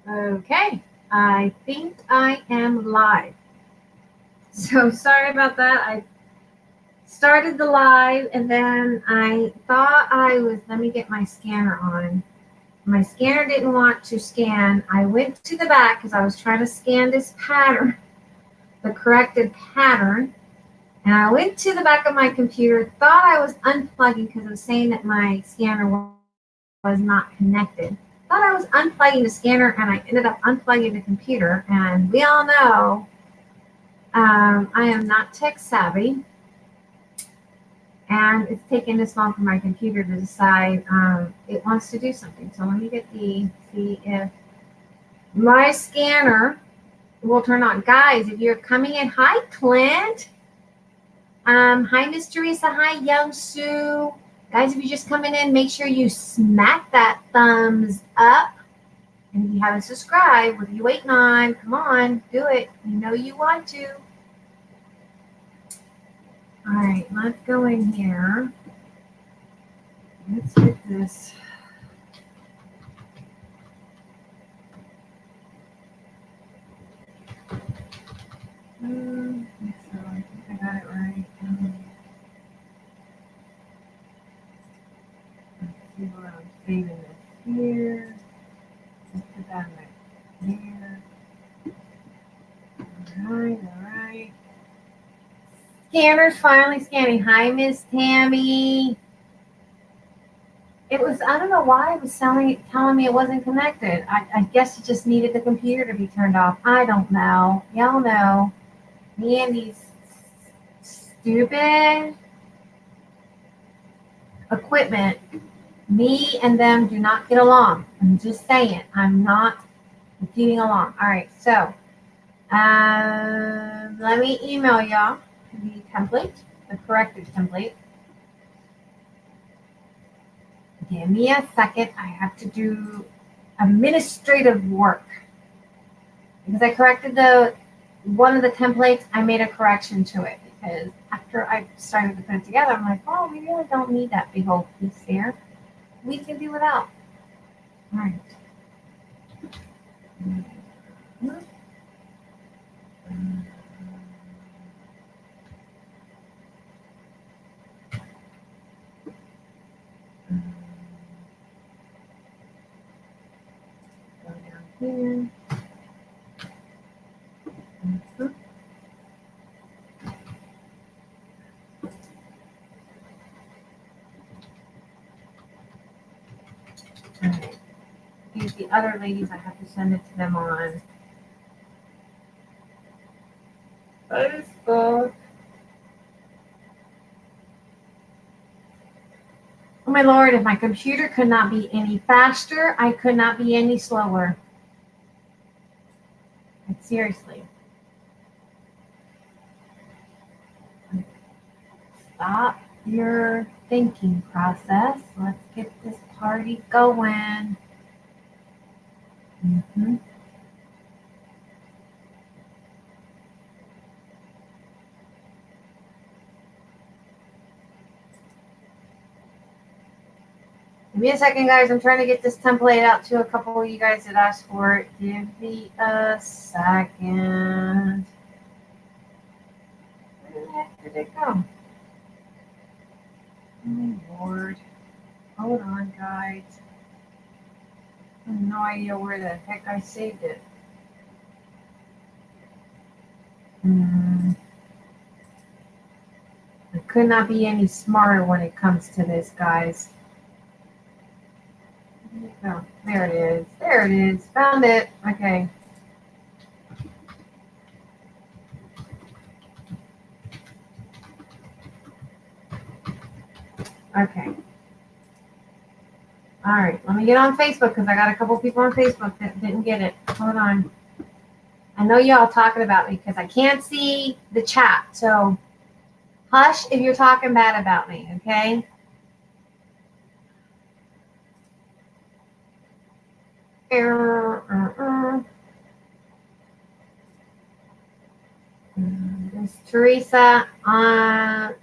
Okay, I think I am live. So sorry about that. I started the live and then I thought let me get my scanner on. My scanner didn't want to scan. I went to the back because I was trying to scan this pattern, the corrected pattern. And I went to the back of my computer, thought I was unplugging because it was saying that my scanner was not connected. Thought I was unplugging the scanner and I ended up unplugging the computer. And we all know I am not tech savvy. And it's taken this long for my computer to decide it wants to do something. So let me see if my scanner will turn on. Guys, if you're coming in, hi Clint. Hi Miss Teresa, hi Young Sue. Guys, if you're just coming in, make sure you smack that thumbs up. And if you haven't subscribed, what are you waiting on? Come on, do it. You know you want to. All right, let's go in here. Let's get this. So I think I got it right. Let's see where I'm saving this here. Let's put that right here. All right. Scanner's finally scanning. Hi, Miss Tammy. It was, I don't know why it was telling me it wasn't connected. I guess it just needed the computer to be turned off. I don't know. Y'all know. Me and these stupid equipment, me and them do not get along. I'm just saying. I'm not getting along. All right, so let me email y'all the template, the corrected template. Give me a second. I have to do administrative work because I corrected one of the templates. I made a correction to it because after I started to put it together, I'm like, oh, we really don't need that big old piece there. We can do without. All right. Go down here. All right. These the other ladies, I have to send it to them on Facebook. Oh my Lord, if my computer could not be any faster, I could not be any slower. Like, seriously. Stop your thinking process. Let's get this party going. Mm-hmm. Give me a second, guys. I'm trying to get this template out to a couple of you guys that asked for it. Give me a second. Where the heck did it go? Oh my Lord. Hold on, guys. I have no idea where the heck I saved it. I could not be any smarter when it comes to this, guys. Oh, there it is. There it is. Found it. Okay. Okay. All right. Let me get on Facebook because I got a couple people on Facebook that didn't get it. Hold on. I know y'all talking about me because I can't see the chat. So hush if you're talking bad about me, okay? Miss Teresa,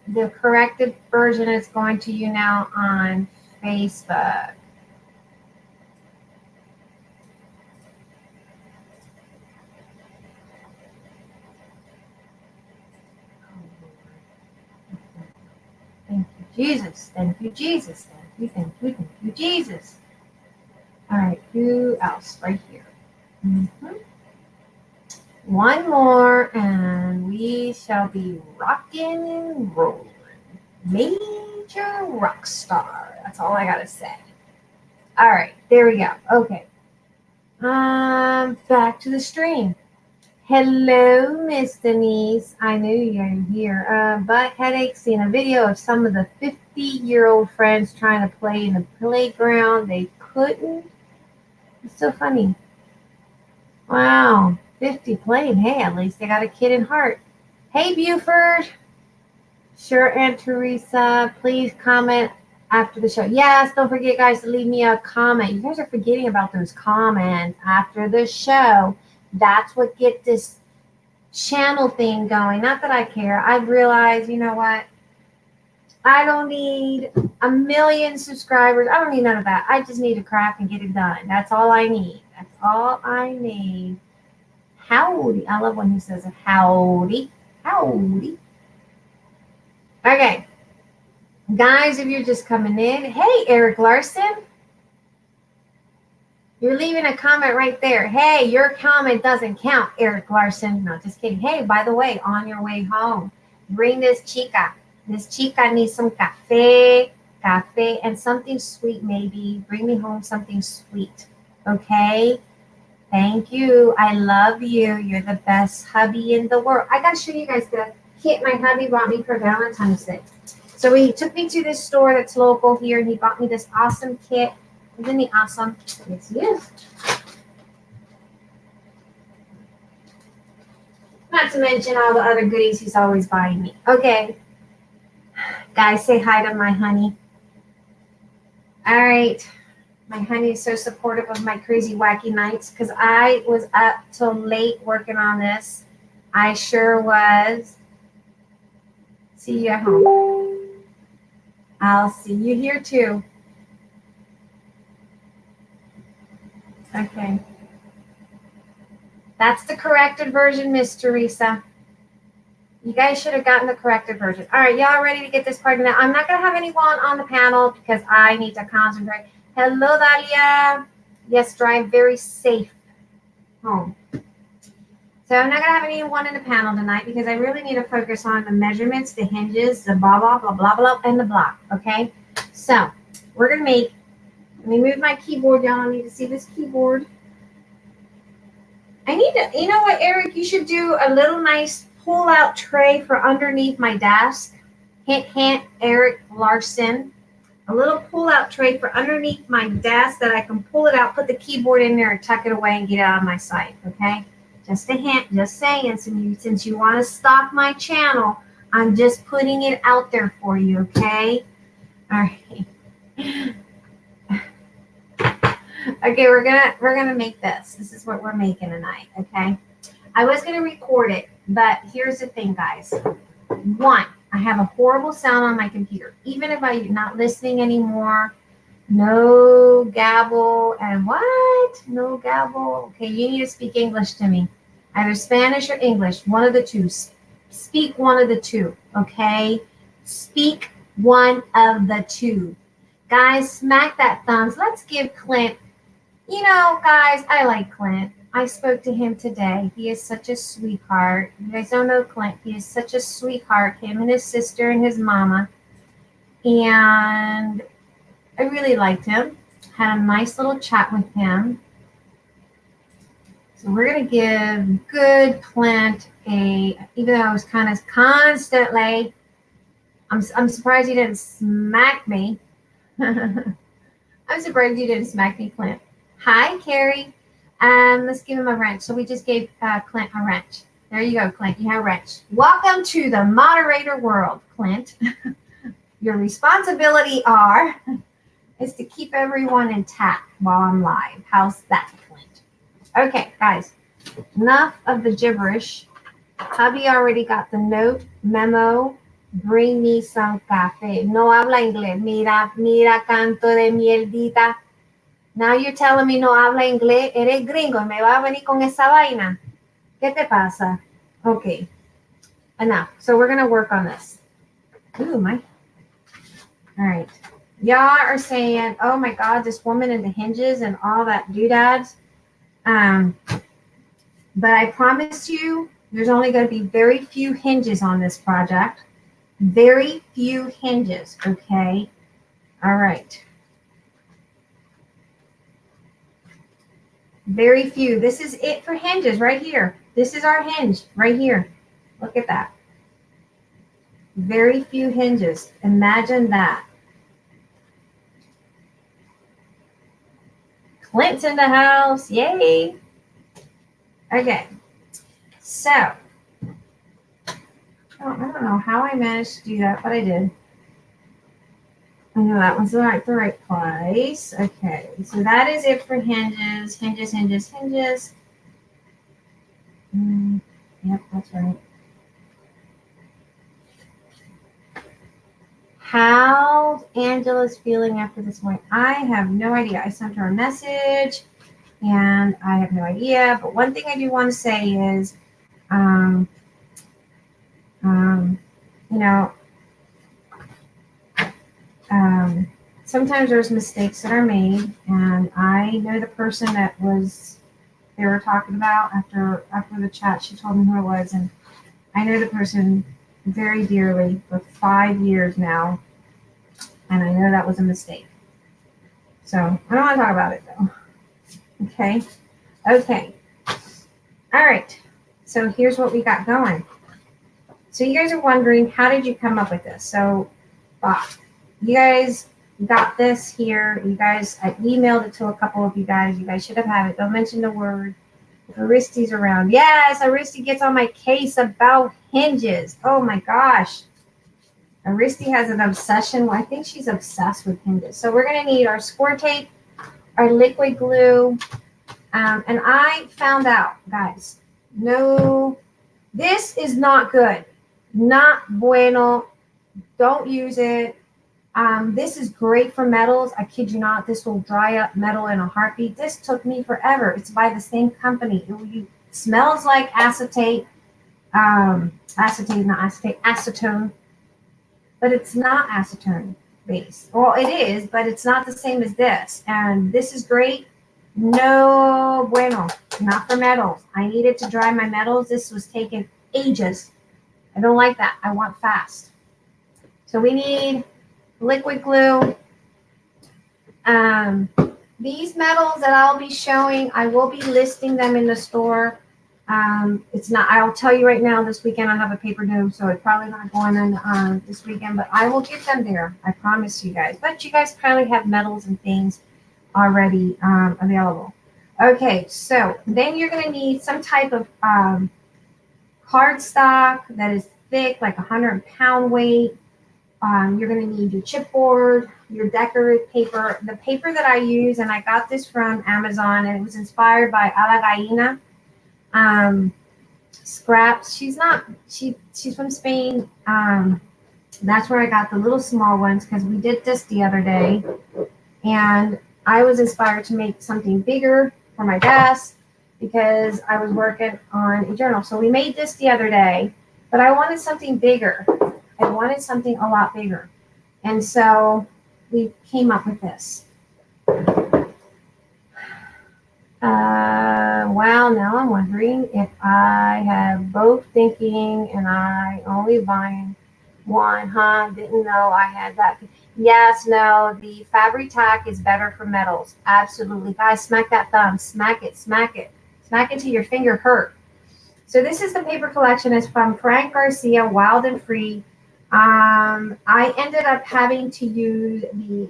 the corrected version is going to you now on Facebook. Jesus. Thank you, Jesus. Thank you, Jesus. All right, who else? Right here. Mm-hmm. One more, and we shall be rocking and rolling. Major rock star. That's all I gotta say. All right, there we go. Okay. Back to the stream. Hello, Miss Denise. I knew you're here. Butt headache. Seeing a video of some of the 50-year-old friends trying to play in the playground. They couldn't. It's so funny. Wow, 50 playing. Hey, at least they got a kid in heart. Hey, Buford. Sure, Aunt Teresa. Please comment after the show. Yes, don't forget, guys, to leave me a comment. You guys are forgetting about those comments after the show. That's what gets this channel thing going. Not that I care. I've realized, you know what? I don't need 1 million subscribers. I don't need none of that. I just need to crack and get it done. That's all I need. That's all I need. Howdy. I love when he says howdy. Howdy. Okay. Guys, if you're just coming in, hey, Eric Larson. You're leaving a comment right there. Hey, your comment doesn't count, Eric Larson. No, just kidding. Hey, by the way, on your way home, bring this chica. This chica needs some cafe, and something sweet maybe. Bring me home something sweet, okay? Thank you. I love you. You're the best hubby in the world. I got to show you guys the kit my hubby bought me for Valentine's Day. So he took me to this store that's local here, and he bought me this awesome kit. Isn't he awesome? Yes, he is. Not to mention all the other goodies he's always buying me. Okay. Guys, say hi to my honey. All right. My honey is so supportive of my crazy, wacky nights because I was up till late working on this. I sure was. See you at home. I'll see you here too. Okay. That's the corrected version, Miss Teresa. You guys should have gotten the corrected version. All right, y'all ready to get this party now? I'm not going to have anyone on the panel because I need to concentrate. Hello, Dalia. Yes, drive very safe home. So I'm not going to have anyone in the panel tonight because I really need to focus on the measurements, the hinges, the blah, blah, blah, blah, blah, and the block, okay? So we're going to make, let me move my keyboard down. I need to see this keyboard. I need to, you know what, Eric, you should do a little nice pull-out tray for underneath my desk. Hint, hint, Eric Larson. A little pull-out tray for underneath my desk that I can pull it out, put the keyboard in there, and tuck it away and get it out of my sight, okay? Just a hint, just saying, since you want to stalk my channel, I'm just putting it out there for you, okay? All right. Okay, we're gonna make this. This is what we're making tonight, okay? I was gonna record it, but here's the thing, guys. One, I have a horrible sound on my computer. Even if I'm not listening anymore, no gabble and what? No gabble. Okay, you need to speak English to me. Either Spanish or English, one of the two. Speak one of the two, okay? Speak one of the two. Guys, smack that thumbs. Let's give Clint, you know, guys, I like Clint. I spoke to him today. He is such a sweetheart. You guys don't know Clint. He is such a sweetheart. Him and his sister and his mama. And I really liked him. Had a nice little chat with him. So we're going to give good Clint a, even though I was kind of constantly, I'm surprised he didn't smack me. I'm surprised you didn't smack me, Clint. Hi, Carrie. Let's give him a wrench. So we just gave Clint a wrench. There you go, Clint. You have a wrench. Welcome to the moderator world, Clint. Your responsibility is to keep everyone intact while I'm live. How's that, Clint? Okay, guys. Enough of the gibberish. Hubby already got the note, memo. Bring me some café. No habla inglés. Mira, canto de mierdita. Now you're telling me no habla inglés. Eres gringo. Me va a venir con esa vaina. ¿Qué te pasa? Okay. Enough. So we're going to work on this. Ooh, All right. Y'all are saying, oh my God, this woman in the hinges and all that doodads. But I promise you, there's only going to be very few hinges on this project. Very few hinges, okay? All right. Very few. This is it for hinges right here. This is our hinge right here. Look at that. Very few hinges. Imagine that. Clint's in the house. Yay. Okay. So, I don't know how I managed to do that, but I did. I know that one's the right place. Okay. So that is it for hinges. Hinges. Yep, that's right. How Angela's feeling after this morning, I have no idea. I sent her a message and I have no idea. But one thing I do want to say is, you know, sometimes there's mistakes that are made, and I know the person that they were talking about after the chat. She told me who it was, and I know the person very dearly for 5 years now, and I know that was a mistake. So I don't want to talk about it though. Okay. All right. So here's what we got going. So you guys are wondering, how did you come up with this? So you guys got this here. I emailed it to a couple of you guys. You guys should have had it. Don't mention the word. If Aristi's around. Yes, Aristi gets on my case about hinges. Oh my gosh. Aristi has an obsession. Well, I think she's obsessed with hinges. So we're going to need our score tape, our liquid glue. And I found out, guys, no, this is not good. Not bueno. Don't use it. This is great for metals. I kid you not. This will dry up metal in a heartbeat. This took me forever. It's by the same company. It smells like acetate. Acetone. But it's not acetone based. Well, it is, but it's not the same as this. And this is great. No bueno. Not for metals. I needed to dry my metals. This was taking ages. I don't like that. I want fast. So we need liquid glue. These metals that I'll be showing, I will be listing them in the store. I'll tell you right now, this weekend I have a paper due, so it's probably not going on this weekend, but I will get them there. I promise you guys. But you guys probably have metals and things already available. Okay, so then you're going to need some type of cardstock that is thick, like 100-pound weight. You're going to need your chipboard, your decorative paper. The paper that I use, and I got this from Amazon, and it was inspired by A La Gallina. Scraps. She's from Spain. That's where I got the little small ones, because we did this the other day. And I was inspired to make something bigger for my desk because I was working on a journal. So we made this the other day, but I wanted something bigger. I wanted something a lot bigger. And so we came up with this. Well, now I'm wondering if I have both thinking and I only buying one, huh? Didn't know I had that. Yes, no, the Fabri-Tac is better for metals. Absolutely. Guys, smack that thumb. Smack it, smack it. Smack it till your finger hurt. So this is the paper collection. It's from Frank Garcia, Wild and Free. I ended up having to use the,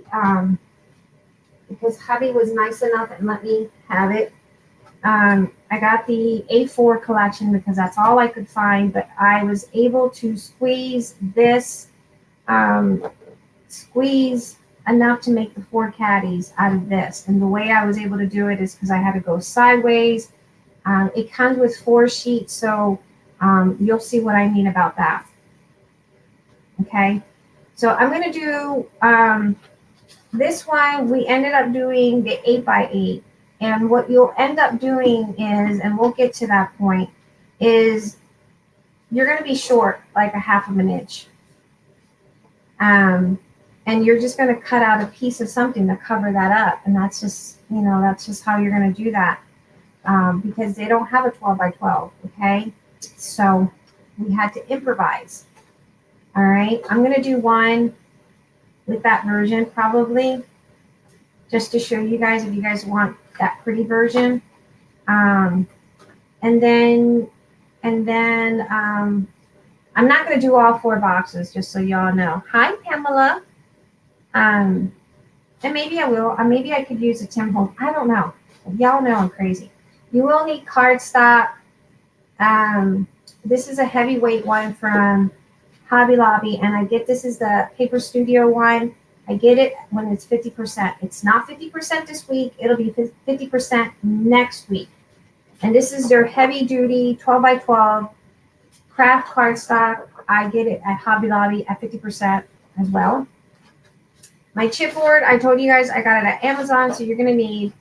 because hubby was nice enough and let me have it. I got the A4 collection because that's all I could find, but I was able to squeeze this, squeeze enough to make the 4 caddies out of this. And the way I was able to do it is because I had to go sideways. It comes with 4 sheets, so you'll see what I mean about that. Okay, so I'm going to do this one. We ended up doing the 8x8. And what you'll end up doing is, and we'll get to that point, is you're going to be short like a 1/2 inch. And you're just going to cut out a piece of something to cover that up. And that's just, that's just how you're going to do that. Because they don't have a 12 by 12, okay? So we had to improvise. All right, I'm going to do one with that version probably, just to show you guys if you guys want that pretty version. And then I'm not going to do all 4 boxes, just so y'all know. Hi, Pamela. And maybe I will. Maybe I could use a Tim Holtz. I don't know. Y'all know I'm crazy. You will need cardstock. This is a heavyweight one from Hobby Lobby, and I get this is the Paper Studio one. I get it when it's 50%. It's not 50% this week. It'll be 50% next week. And this is their heavy duty 12 by 12 craft cardstock. I get it at Hobby Lobby at 50% as well. My chipboard, I told you guys I got it at Amazon, so you're going to need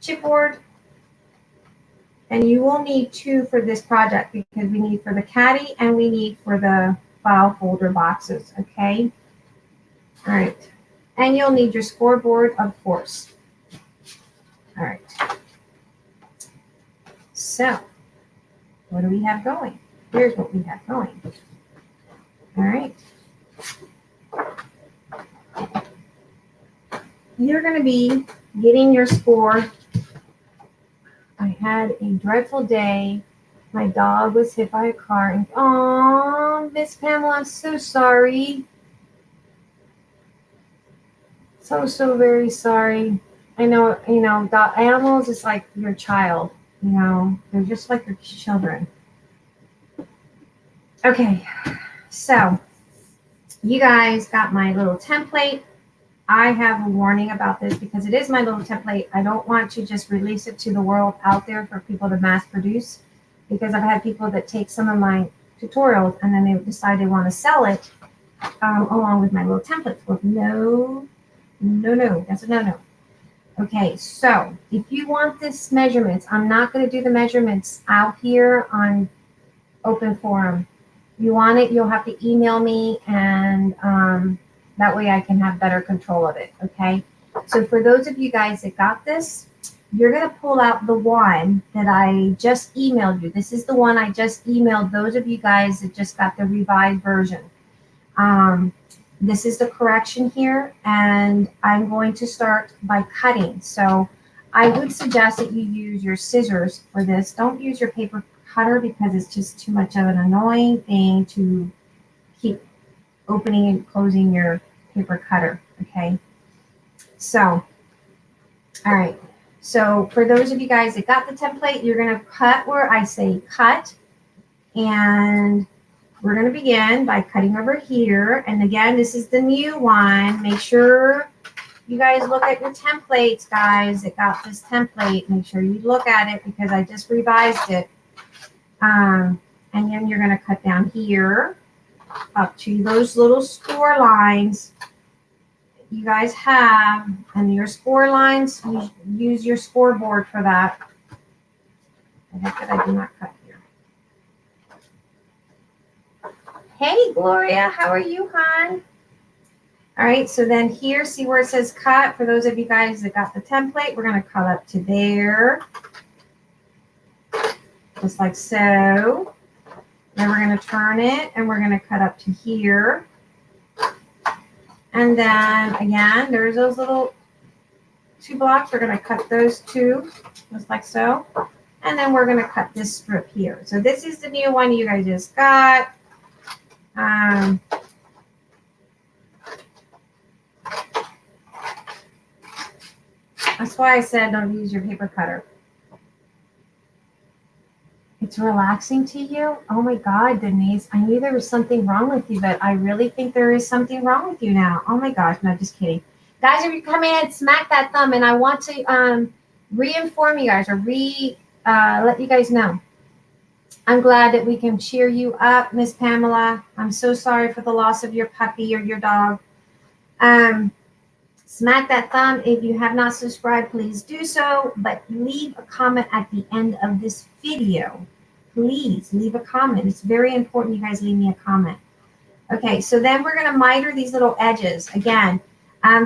chipboard. And you will need 2 for this project because we need for the Caddy and we need for the file folder boxes, okay? All right. And you'll need your scoreboard, of course. All right. So, what do we have going? Here's what we have going. All right. You're going to be getting your score. I had a dreadful day. My dog was hit by a car. And oh, Miss Pamela, I'm so sorry. So very sorry. I know, the animals is like your child. They're just like your children. Okay, so you guys got my little template. I have a warning about this because it is my little template. I don't want to just release it to the world out there for people to mass produce, because I've had people that take some of my tutorials and then they decide they want to sell it along with my little templates. Well, no, that's a no. Okay, so if you want this measurements, I'm not going to do the measurements out here on open forum. You want it, you'll have to email me, and that way I can have better control of it, okay? So for those of you guys that got this, you're going to pull out the one that I just emailed you. This is the one I just emailed those of you guys that just got the revised version. This is the correction here, and I'm going to start by cutting. So I would suggest that you use your scissors for this. Don't use your paper cutter because it's just too much of an annoying thing to keep opening and closing your paper cutter, okay? So, all right. So for those of you guys that got the template, you're going to cut where I say cut, and we're going to begin by cutting over here. And again, this is the new one. Make sure you guys look at your templates, guys that got this template. Make sure you look at it because I just revised it. And then you're going to cut down here up to those little score lines you guys have. And your score lines, use your scoreboard for that. I hope that I do not cut here. Hey, Gloria, how are you, hon? All right, so then here, see where it says cut? For those of you guys that got the template, we're going to cut up to there. Just like so. Then we're going to turn it, and we're going to cut up to here. And then, again, there's those little 2 blocks. We're going to cut those 2, just like so. And then we're going to cut this strip here. So this is the new one you guys just got. That's why I said don't use your paper cutter. It's relaxing to you? Oh my God, Denise. I knew there was something wrong with you, but I really think there is something wrong with you now. Oh my gosh, no, just kidding. Guys, if you come in, smack that thumb, and I want to re-inform you guys or let you guys know. I'm glad that we can cheer you up, Miss Pamela. I'm so sorry for the loss of your puppy or your dog. Smack that thumb. If you have not subscribed, please do so. But leave a comment at the end of this video. Please leave a comment. It's very important you guys leave me a comment. Okay, so then we're going to miter these little edges again.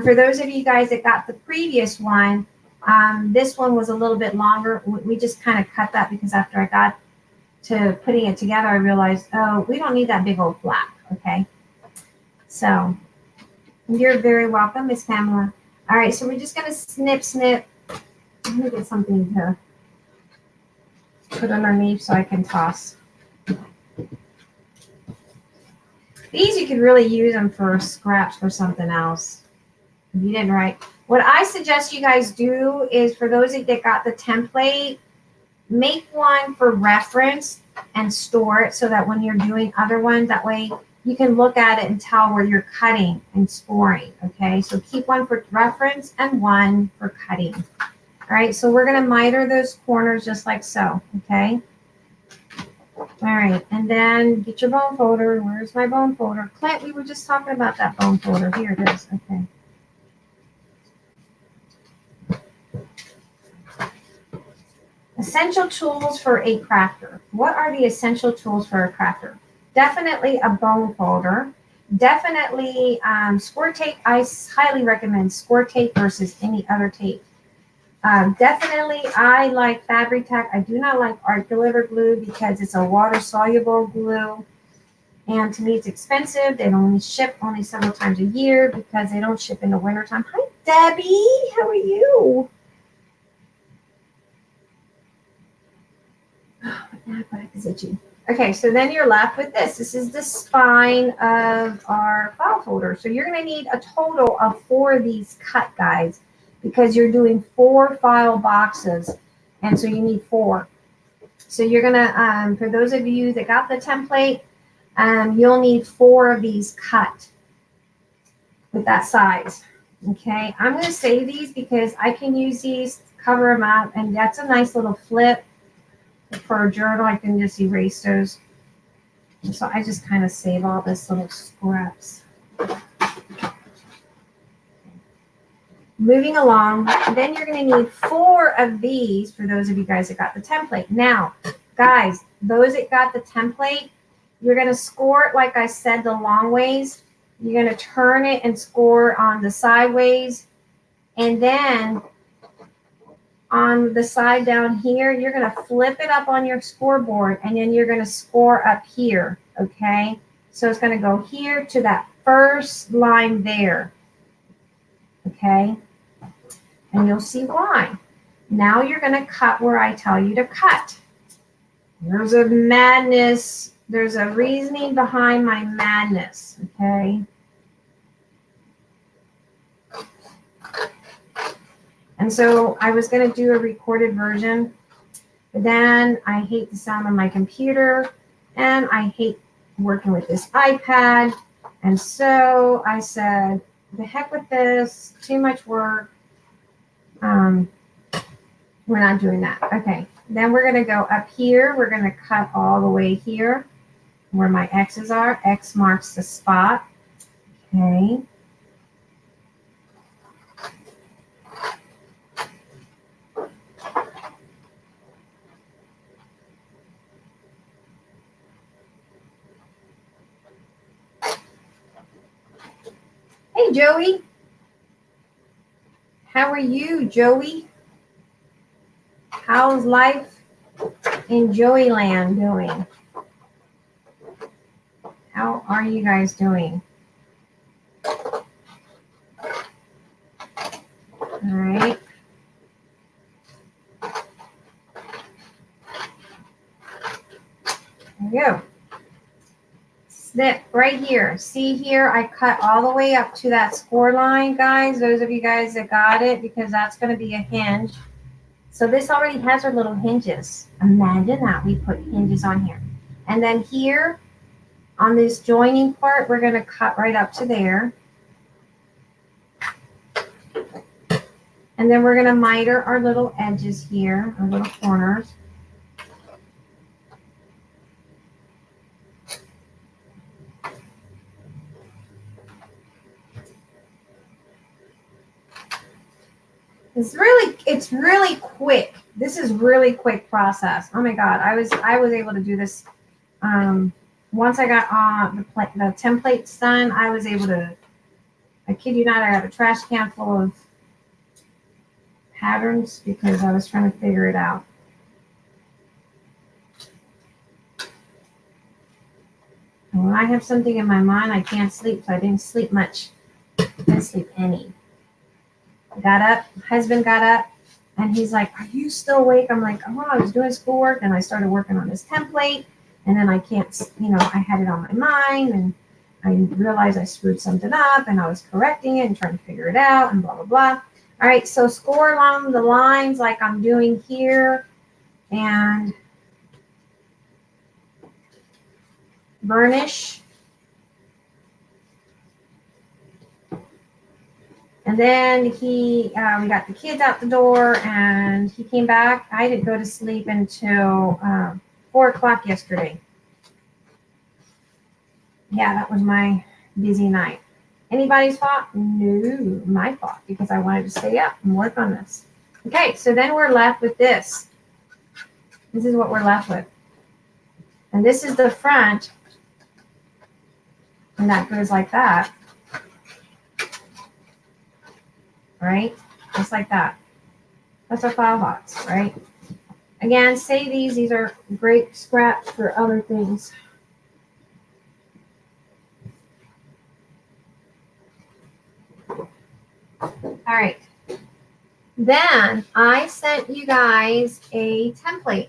For those of you guys that got the previous one, this one was a little bit longer. We just kind of cut that because after I got to putting it together, I realized, oh, we don't need that big old flap. Okay, so you're very welcome, Miss Pamela. All right, so we're just going to snip, snip. Let me get something to put underneath so I can toss. These, you could really use them for scraps for something else. If you didn't write. What I suggest you guys do is, for those that got the template, make one for reference and store it so that when you're doing other ones, that way you can look at it and tell where you're cutting and scoring. Okay, so keep one for reference and one for cutting. All right, so we're going to miter those corners just like so. Okay. All right, and then get your bone folder. Where's my bone folder? Clint, we were just talking about that bone folder. Here it is. Okay. Essential tools for a crafter. What are the essential tools for a crafter? Definitely a bone folder. Definitely score tape. I highly recommend score tape versus any other tape. Definitely, I like Fabri-Tac. I do not like art glitter glue because it's a water-soluble glue. And to me, it's expensive. They only ship several times a year because they don't ship in the wintertime. Hi, Debbie. How are you? Oh, my back is itchy. Okay, so then you're left with this. This is the spine of our file folder. So you're going to need a total of 4 of these cut, guys, because you're doing 4 file boxes, and so you need 4. So you're gonna, for those of you that got the template, you'll need 4 of these cut with that size. Okay, I'm gonna save these because I can use these, cover them up, and that's a nice little flip for a journal. I can just erase those. And so I just kind of save all this little scraps. Moving along, then you're going to need 4 of these for those of you guys that got the template. Now, guys, those that got the template, you're going to score it like I said, the long ways. You're going to turn it and score on the sideways. And then on the side down here, you're going to flip it up on your scoreboard, and then you're going to score up here, okay? So it's going to go here to that first line there, okay? And you'll see why. Now you're going to cut where I tell you to cut. There's a madness. There's a reasoning behind my madness, okay? And so I was going to do a recorded version, but then I hate the sound of my computer, and I hate working with this iPad. And so I said, the heck with this, too much work. We're not doing that. Okay, then we're going to go up here. We're going to cut all the way here where my X's are. X marks the spot. Okay. Hey, Joey. How are you, Joey? How's life in Joeyland doing? How are you guys doing? All right. There we go. Snip right here. See here, I cut all the way up to that score line, guys. Those of you guys that got it, because that's going to be a hinge. So this already has our little hinges. Imagine that we put hinges on here. And then here on this joining part, we're going to cut right up to there. And then we're going to miter our little edges here, our little corners. It's really quick. This is really quick process. Oh my God, I was able to do this once I got the templates done, I was able to, I kid you not, I got a trash can full of patterns because I was trying to figure it out. And when I have something in my mind, I can't sleep, so I didn't sleep much. I didn't sleep any. I got up, husband got up, and he's like, "Are you still awake?" I'm like, "Oh, I was doing schoolwork, and I started working on this template, and then I can't, I had it on my mind, and I realized I screwed something up, and I was correcting it and trying to figure it out, and blah, blah, blah." All right, so score along the lines like I'm doing here, and burnish. And then we got the kids out the door, and he came back. I didn't go to sleep until 4 o'clock yesterday. Yeah, that was my busy night. Anybody's fault? No, my fault, because I wanted to stay up and work on this. Okay, so then we're left with this. This is what we're left with. And this is the front, and that goes like that. Right? Just like that. That's our file box, right? Again, save these. These are great scraps for other things. All right. Then I sent you guys a template.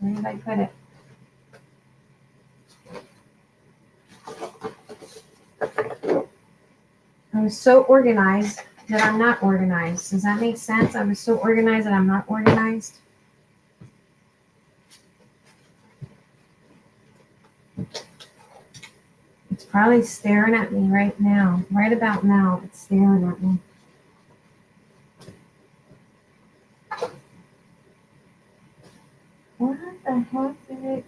Where did I put it? I was so organized that I'm not organized. Does that make sense? I was so organized that I'm not organized. It's probably staring at me right now. Right about now, it's staring at me. What the heck did it?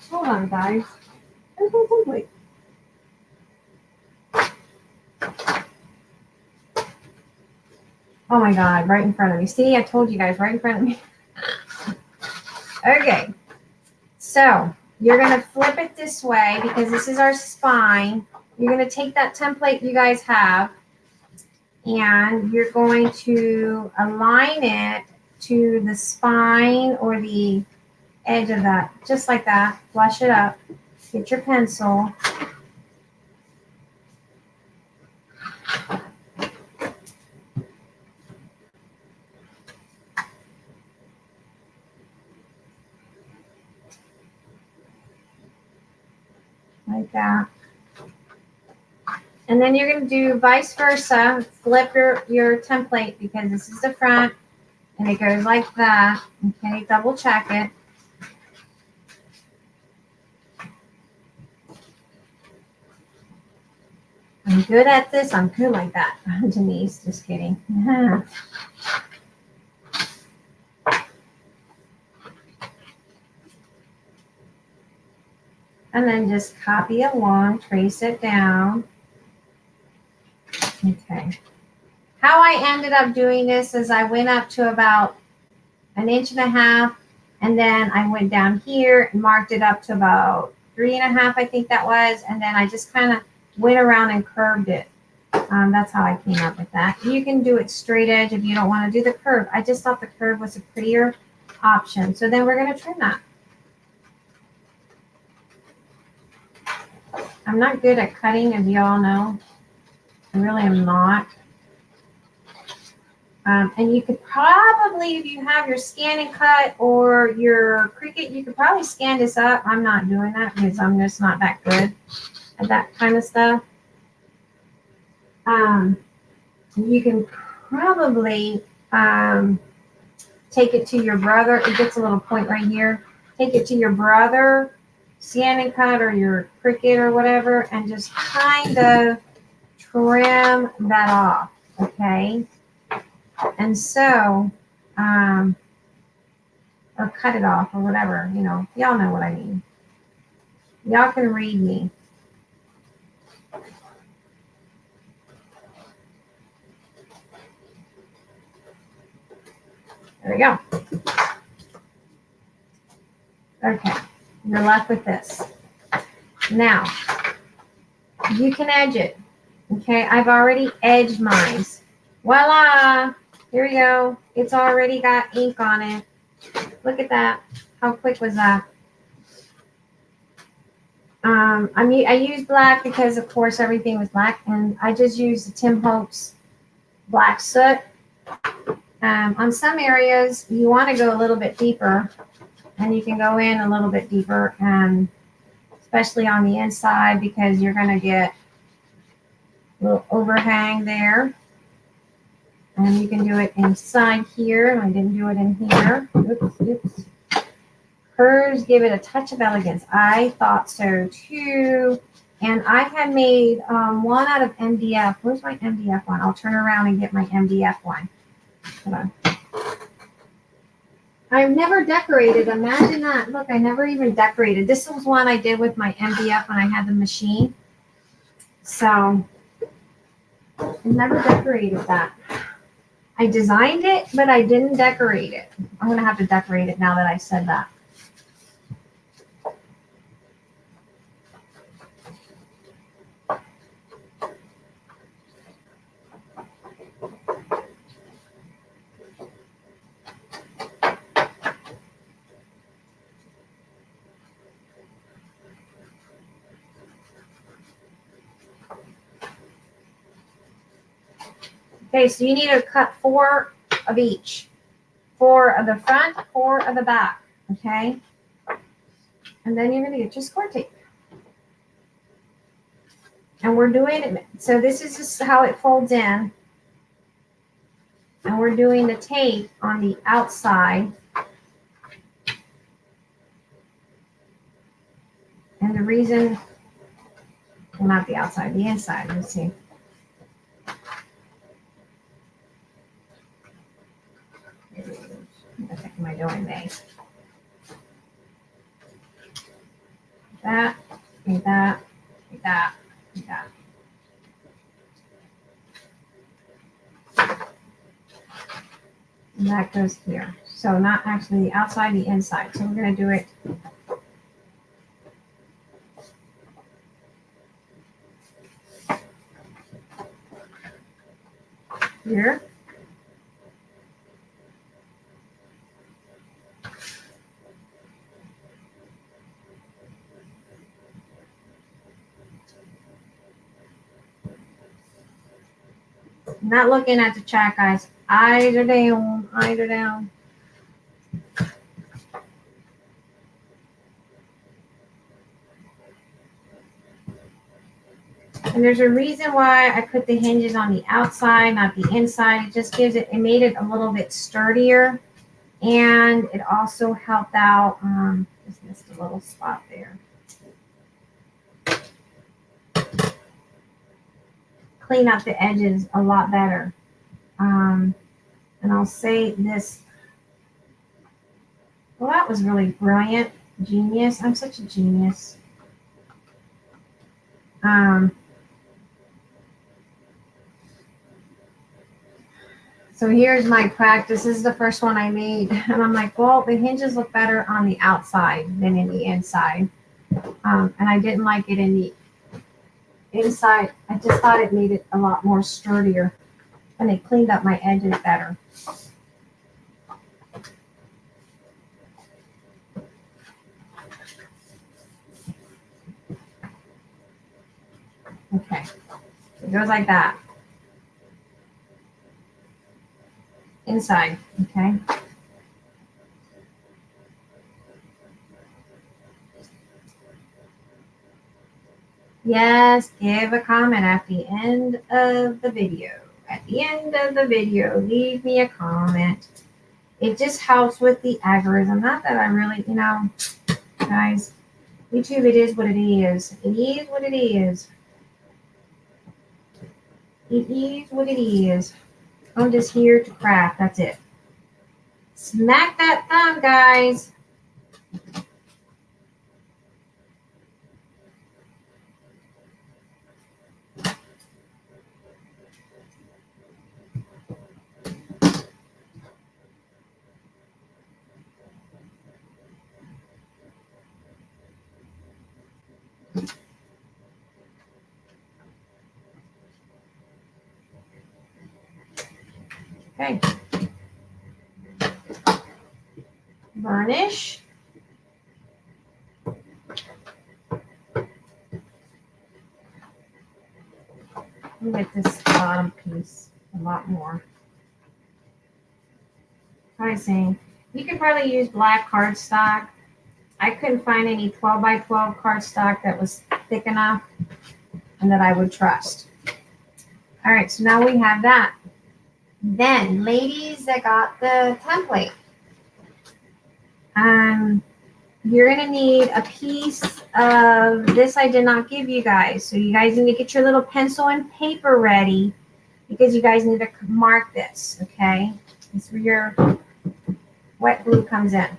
Hold on, guys. There's no template. Oh my God, right in front of me. See, I told you guys, right in front of me. Okay, so you're going to flip it this way because this is our spine. You're going to take that template you guys have, and you're going to align it to the spine or the edge of that, just like that. Flush it up. Get your pencil. Like that. And then you're going to do vice versa. Flip your template because this is the front and it goes like that. Okay, double check it. I'm good at this. I'm good like that. Denise, just kidding. And then just copy along, trace it down. Okay. How I ended up doing this is I went up to about 1.5 inches, and then I went down here and marked it up to about 3.5, I think that was, and then I just kind of went around and curved it. That's how I came up with that. You can do it straight edge if you don't want to do the curve. I just thought the curve was a prettier option. So then we're going to trim that. I'm not good at cutting, as you all know. I really am not. And you could probably, if you have your scan and cut or your Cricut, you could probably scan this up. I'm not doing that because I'm just not that good at that kind of stuff. You can probably take it to your brother. It gets a little point right here. Take it to your brother, scan and cut, or your Cricut or whatever, and just kind of trim that off, okay? And so, or cut it off or whatever, y'all know what I mean. Y'all can read me. There we go. Okay, you're left with this. Now, you can edge it. Okay, I've already edged mine. Voila! Here we go. It's already got ink on it. Look at that. How quick was that? I used black because, of course, everything was black, and I just used the Tim Holtz black soot. On some areas, you want to go a little bit deeper, and you can go in a little bit deeper, and especially on the inside, because you're going to get a little overhang there. And you can do it inside here. I didn't do it in here. Oops, oops. Curves give it a touch of elegance. I thought so too. And I had made one out of MDF. Where's my MDF one? I'll turn around and get my MDF one. Hold on. I've never decorated. Imagine that. Look, I never even decorated. This was one I did with my MDF when I had the machine. So I never decorated that. I designed it, but I didn't decorate it. I'm going to have to decorate it now that I said that. Okay, so you need to cut 4 of each. 4 of the front, 4 of the back, okay? And then you're going to get your score tape. And we're doing it, so this is just how it folds in. And we're doing the tape on the outside. And the reason, well, not the outside, the inside, let's see. What the heck am I doing, May? That, and that, and that, and that. And that goes here. So not actually the outside, the inside. So we're going to do it here. Not looking at the chat, guys. Eyes are down. Eyes are down. And there's a reason why I put the hinges on the outside, not the inside. It just gives it, it made it a little bit sturdier. And it also helped out, just missed a little spot there. Clean up the edges a lot better. And I'll say this. Well, that was really brilliant. Genius. I'm such a genius. So here's my practice. This is the first one I made. And I'm like, well, the hinges look better on the outside than in the inside. And I didn't like it in the inside. I just thought it made it a lot more sturdier. And it cleaned up my edges better. Okay. So it goes like that. Inside, okay? Yes, give a comment at the end of the video. At the end of the video, leave me a comment. It just helps with the algorithm. Not that I really, you know, guys, YouTube, it is what it is. It is what it is. It is what it is. I'm just here to craft. That's it. Smack that thumb, guys. Okay. Burnish. With this bottom piece a lot more. I was saying, you could probably use black cardstock. I couldn't find any 12 by 12 cardstock that was thick enough and that I would trust. All right, so now we have that. Then, ladies that got the template, you're gonna need a piece of this. I did not give you guys, so you guys need to get your little pencil and paper ready because you guys need to mark this. Okay, this is where your wet glue comes in.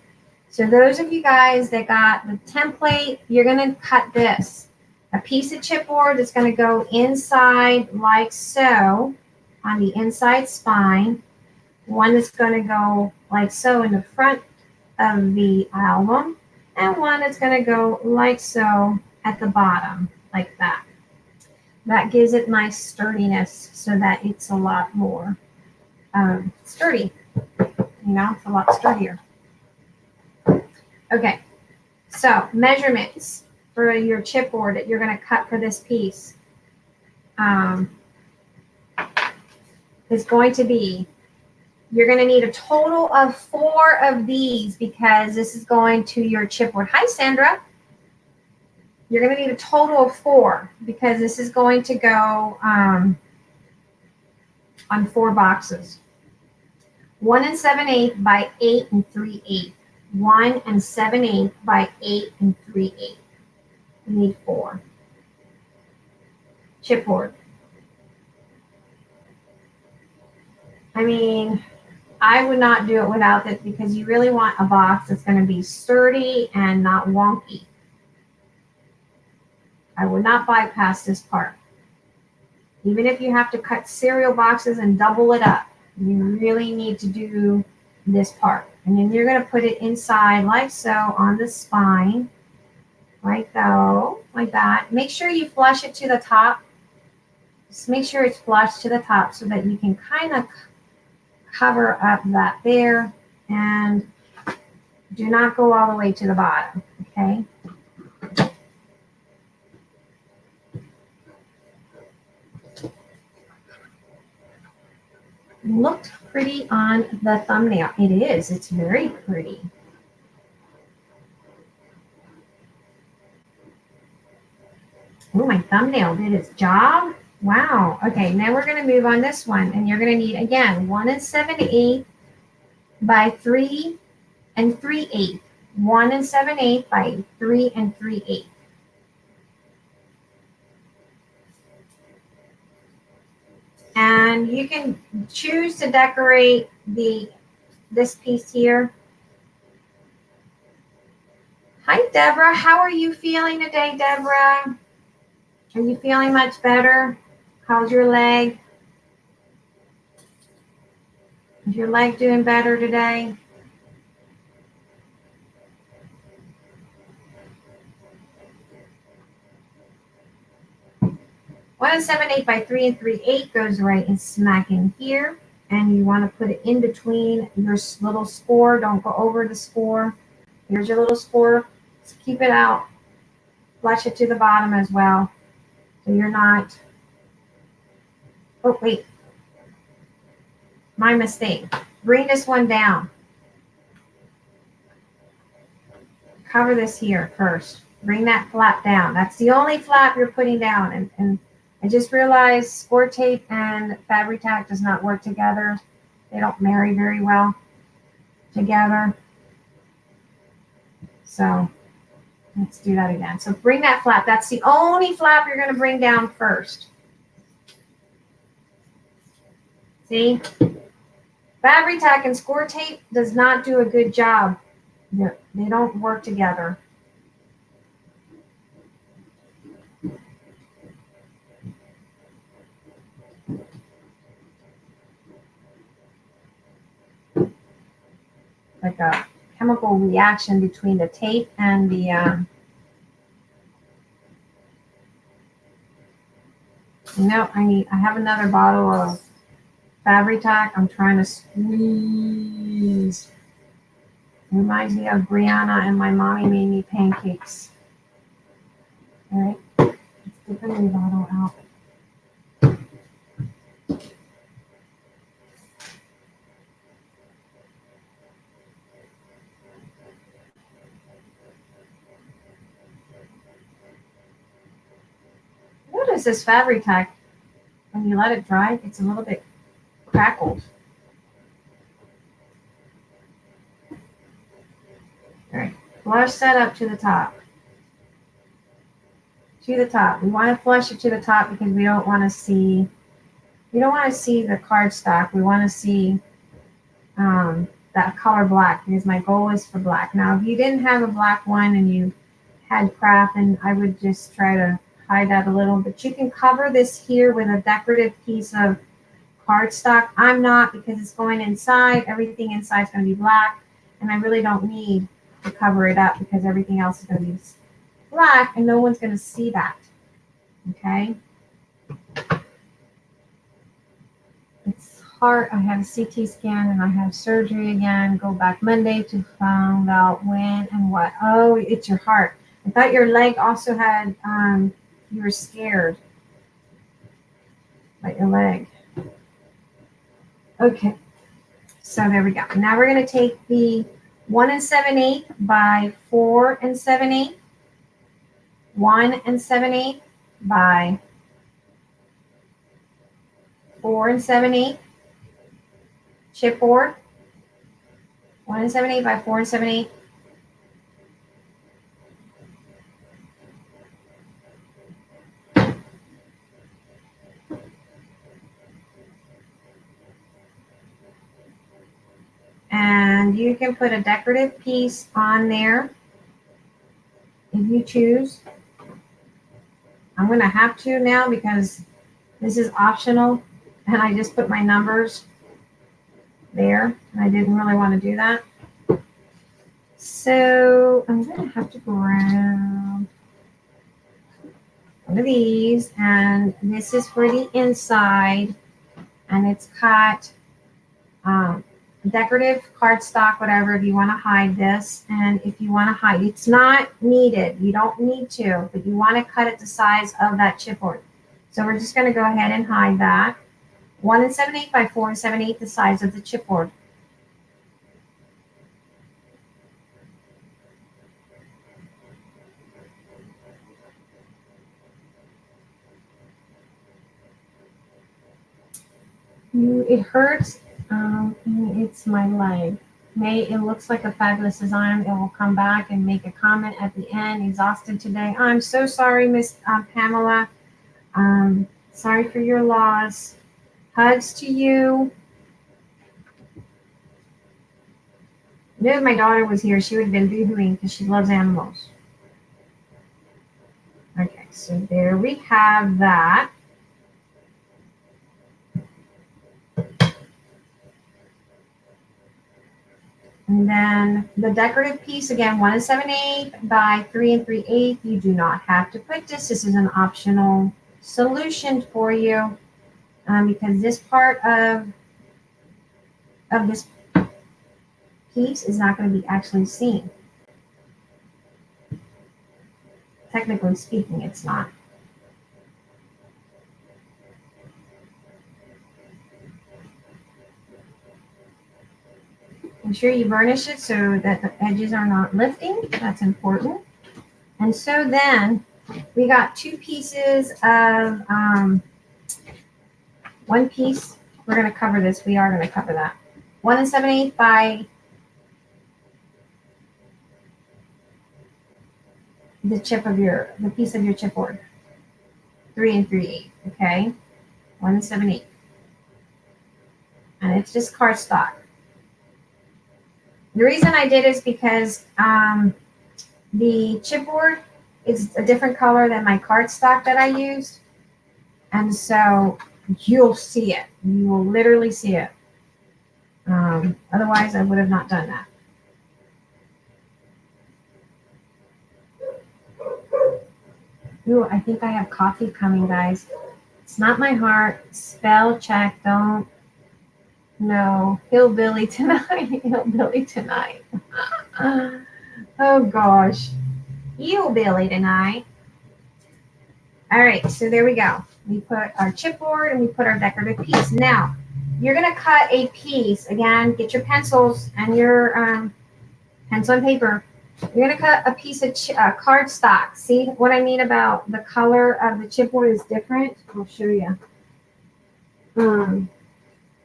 So those of you guys that got the template, you're gonna cut this. A piece of chipboard is gonna go inside like so on the inside spine. One is gonna go like so in the front of the album, and one is gonna go like so at the bottom, like that. That gives it nice sturdiness so that it's a lot more sturdy. You know, it's a lot sturdier. Okay, so measurements for your chipboard that you're going to cut for this piece is going to be, you're going to need a total of 4 of these because this is going to your chipboard. Hi, Sandra. You're going to need a total of 4 because this is going to go on 4 boxes. 1 7/8 by 8 3/8. 1 7/8 by 8 3/8. You need 4. Chipboard. I mean, I would not do it without it because you really want a box that's going to be sturdy and not wonky. I would not bypass this part. Even if you have to cut cereal boxes and double it up, you really need to do this part. And then you're going to put it inside like so on the spine, like so, like that. Make sure you flush it to the top. Just make sure it's flush to the top so that you can kind of cover up that there, and do not go all the way to the bottom, okay? Looked pretty on the thumbnail. It is. It's very pretty. Oh, my thumbnail did its job. Wow. Okay, now we're going to move on this one, and you're going to need, again, 1 7/8 by 3 3/8. 1 7/8 by 3 3/8. And you can choose to decorate this piece here. Hi, Deborah. How are you feeling today, Deborah? Are you feeling much better? How's your leg? Is your leg doing better today? One 7/8 by 3 3/8 goes right and smack in here. And you want to put it in between your little score. Don't go over the score. Here's your little score. Just keep it out. Flush it to the bottom as well. So you're not, oh, wait. My mistake. Bring this one down. Cover this here first. Bring that flap down. That's the only flap you're putting down. And I just realized score tape and fabric tack does not work together. They don't marry very well together. So let's do that again. So bring that flap. That's the only flap you're going to bring down first. See? Fabric tack and score tape does not do a good job. They don't work together. Like a chemical reaction between the tape and the no, I have another bottle of Fabri-Tac. I'm trying to squeeze. Reminds me of Brianna and my mommy made me pancakes. All right, let's get the new bottle out. Notice this Fabri-Tac, when you let it dry, it's a little bit crackled. All right, flush that up to the top. To the top. We want to flush it to the top because we don't want to see the cardstock. We want to see that color black because my goal is for black. Now, if you didn't have a black one and you had craft, and I would just try to hide that a little, but you can cover this here with a decorative piece of cardstock. I'm not, because it's going inside. Everything inside is going to be black, and I really don't need to cover it up because everything else is going to be black and no one's going to see that. Okay. It's hard. I had a CT scan and I have surgery again. Go back Monday to find out when and what. Oh, it's your heart. I thought your leg also had, you were scared about your leg. Okay. So there we go. Now we're going to take the 1 7/8 by 4 7/8. 1 7/8 by 4 7/8 chipboard. 1 7/8 by 4 7/8. And you can put a decorative piece on there if you choose. I'm going to have to now because this is optional, and I just put my numbers there, and I didn't really want to do that. So I'm going to have to grab one of these, and this is for the inside, and it's cut decorative cardstock, whatever, if you want to hide this. And if you want to hide, it's not needed. You don't need to, but you want to cut it the size of that chipboard. So we're just going to go ahead and hide that. 1 7/8 by 4 7/8, the size of the chipboard. It hurts. It's my leg. It looks like a fabulous design. It will come back and make a comment at the end. Exhausted today. I'm so sorry, Miss Pamela. Sorry for your loss. Hugs to you. If my daughter was here, she would have been boohooing because she loves animals. Okay, so there we have that. And then the decorative piece, again, 1 7/8 by 3 3/8. You do not have to put this. This is an optional solution for you because this part of this piece is not going to be actually seen. Technically speaking, it's not. Ensure you burnish it so that the edges are not lifting. That's important. And so then we got 2 pieces of, one piece, we're going to cover this. We are going to cover that. 1 7/8 by the piece of your chipboard. 3 3/8, okay? 1 7/8. And it's just cardstock. The reason I did is because the chipboard is a different color than my cardstock that I used. And so you'll see it. You will literally see it. Otherwise, I would have not done that. Ooh, I think I have coffee coming, guys. It's not my heart. Spell check. Don't No, hillbilly tonight. Hillbilly tonight. Oh gosh. Hillbilly tonight. All right, so there we go. We put our chipboard and we put our decorative piece. Now, you're going to cut a piece. Again, get your pencils and your pencil and paper. You're going to cut a piece of cardstock. See what I mean about the color of the chipboard is different? I'll show you.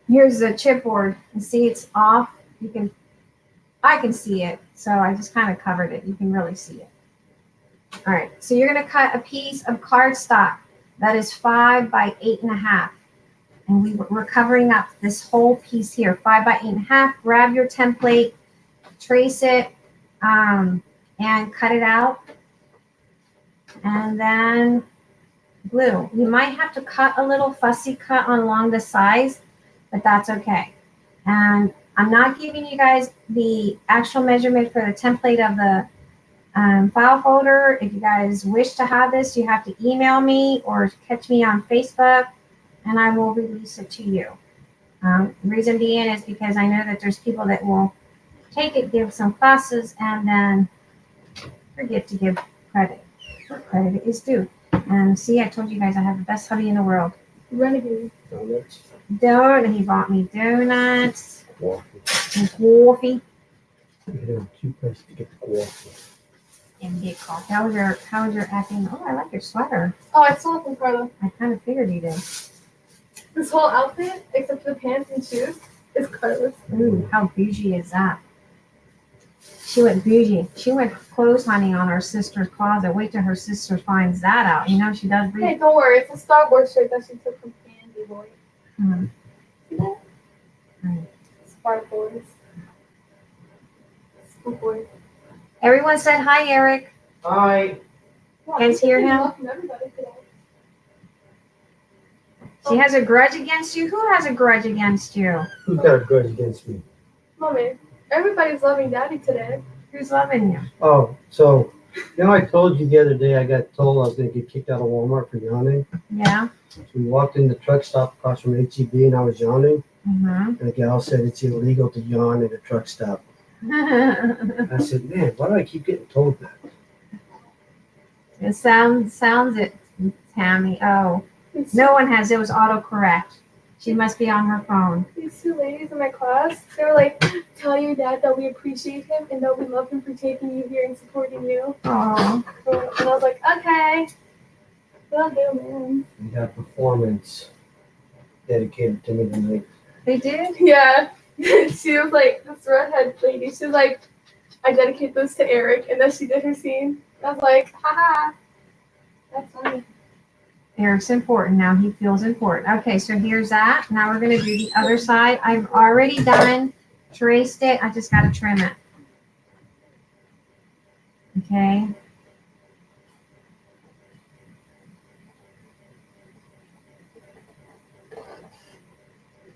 Here's the chipboard. You see it's off. I can see it, so I just kind of covered it. You can really see it. All right, so you're going to cut a piece of cardstock that is 5 by 8.5. And we're covering up this whole piece here, 5 by 8.5. Grab your template, trace it, and cut it out. And then glue. You might have to cut a little fussy cut along the sides, but that's okay. And I'm not giving you guys the actual measurement for the template of the file folder. If you guys wish to have this, you have to email me or catch me on Facebook, and I will release it to you. Reason being is because I know that there's people that will take it, give some classes, and then forget to give credit where credit is due. And see, I told you guys I have the best hubby in the world. Renegade. Donuts. He bought me donuts. Coffee. And coffee. There are 2 places to get the coffee. And get coffee. How was your acting? Oh, I like your sweater. Oh, I stole it from Carla. I kind of figured you did. This whole outfit, except for the pants and shoes, is Carla's. Ooh, how bougie is that? She went bougie. She went clothes hunting on her sister's closet. Wait till her sister finds that out. You know she does read. Hey, don't worry. It's a Star Wars shirt that she took from Candy Boy. Hmm. See that? Right. Spark Boys. Spook Boys. Everyone said hi, Eric. Hi. Wow, Guys hear him? welcome everybody today. She has a grudge against you. Who has a grudge against you? Who's got a grudge against me? Mommy, everybody's loving Daddy today. Who's loving you? Oh, so, I told you the other day I got told I was going to get kicked out of Walmart for yawning. Yeah. So we walked in the truck stop across from HEB and I was yawning. Mm-hmm. And the gal said it's illegal to yawn at a truck stop. I said, man, why do I keep getting told that? It sounds it, Tammy. Oh, no one has. It was autocorrect. She must be on her phone. These 2 ladies in my class, they were like, tell your dad that we appreciate him and that we love him for taking you here and supporting you. Oh. And I was like, okay. Will do, man. We got a performance dedicated to me tonight. They did? Yeah. She was like, this redhead lady, she was like, I dedicate this to Eric. And then she did her scene. I was like, haha. That's funny. Eric's important now. He feels important. Okay, so here's that. Now we're going to do the other side. I've already done, traced it. I just got to trim it. Okay.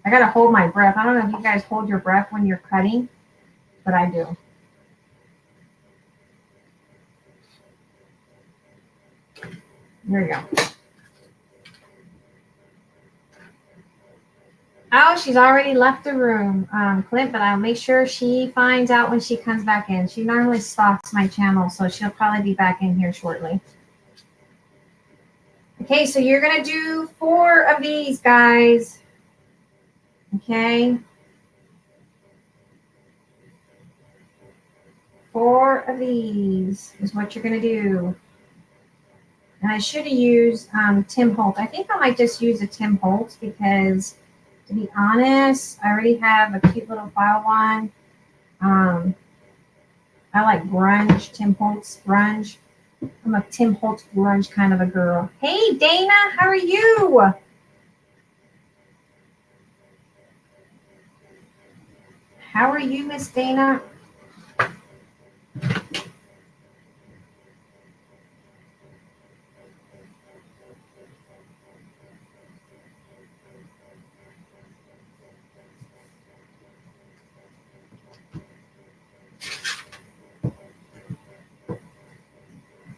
I got to hold my breath. I don't know if you guys hold your breath when you're cutting, but I do. There you go. Oh, she's already left the room, Clint, but I'll make sure she finds out when she comes back in. She normally stalks my channel, so she'll probably be back in here shortly. Okay, so you're going to do 4 of these, guys. Okay. 4 of these is what you're going to do. And I should have used Tim Holtz. I think I might just use a Tim Holtz because, to be honest, I already have a cute little file one. I like grunge, Tim Holtz grunge. I'm a Tim Holtz grunge kind of a girl. Hey, Dana, how are you? How are you, Miss Dana?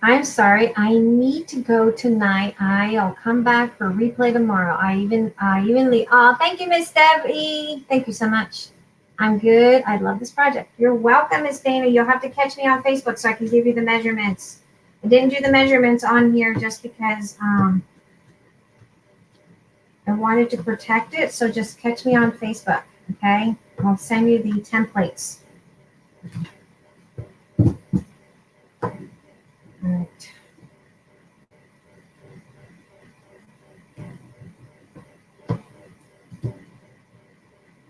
I'm sorry. I need to go tonight. I'll come back for replay tomorrow. I evenly. Oh, thank you, Miss Debbie. Thank you so much. I'm good. I love this project. You're welcome, Miss Dana. You'll have to catch me on Facebook so I can give you the measurements. I didn't do the measurements on here just because I wanted to protect it. So just catch me on Facebook, okay? I'll send you the templates. All right.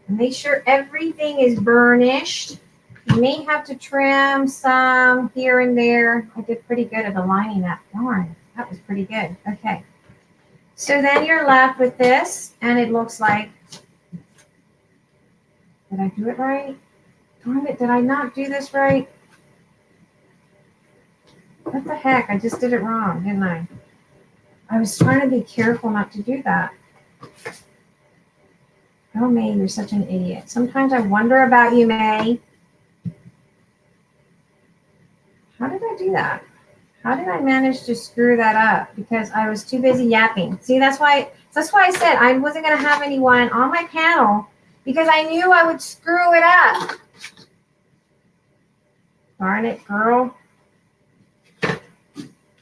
Make sure everything is burnished. You may have to trim some here and there. I did pretty good at aligning that. Darn, that was pretty good. Okay. So then you're left with this, and it looks like, did I do it right? Darn it, did I not do this right? What the heck? I just did it wrong, didn't I? I was trying to be careful not to do that. Oh, May, you're such an idiot. Sometimes I wonder about you, May. How did I do that? How did I manage to screw that up? Because I was too busy yapping. See, that's why I said I wasn't going to have anyone on my panel because I knew I would screw it up. Darn it, girl.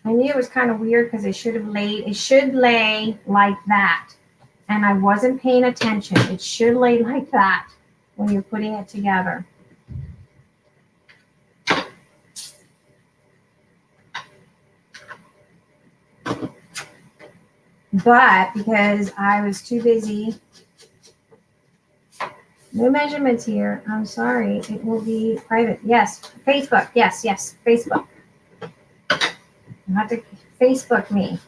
I knew it was kind of weird because it should lay like that. And I wasn't paying attention. It should lay like that when you're putting it together. But because I was too busy, no measurements here. I'm sorry. It will be private. Yes, Facebook. Yes, Facebook. You have to Facebook me.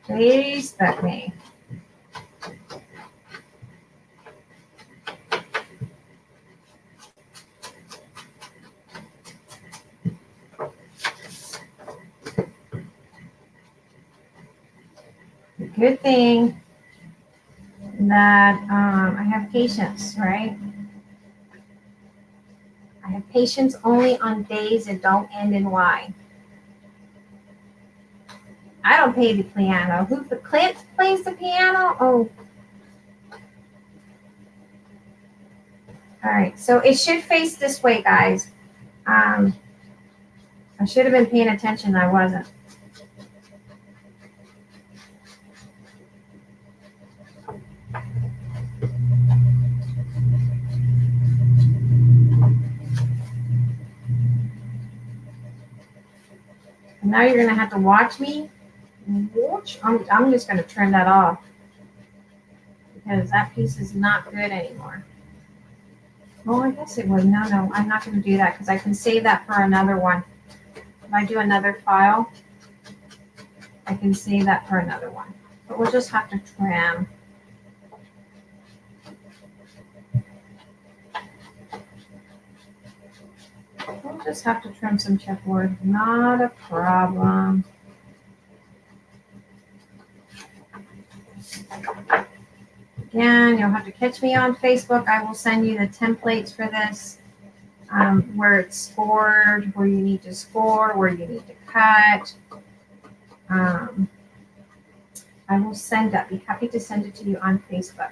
Facebook me. Good thing that I have patience, right? I have patience only on days that don't end in Y. I don't play the piano. Who the Clint plays the piano? Oh. All right, so it should face this way, guys. I should have been paying attention. I wasn't. And now you're going to have to watch me. I'm just going to turn that off because that piece is not good anymore. Well, I guess it would. No, I'm not going to do that because I can save that for another one. If I do another file, I can save that for another one. But we'll just have to trim. We'll just have to trim some chipboard. Not a problem. Again, you'll have to catch me on Facebook. I will send you the templates for this, where it's scored, where you need to score, where you need to cut. I will send that. Be happy to send it to you on Facebook.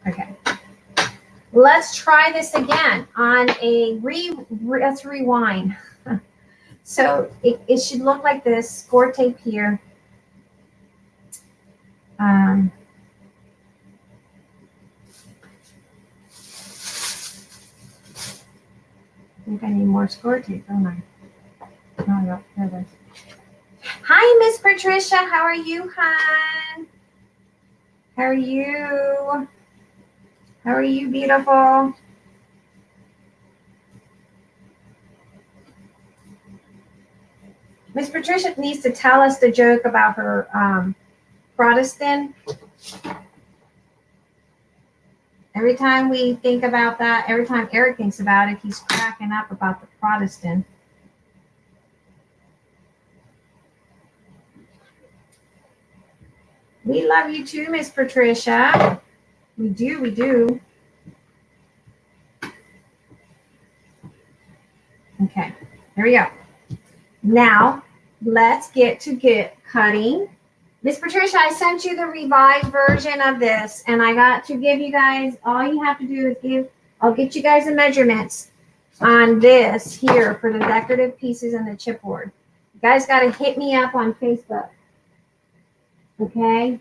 Okay. Let's try this again on a let's rewind. So it should look like this. Score tape here. I think I need more score tape, don't I? No, there it is. Hi, Miss Patricia. How are you, hon? How are you? How are you, beautiful? Miss Patricia needs to tell us the joke about her Protestant. Every time we think about that, every time Eric thinks about it, he's cracking up about the Protestant. We love you too, Miss Patricia. We do, we do. Okay, here we go. Now, let's get cutting. Miss Patricia, I sent you the revised version of this, and I got to give you guys, all you have to do is I'll get you guys the measurements on this here for the decorative pieces and the chipboard. You guys got to hit me up on Facebook. Okay?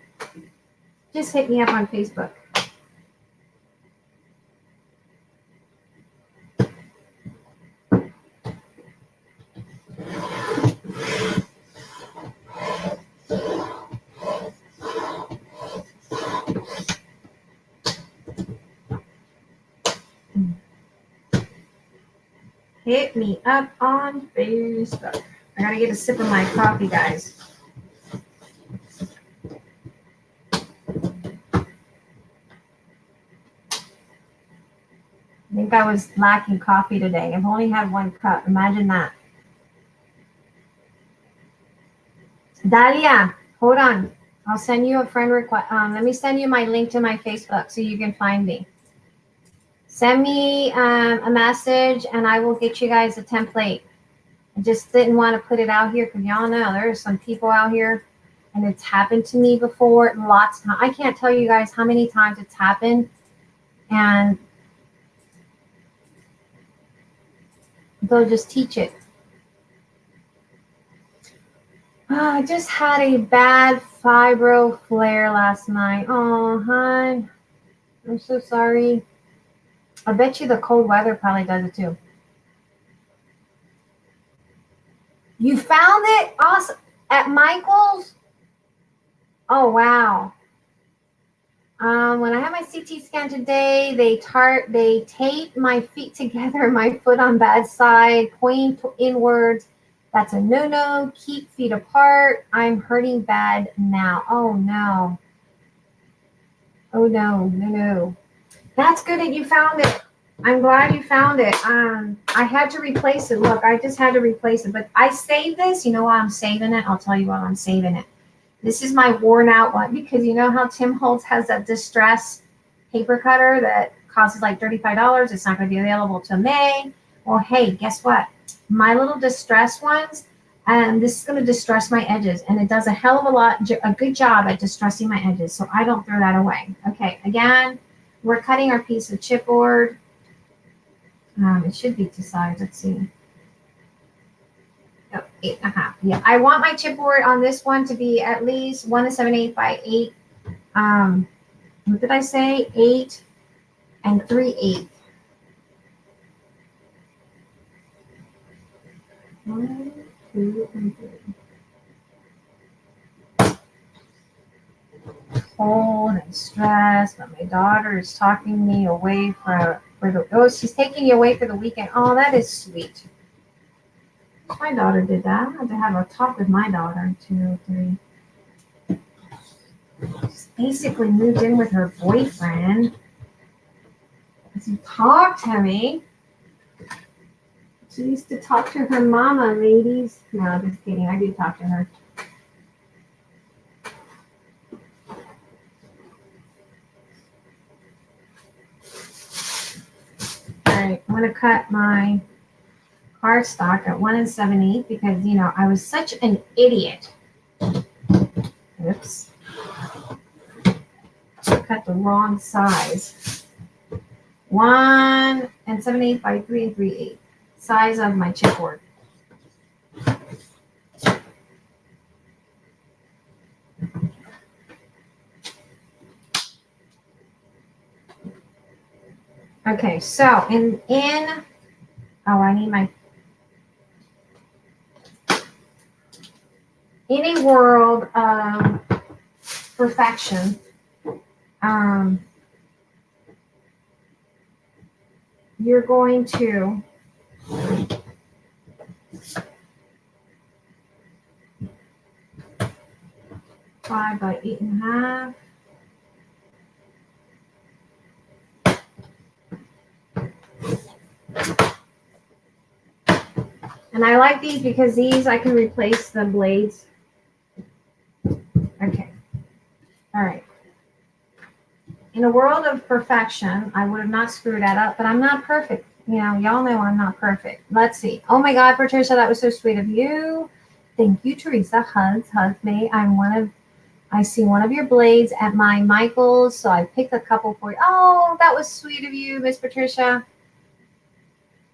Just hit me up on Facebook. Hit me up on Facebook. I gotta get a sip of my coffee, guys. I think I was lacking coffee today. I've only had 1 cup. Imagine that. Dalia, hold on. I'll send you a friend request. Let me send you my link to my Facebook so you can find me. Send me a message and I will get you guys a template. I just didn't want to put it out here because y'all know there's some people out here and it's happened to me before lots of times. I can't tell you guys how many times it's happened, and they'll just teach it. Oh, I just had a bad fibro flare last night. Oh, hon. I'm so sorry. I bet you the cold weather probably does it too. You found it? Awesome. At Michael's? Oh, wow. When I had my CT scan today, they taped my feet together, my foot on bad side, point inwards. That's a no-no. Keep feet apart. I'm hurting bad now. Oh, no. Oh, no. That's good that you found it. I'm glad you found it. I had to replace it. Look, I just had to replace it. But I saved this. You know why I'm saving it? I'll tell you why I'm saving it. This is my worn out one because you know how Tim Holtz has that distress paper cutter that costs like $35. It's not going to be available till May. Well, hey, guess what? My little distress ones, this is going to distress my edges. And it does a hell of a good job at distressing my edges. So I don't throw that away. Okay, again, we're cutting our piece of chipboard. It should be 2 sides. Let's see. Oh, 8.5. Yeah, I want my chipboard on this one to be at least 1 7/8 by 8. What did I say? 8 3/8. 1, 2, and 3. Cold and stressed, but my daughter is talking me away she's taking you away for the weekend. Oh, that is sweet. My daughter did that. I had to have a talk with my daughter. 2, 3. She's basically moved in with her boyfriend. She talked to me. She used to talk to her mama, ladies. No, just kidding. I do talk to her. All right, I'm going to cut my cardstock at 1 7/8 because, you know, I was such an idiot. Oops. I cut the wrong size. 1 7/8 by 3 3/8. Size of my chipboard. Okay, so I need my, in a world of perfection, you're going to (5 by 8.5). And I like these because these I can replace the blades. Okay. in a world of perfection, I would have not screwed that up, but I'm not perfect. Y'all know I'm not perfect. Let's see. Oh my God, Patricia, that was so sweet of you. Thank you, Teresa. Hugs me. I see one of your blades at my Michael's, so I picked a couple for you. Oh, that was sweet of you, Miss Patricia.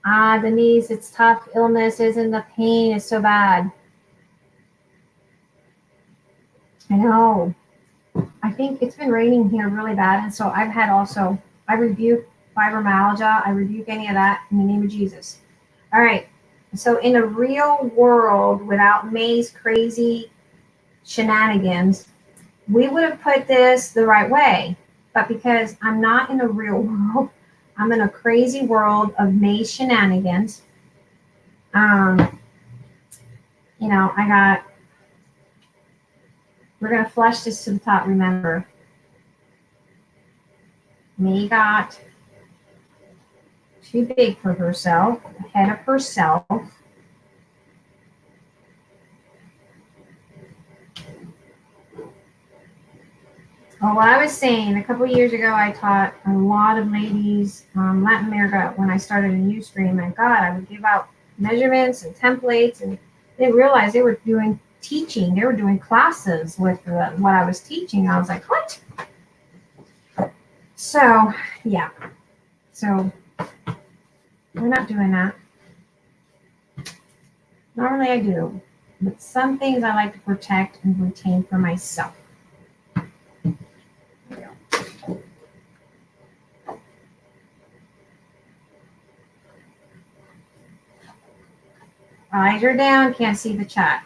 Denise, it's tough. Illness isn't the pain is so bad. I know. I think it's been raining here really bad, and so I've had also, I rebuke fibromyalgia. I rebuke any of that in the name of Jesus. All right. So in a real world without May's crazy shenanigans, we would have put this the right way. But because I'm not in a real world, I'm in a crazy world of May's shenanigans. We're going to flush this to the top, remember. May got too big for herself, ahead of herself. Well, what I was saying, a couple of years ago, I taught a lot of ladies Latin America when I started a new stream. And God, I would give out measurements and templates, and they didn't realize they were doing teaching. They were doing classes with what I was teaching. I was like, what? So, yeah. So, we're not doing that. Normally I do, but some things I like to protect and retain for myself. Eyes are down, can't see the chat.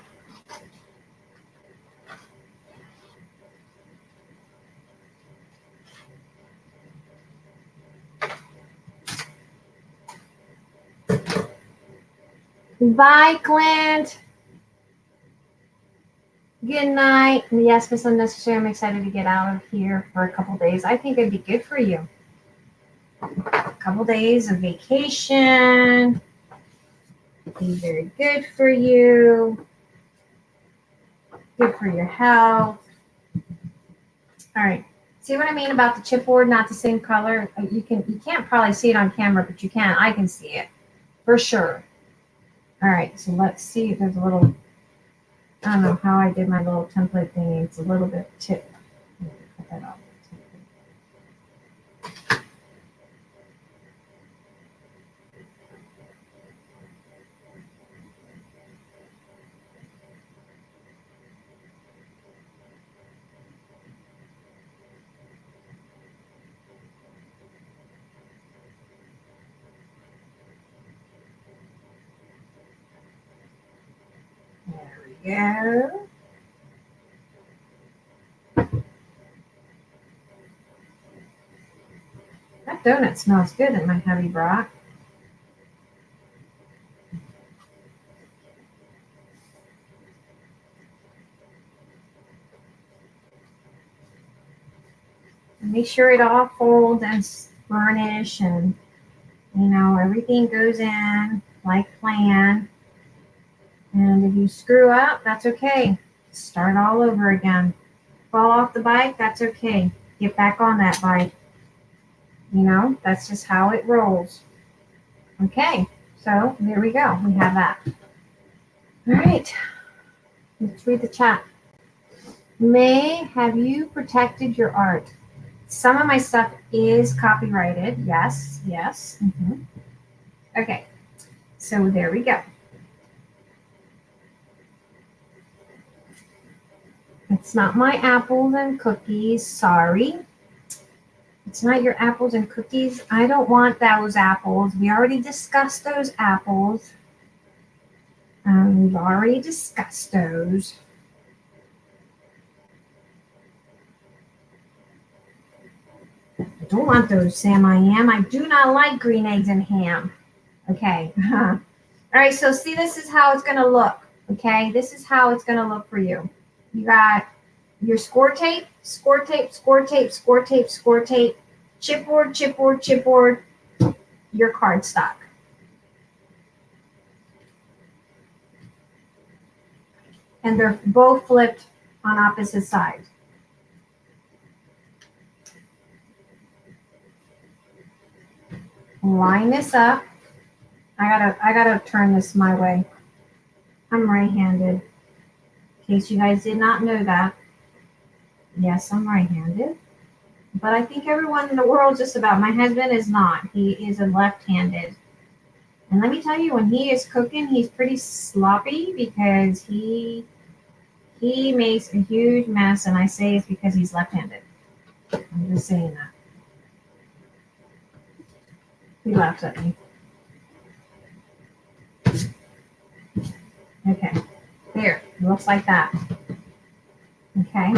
Bye, Clint. Good night. Yes, Miss Unnecessary, I'm excited to get out of here for a couple days. I think it'd be good for you. A couple days of vacation. Be very good for you. Good for your health. All right. See what I mean about the chipboard, not the same color? You can't probably see it on camera, but you can. I can see it for sure. All right. So let's see if there's a little, I don't know how I did my little template thing. It's a little bit tip. Cut that off. There we go. That donut smells good that my hubby brought. Make sure it all folds and burnish and, everything goes in like planned. And if you screw up, that's okay. Start all over again. Fall off the bike, that's okay. Get back on that bike. That's just how it rolls. Okay, so there we go. We have that. All right, let's read the chat. May, have you protected your art? Some of my stuff is copyrighted. Yes. Mm-hmm. Okay, so there we go. It's not my apples and cookies. Sorry. It's not your apples and cookies. I don't want those apples. We already discussed those apples. We've already discussed those. I don't want those, Sam. I do not like green eggs and ham. Okay. All right. So see, this is how it's going to look. Okay. This is how it's going to look for you. You got your score tape, chipboard, your cardstock. And they're both flipped on opposite sides. line this up. I gotta turn this my way. I'm right-handed. In case you guys did not know that. Yes, I'm right-handed. But I think everyone in the world just about. My husband is not. He is a left-handed. And let me tell you, when he is cooking, he's pretty sloppy because he makes a huge mess, and I say it's because he's left-handed. I'm just saying that. He laughs at me. Okay, there, it looks like that. Okay.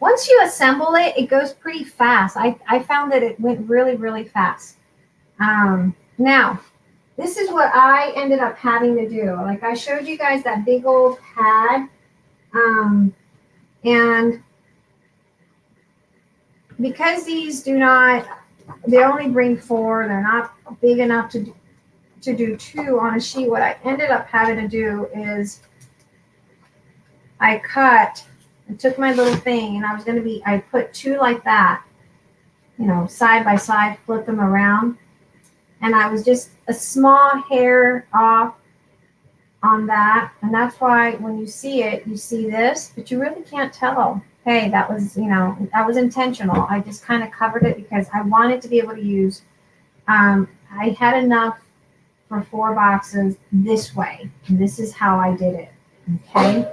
Once you assemble it, it goes pretty fast. I found that it went really, really fast. Now, this is what I ended up having to do. Like I showed you guys that big old pad. And because these they only bring 4, they're not big enough to do 2 on a sheet. What I ended up having to do is I took my little thing, and I put 2 like that, side by side, flip them around. And I was just a small hair off on that. And that's why when you see it, you see this, but you really can't tell. Hey, that was, that was intentional. I just kind of covered it because I wanted to be able to use, I had enough for 4 boxes this way. And this is how I did it. Okay.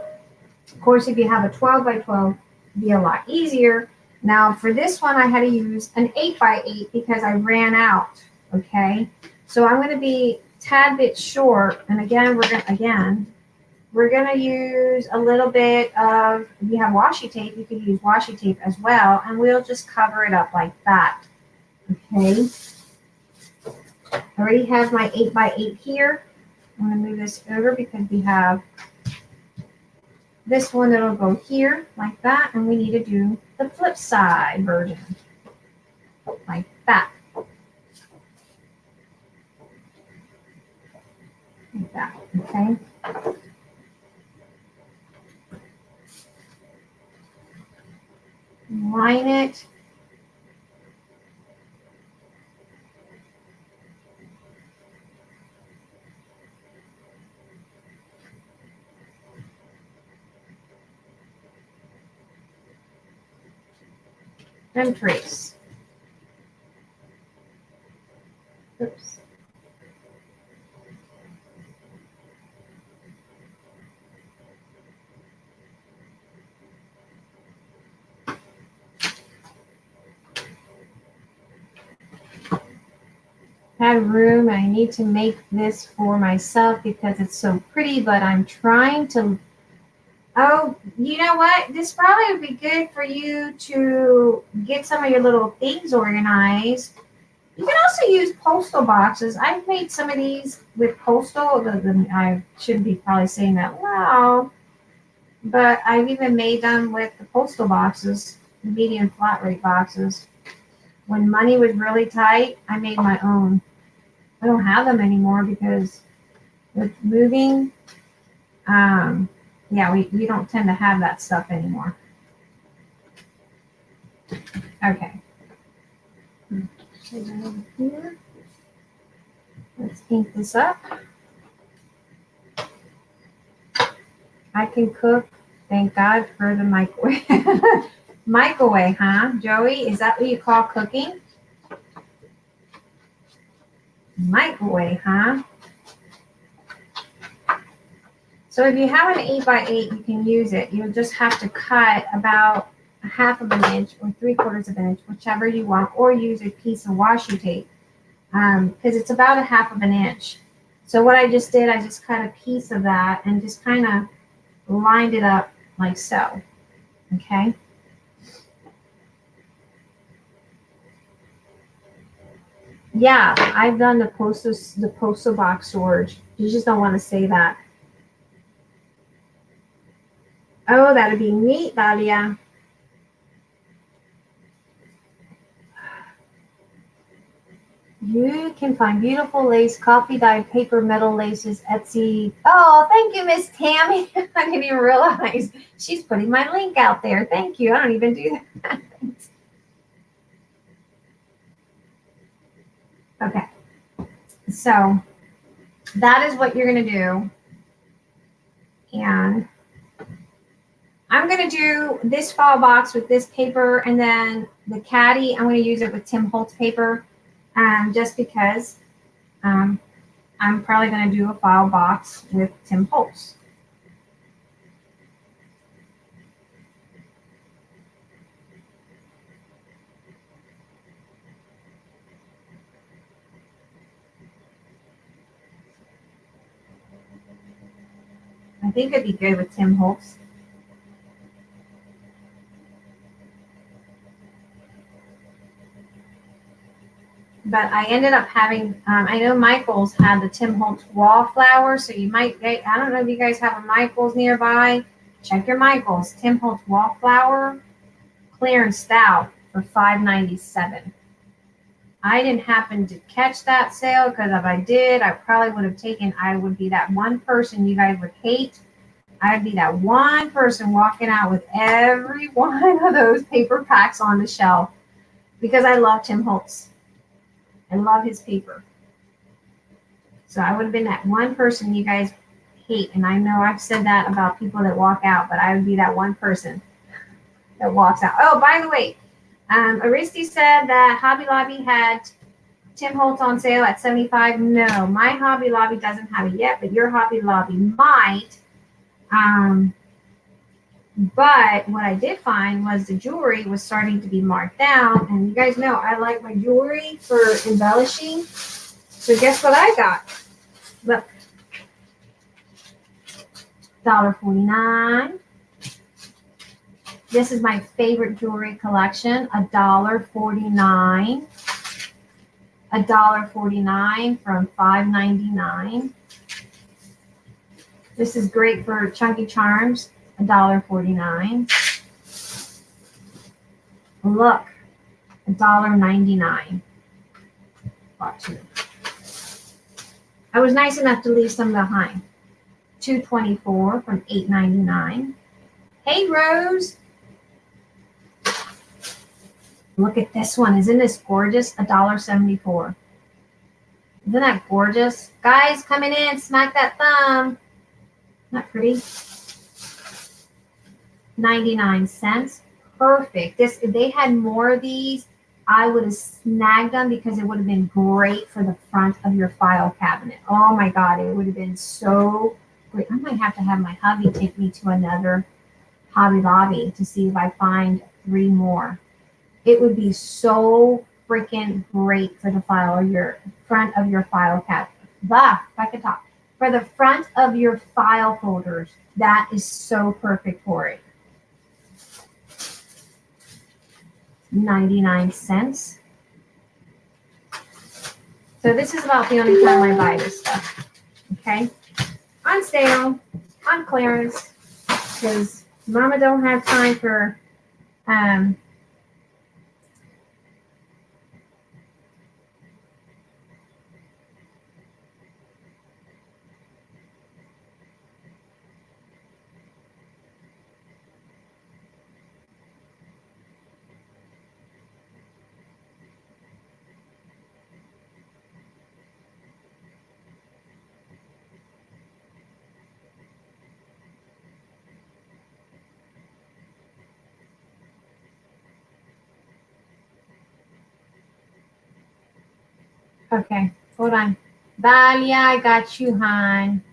Of course, if you have a 12 by 12, it'd be a lot easier. Now for this one, I had to use an 8 by 8 because I ran out. Okay. So I'm going to be a tad bit short. And again, we're going to use a little bit of, if you have washi tape, you can use washi tape as well. And we'll just cover it up like that. Okay. I already have my 8 by 8 here. I'm going to move this over because we have this one that'll go here like that. And we need to do the flip side version like that. Like that, okay? Line it. And trace. Oops. Had room. I need to make this for myself because it's so pretty, but I'm trying to. Oh, you know what? This probably would be good for you to get some of your little things organized. You can also use postal boxes. I've made some of these with postal. I shouldn't be probably saying that loud, but I've even made them with the postal boxes, the medium flat rate boxes. When money was really tight, I made my own. I don't have them anymore because with moving, yeah, we don't tend to have that stuff anymore. Okay. Here. Let's ink this up. I can cook. Thank God for the microwave. Microwave, huh, Joey? Is that what you call cooking? Microwave, huh? So if you have an 8 by 8, you can use it. You'll just have to cut about 1/2 of an inch or 3/4 of an inch, whichever you want, or use a piece of washi tape because it's about 1/2 of an inch. So what I just did, I just cut a piece of that and just kind of lined it up like so. Okay. Yeah, I've done the postal box storage. You just don't want to say that. Oh, that'd be neat, Dalia. You can find beautiful lace, coffee dyed paper, metal laces, Etsy. Oh, thank you, Miss Tammy. I didn't even realize she's putting my link out there. Thank you. I don't even do that. Okay. So that is what you're going to do. And I'm going to do this file box with this paper, and then the Caddy, I'm going to use it with Tim Holtz paper, just because I'm probably going to do a file box with Tim Holtz. I think it'd be good with Tim Holtz. But I ended up having, I know Michael's had the Tim Holtz wallflower, so you might get, I don't know if you guys have a Michael's nearby. Check your Michael's. Tim Holtz wallflower, clear and stout for $5.97. I didn't happen to catch that sale, because if I did, I probably would have taken, I would be that one person you guys would hate. I'd be that one person walking out with every one of those paper packs on the shelf, because I love Tim Holtz. I love his paper. So I would have been that one person you guys hate. And I know I've said that about people that walk out, but I would be that one person that walks out. Oh, by the way, Aristi said that Hobby Lobby had Tim Holtz on sale at $75. No, my Hobby Lobby doesn't have it yet, but your Hobby Lobby might. But what I did find was the jewelry was starting to be marked down. And you guys know I like my jewelry for embellishing. So guess what I got? Look. $1.49. This is my favorite jewelry collection. $1.49. $1.49 from $5.99. This is great for chunky charms. $1.49. Look, $1.99. Bought two. I was nice enough to leave some behind. $2.24 from $8.99. Hey, Rose. Look at this one. Isn't this gorgeous? $1.74. Isn't that gorgeous? Guys, coming in, smack that thumb. Not pretty. 99 cents. Perfect. This, if they had more of these, I would have snagged them, because it would have been great for the front of your file cabinet. Oh my God, it would have been so great. I might have to have my hubby take me to another Hobby Lobby to see if I find 3 more. It would be so freaking great for the file, or your front of your file cabinet. If I could talk. For the front of your file folders, that is so perfect for it. 99 cents. So this is about the only time I buy this stuff. Okay? On sale, on clearance, because Mama don't have time for okay, hold on. Valia, I got you, hon.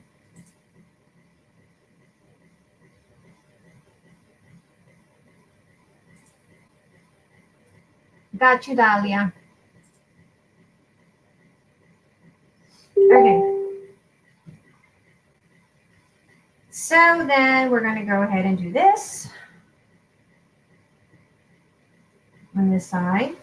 Got you, Dahlia. Okay. So then we're going to go ahead and do this on this side.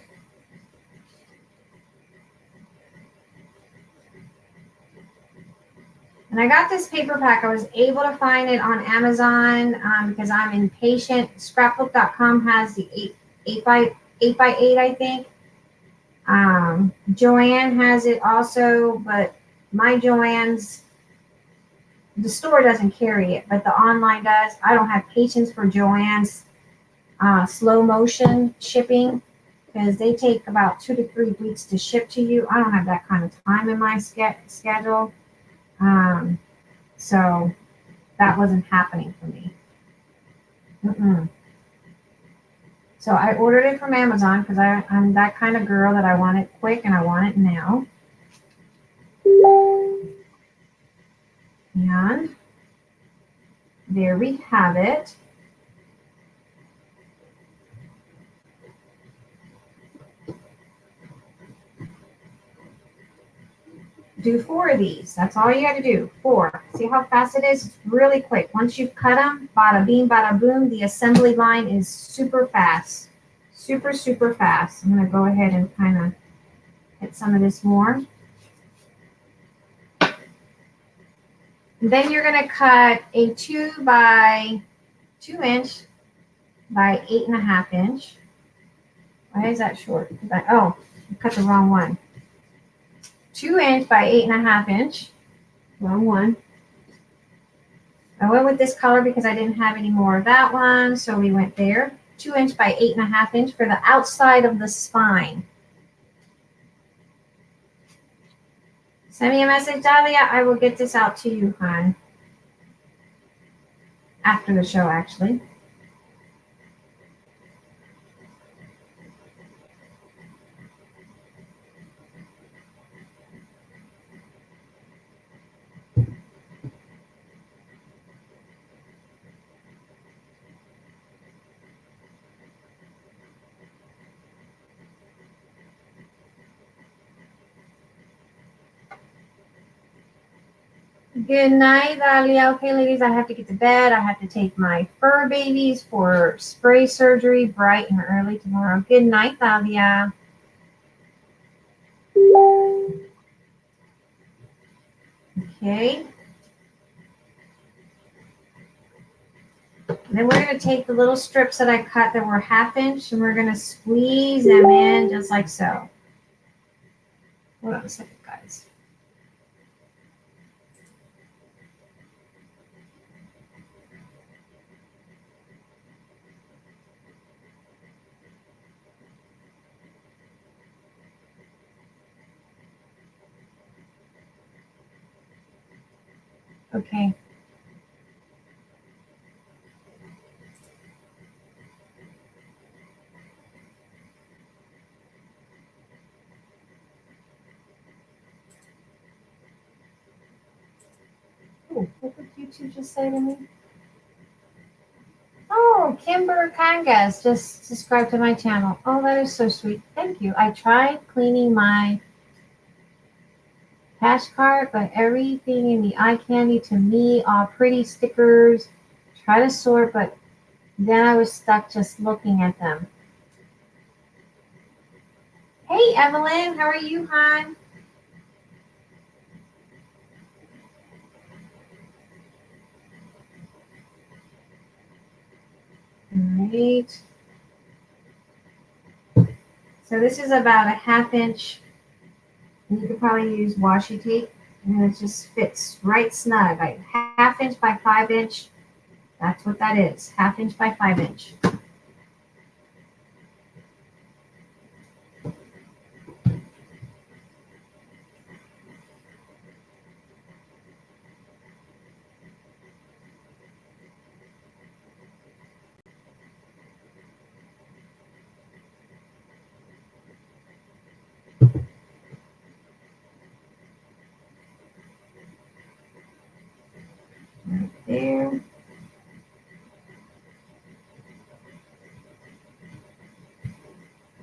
And I got this paper pack. I was able to find it on Amazon because I'm impatient. Scrapbook.com has the 8 by 8, I think. Joanne has it also, but my Joanne's, the store doesn't carry it, but the online does. I don't have patience for Joanne's slow motion shipping, because they take about 2 to 3 weeks to ship to you. I don't have that kind of time in my schedule. So that wasn't happening for me. So I ordered it from Amazon because I'm that kind of girl that I want it quick and I want it now. And there we have it. Do 4 of these. That's all you got to do. 4. See how fast it is? It's really quick. Once you've cut them, bada bing, bada boom, the assembly line is super fast. Super, super fast. I'm going to go ahead and kind of hit some of this more. And then you're going to cut a 2 by 2 inch by 8.5 inch. Why is that short? Oh, I cut the wrong one. 2 inch by 8.5 inch. Wrong one. I went with this color because I didn't have any more of that one, so we went there. 2 inch by 8.5 inch for the outside of the spine. Send me a message, Dahlia. I will get this out to you, hon. After the show, actually. Good night, Dahlia. Okay, ladies, I have to get to bed. I have to take my fur babies for spray surgery bright and early tomorrow. Good night, Dahlia. Okay. And then we're going to take the little strips that I cut that were 1/2 inch and we're going to squeeze them in just like so. Hold on a second, guys. Okay. Oh, what did you two just say to me? Oh, Kimber Kangas just subscribed to my channel. Oh, that is so sweet. Thank you. I tried cleaning my cash cart, but everything in the eye candy to me, all pretty stickers, try to sort, but then I was stuck just looking at them. Hey, Evelyn, how are you, hon? All right. So this is about 1/2 inch. And you could probably use washi tape, and it just fits right snug, like 1/2 inch by 5 inch. That's what that is, 1/2 inch by 5 inch. Right there.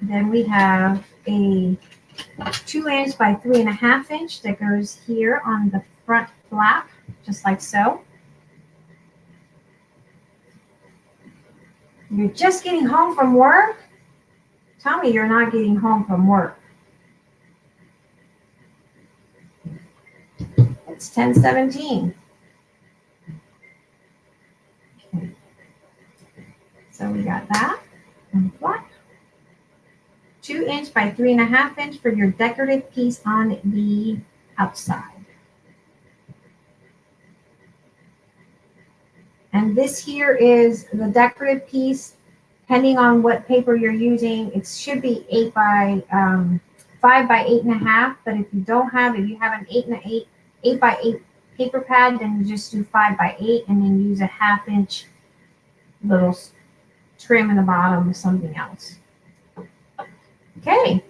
Then we have a 2 inch by 3.5 inch that goes here on the front flap, just like so. You're just getting home from work? Tell me you're not getting home from work. It's 10:17. Okay. So we got that on the flap. 2 inch by 3.5 inch for your decorative piece on the outside. And this here is the decorative piece depending on what paper you're using, it should be 5 by 8.5. But if you don't have, if you have an 8 by 8 paper pad, then you just do 5 by 8 and then use a 1/2 inch little trim in the bottom of something else. Okay.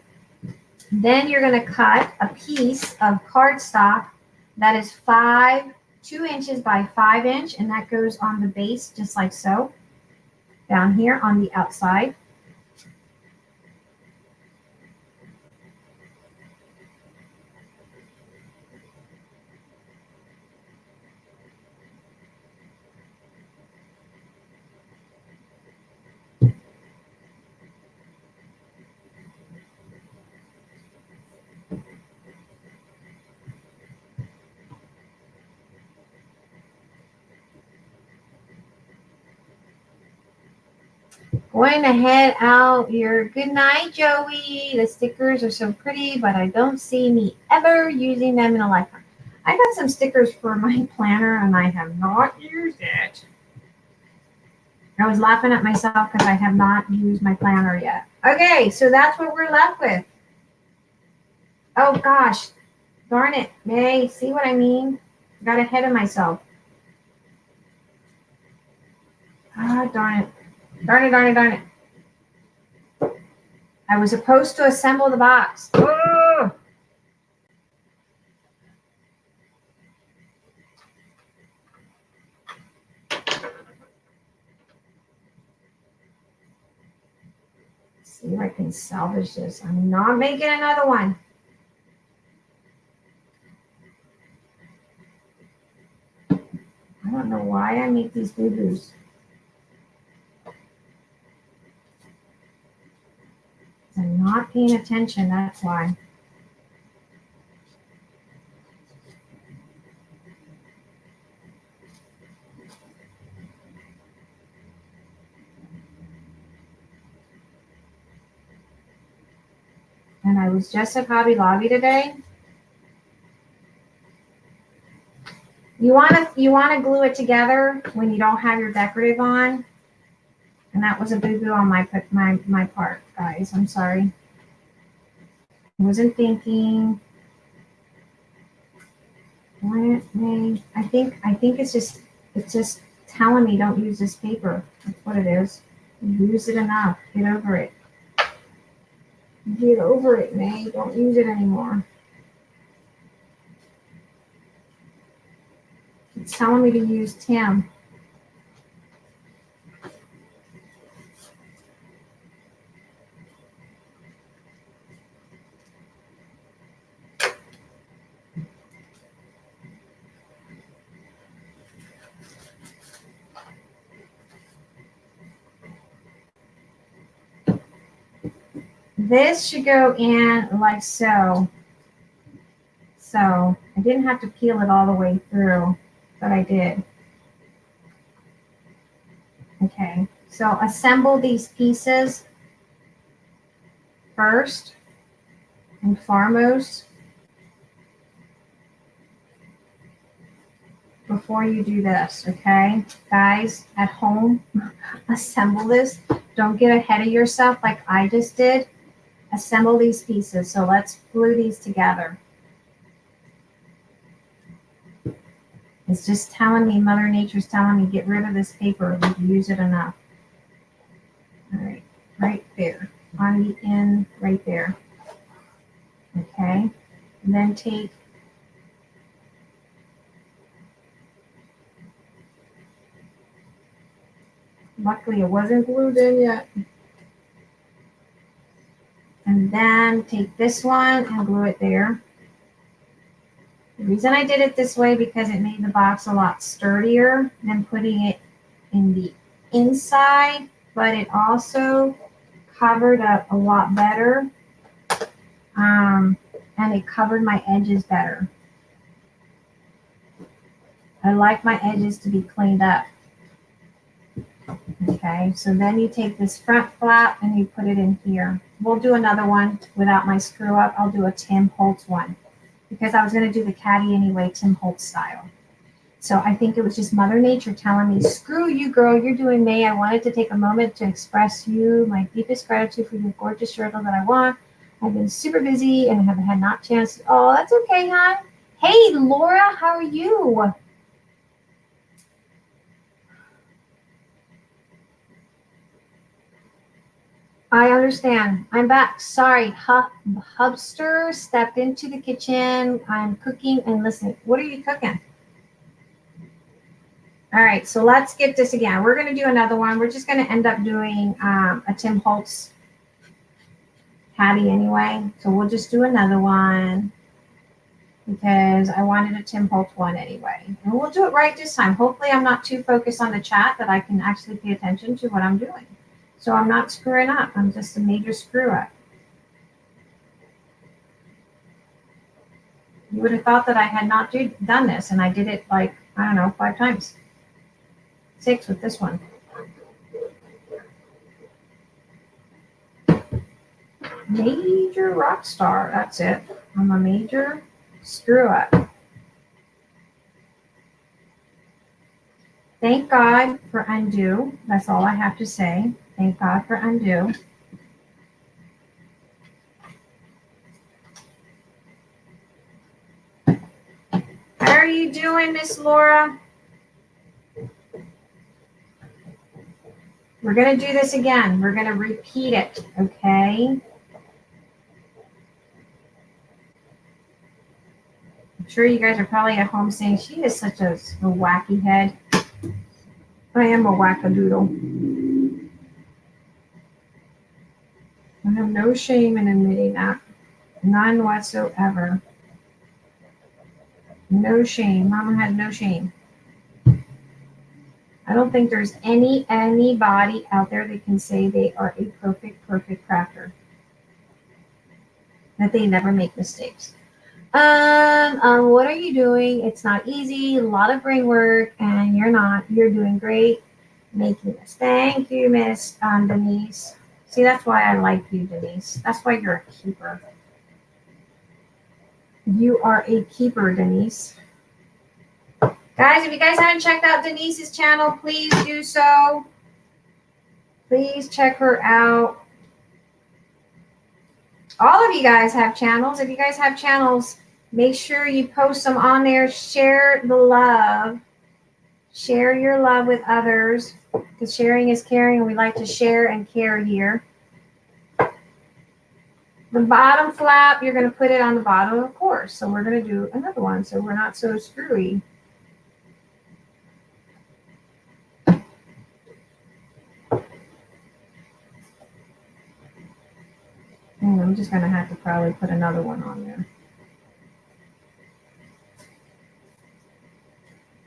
Then you're going to cut a piece of cardstock that is 2 inches by 5 inch, and that goes on the base just like so, down here on the outside. Going to head out your good night, Joey. The stickers are so pretty, but I don't see me ever using them in a lifetime. I got some stickers for my planner, and I have not used it. I was laughing at myself because I have not used my planner yet. Okay, so that's what we're left with. Oh, gosh. Darn it, May. See what I mean? I got ahead of myself. Ah, darn it. Darn it, darn it, darn it. I was supposed to assemble the box. Oh! See if I can salvage this. I'm not making another one. I don't know why I make these boo-boos. I'm not paying attention, that's why. And I was just at Hobby Lobby today. You wanna glue it together when you don't have your decorative on. And that was a boo-boo on my part, guys. I'm sorry. I wasn't thinking. I think it's just telling me don't use this paper. That's what it is. Use it enough. Get over it. Get over it, May. Don't use it anymore. It's telling me to use Tim. This should go in like so. So I didn't have to peel it all the way through, but I did. Okay, so assemble these pieces first and foremost before you do this, okay? Guys, at home, assemble this. Don't get ahead of yourself like I just did. Assemble these pieces. So let's glue these together. It's just telling me, Mother Nature's telling me, get rid of this paper. We've used it enough. All right, right there. On the end, right there. Okay, and then take luckily it wasn't glued in yet. And then take this one and glue it there. The reason I did it this way because it made the box a lot sturdier than putting it in the inside, but it also covered up a lot better. And it covered my edges better. I like my edges to be cleaned up. Okay, so then you take this front flap and you put it in here. We'll do another one without my screw up. I'll do a Tim Holtz one because I was going to do the Caddy anyway, Tim Holtz style. So I think it was just Mother Nature telling me, screw you, girl, you're doing me. I wanted to take a moment to express you my deepest gratitude for your gorgeous journal that I want. I've been super busy and have had not chance. Oh, that's okay, hon. Hey, Laura, how are you? I understand. I'm back. Sorry, Hubster stepped into the kitchen. I'm cooking and listening. What are you cooking? All right, so let's get this again. We're going to do another one. We're just going to end up doing a Tim Holtz Caddy anyway. So we'll just do another one because I wanted a Tim Holtz one anyway. And we'll do it right this time. Hopefully I'm not too focused on the chat that I can actually pay attention to what I'm doing. So I'm not screwing up. I'm just a major screw up. You would have thought that I had not done this, and I did it like, I don't know, 5 times. 6 with this one. Major rock star. That's it. I'm a major screw up. Thank God for undo. That's all I have to say. Thank God for undo. How are you doing, Miss Laura? We're going to do this again. We're going to repeat it, okay? I'm sure you guys are probably at home saying, she is such a wacky head. I am a wackadoodle. I have no shame in admitting that. None whatsoever. No shame. Mama had no shame. I don't think there's anybody out there that can say they are a perfect crafter. That they never make mistakes. What are you doing? It's not easy, a lot of brain work, and you're doing great making this. Thank you, Miss Denise. See, that's why I like you, Denise. That's why you're a keeper. You are a keeper, Denise. Guys, if you guys haven't checked out Denise's channel, please do so. Please check her out. All of you guys have channels. If you guys have channels, make sure you post them on there. Share the love. Share your love with others, because sharing is caring, and we like to share and care here. The bottom flap, you're going to put it on the bottom, of course. So we're going to do another one so we're not so screwy. And I'm just going to have to probably put another one on there.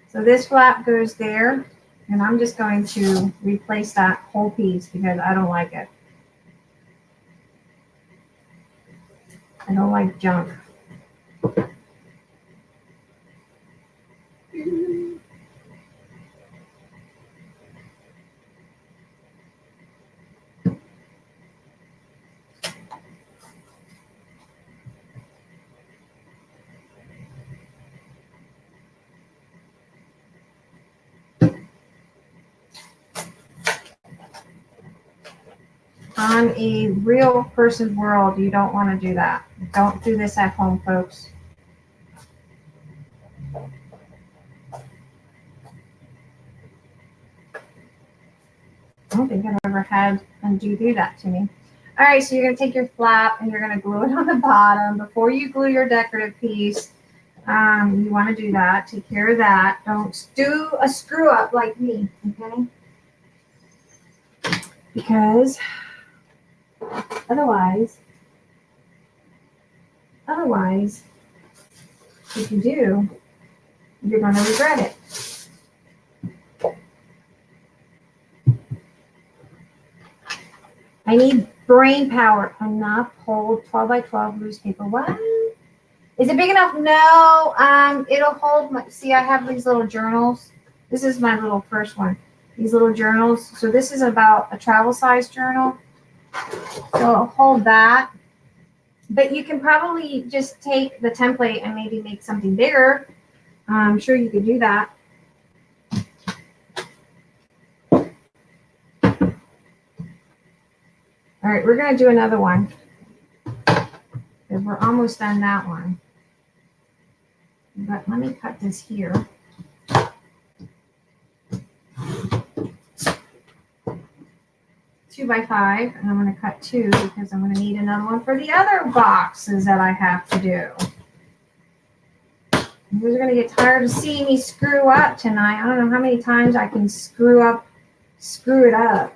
So this flap goes there, and I'm just going to replace that whole piece because I don't like it. I don't like junk. On a real person's world, you don't want to do that. Don't do this at home, folks. I don't think I've ever had undo do that to me. All right, so you're going to take your flap and you're going to glue it on the bottom. Before you glue your decorative piece, you want to do that. Take care of that. Don't do a screw up like me, okay? Because otherwise, if you do, you're going to regret it. I need brain power. Enough. Hold 12 by 12 loose paper. What? Is it big enough? No. It'll hold my, see, I have these little journals. This is my little first one. These little journals. So this is about a travel size journal. So I'll hold that. But you can probably just take the template and maybe make something bigger. I'm sure you could do that. All right, we're gonna do another one. And we're almost done that one. But let me cut this here. 2 by 5, and I'm going to cut 2 because I'm going to need another one for the other boxes that I have to do. You're going to get tired of seeing me screw up tonight. I don't know how many times I can screw it up.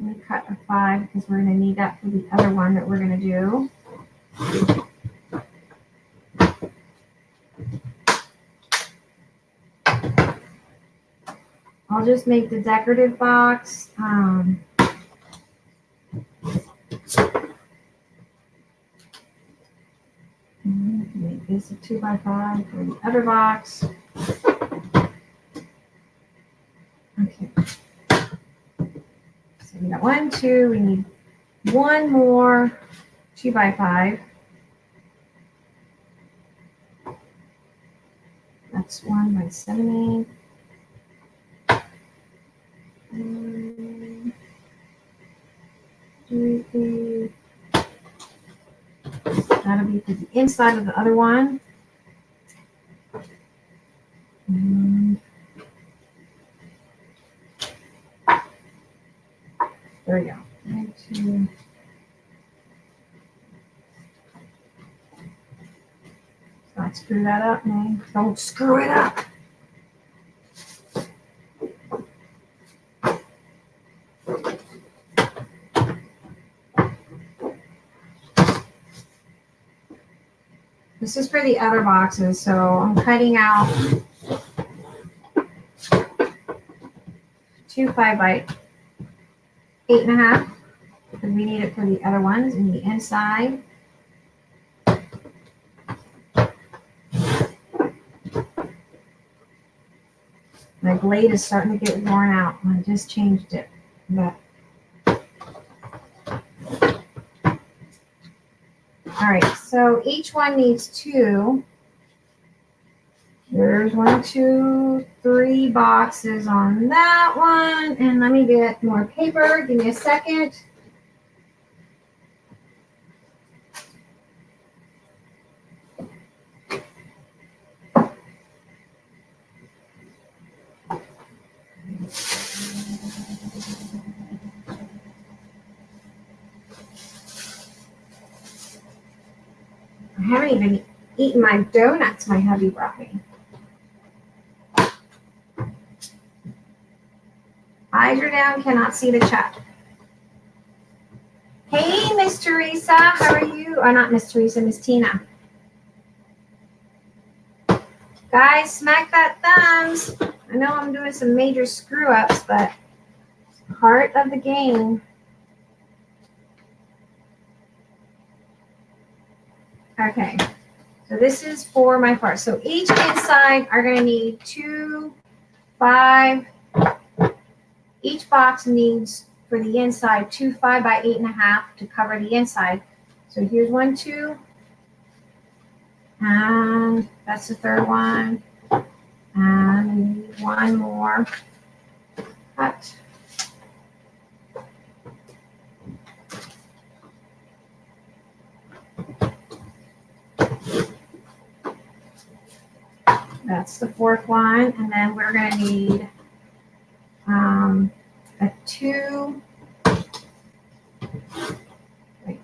Let me cut a 5 because we're going to need that for the other one that we're going to do. I'll just make the decorative box. Make this a 2 by 5 for the other box. Okay. So we got 1, 2. We need one more 2 by 5. That's 1 by 7/8. That'll be for the inside of the other one. There we go. 1, 2. Don't screw that up, man. Don't screw it up. This is for the other boxes, so I'm cutting out 2 5 by 8.5 because we need it for the other ones in the inside. My blade is starting to get worn out. I just changed it. But all right, so each one needs 2. There's 1, 2, 3 boxes on that one. And let me get more paper. Give me a second. I haven't even eaten my donuts my hubby brought me. Eyes are down, cannot see the chat. Hey, Miss Teresa, how are you? Or not Miss Teresa, Miss Tina. Guys, smack that thumbs. I know I'm doing some major screw-ups, but it's part of the game. Okay, so this is for my part. So each inside are going to need 2 5. Each box needs for the inside 2 5 by 8.5 to cover the inside. So here's 1, 2, and that's the third one. And we need one more cut. That's the fourth one, and then we're going to need a 2. Wait,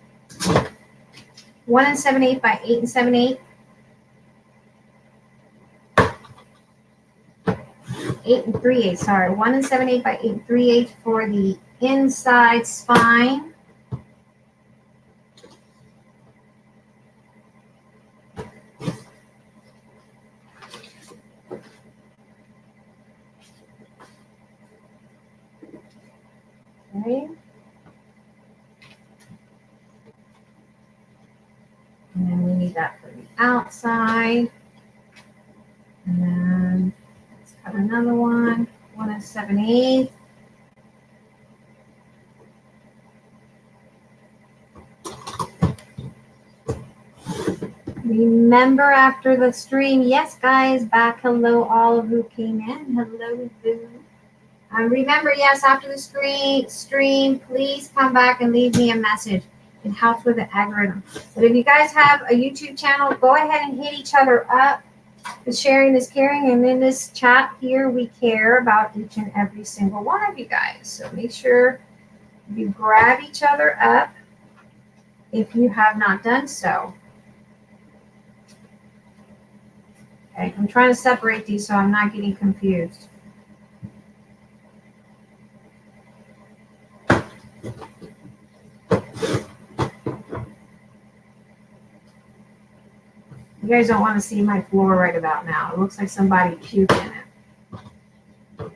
1 7/8 by 8 7/8. 8 3/8. Sorry, 1 7/8 by 8 3/8 for the inside spine. Okay. And then we need that for the outside. And then let's cut another one. 1 7/8. Remember after the stream, yes, guys, back hello, all of who came in. Hello, Boo. Remember, yes, after the stream, please come back and leave me a message. It helps with the algorithm. But if you guys have a YouTube channel, go ahead and hit each other up. Because sharing is caring, and in this chat here, we care about each and every single one of you guys. So make sure you grab each other up if you have not done so. Okay, I'm trying to separate these so I'm not getting confused. You guys don't want to see my floor right about now. It looks like somebody puked in it. All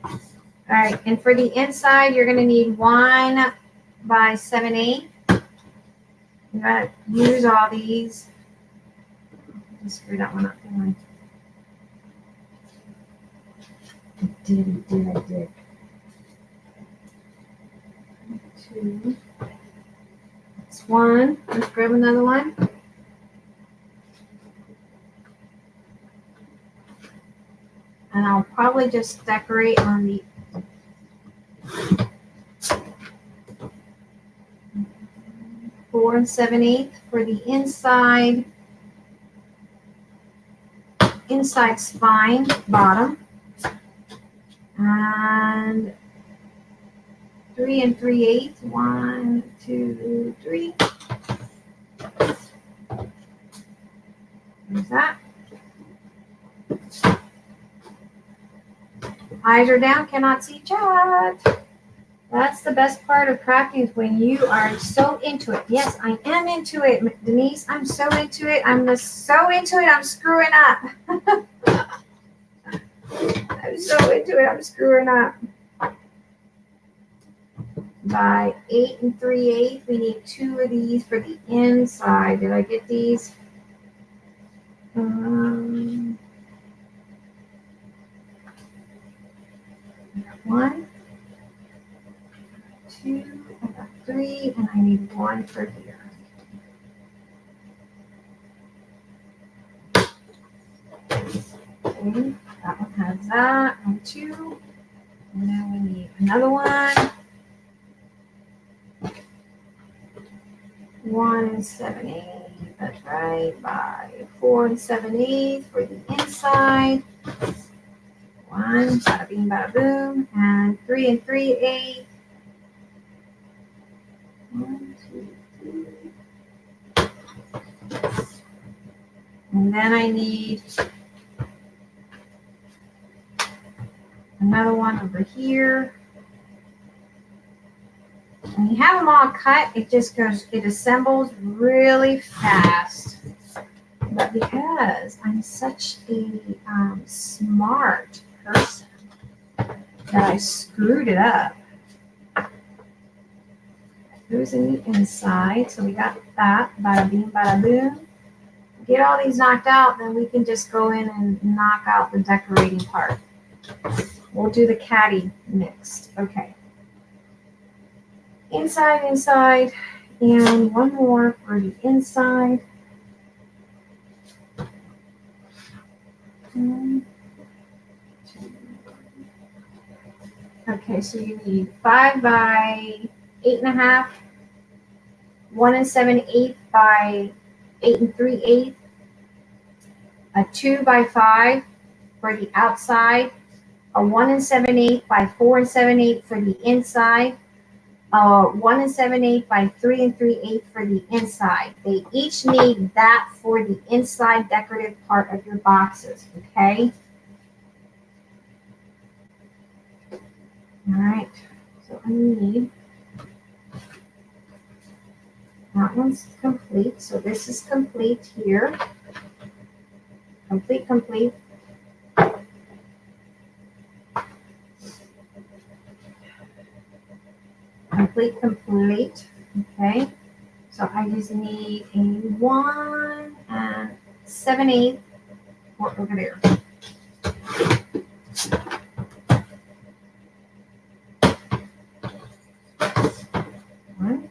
right, and for the inside, you're going to need 1 by 7/8. You got to use all these. I screwed that one up, didn't I? I did. 2. That's 1. Let's grab another one. And I'll probably just decorate on the 4 7/8 for the inside spine bottom, and 3 3/8. 1, 2, 3. There's that. Eyes are down, cannot see chat. That's the best part of crafting is when you are so into it. Yes, I am into it, Denise. I'm so into it. I'm so into it, I'm screwing up. I'm so into it, I'm screwing up. By 8 3/8, we need 2 of these for the inside. Did I get these? 1, 2, I got 3, and I need 1 for here. Okay, that one has that, and 2. And then we need another one. 1 7/8, that's right, by 4 7/8 for the inside. 1, bada bing, bada boom, and 3 3/8. 1, 2, 3. And then I need another one over here. When you have them all cut, it assembles really fast. But because I'm such a smart person that I screwed it up. Goes in the inside, so we got that, bada bing, bada boom. Get all these knocked out, then we can just go in and knock out the decorating part. We'll do the caddy next. Okay. Inside, and one more for the inside. 1, 2. Okay, so you need 5 by 8.5, 1 7/8 by 8 3/8, a 2 by 5 for the outside, a 1 7/8 by 4 7/8 for the inside, 1 7/8 by 3 3/8 for the inside. They each need that for the inside decorative part of your boxes, okay? All right, so I need, that one's complete, so this is complete here. Complete. Complete, okay. So I just need a 1 7/8 over there. One.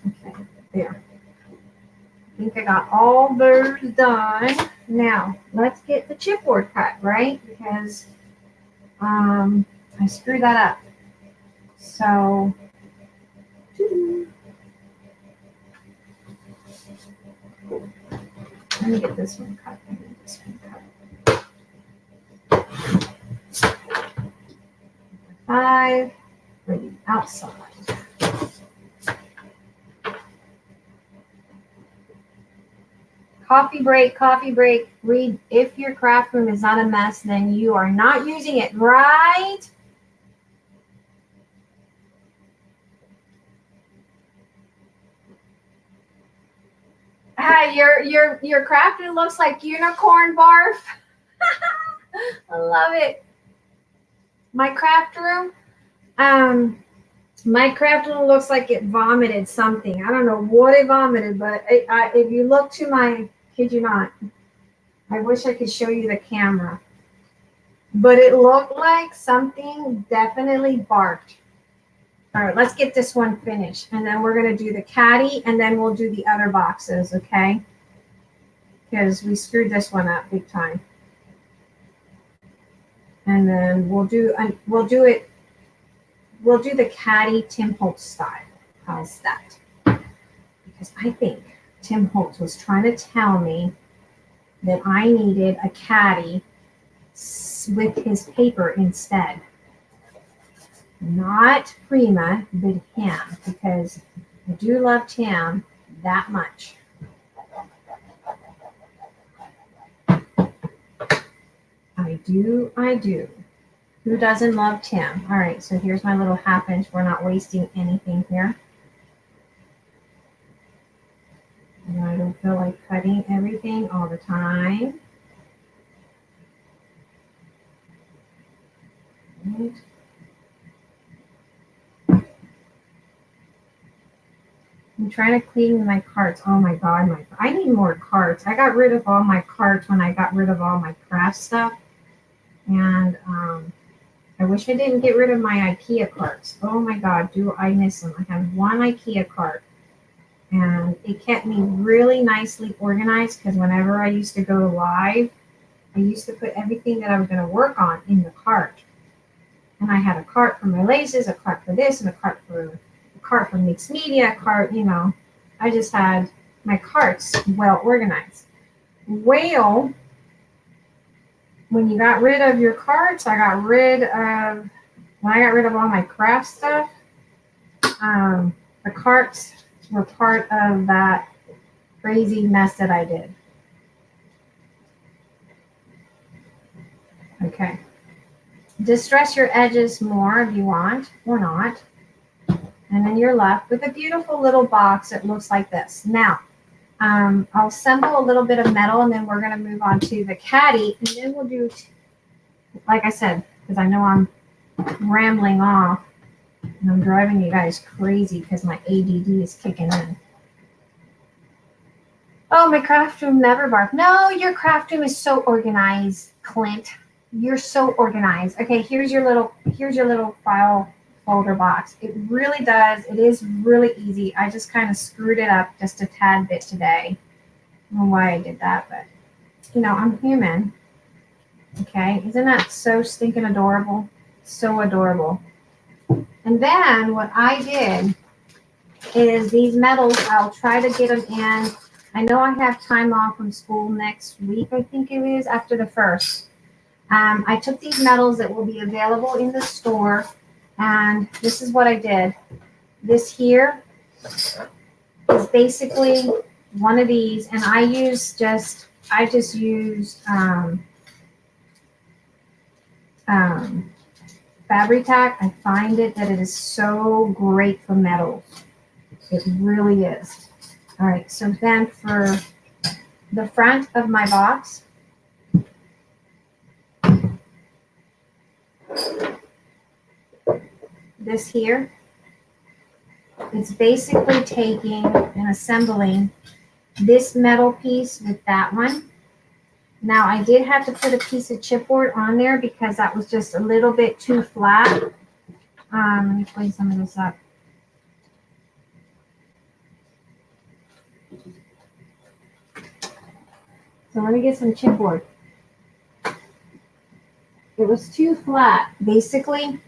Okay, there. I think I I got all those done. Now, let's get the chipboard cut, right? Because I screwed that up. So, let me get this one cut. I need this one cut. 5 for the outside. Coffee break, coffee break. Read, if your craft room is not a mess, then you are not using it, right? Your craft room looks like unicorn barf. I love it. My craft room looks like it vomited something. I don't know what it vomited, but if you look to my, kid you not, I wish I could show you the camera, but it looked like something definitely barked. All right, let's get this one finished, and then we're going to do the caddy, and then we'll do the other boxes, okay? Because we screwed this one up big time. And then we'll do the caddy Tim Holtz style. How's that? Because I think Tim Holtz was trying to tell me that I needed a caddy with his paper instead. Not Prima, but him, because I do love Tim that much. I do. Who doesn't love Tim? All right, so here's my little half inch. We're not wasting anything here. And I don't feel like cutting everything all the time. Right. I'm trying to clean my carts. Oh my God, I need more carts. I got rid of all my carts when I got rid of all my craft stuff. And I wish I didn't get rid of my IKEA carts. Oh my God, do I miss them. I have one IKEA cart. And it kept me really nicely organized because whenever I used to go live, I used to put everything that I was going to work on in the cart. And I had a cart for my laces, a cart for this, and a cart for mixed media, a cart, you know. I just had my carts well organized. Well, when you got rid of your carts, when I got rid of all my craft stuff, the carts were part of that crazy mess that I did. Okay. Distress your edges more if you want or not. And then you're left with a beautiful little box that looks like this. Now, I'll assemble a little bit of metal, and then we're going to move on to the caddy, and then we'll do, like I said, because I know I'm rambling off, and I'm driving you guys crazy because my ADD is kicking in. Oh, my craft room never barked. No, your craft room is so organized, Clint. You're so organized. Okay, here's your little file folder box. It really does. It is really easy. I just kind of screwed it up just a tad bit today. I don't know why I did that, but you know, I'm human. Okay, isn't that so stinking adorable? So adorable. And then what I did is these metals, I'll try to get them in. I know I have time off from school next week, I think it is, after the 1st. I took these metals that will be available in the store, and this is what I did. This here is basically one of these, and I just used Fabri-Tac. I find that it is so great for metals. It really is. All right, so then for the front of my box, this here, it's basically taking and assembling this metal piece with that one. Now I did have to put a piece of chipboard on there because that was just a little bit too flat. Let me clean some of this up. So let me get some chipboard. It was too flat. Basically,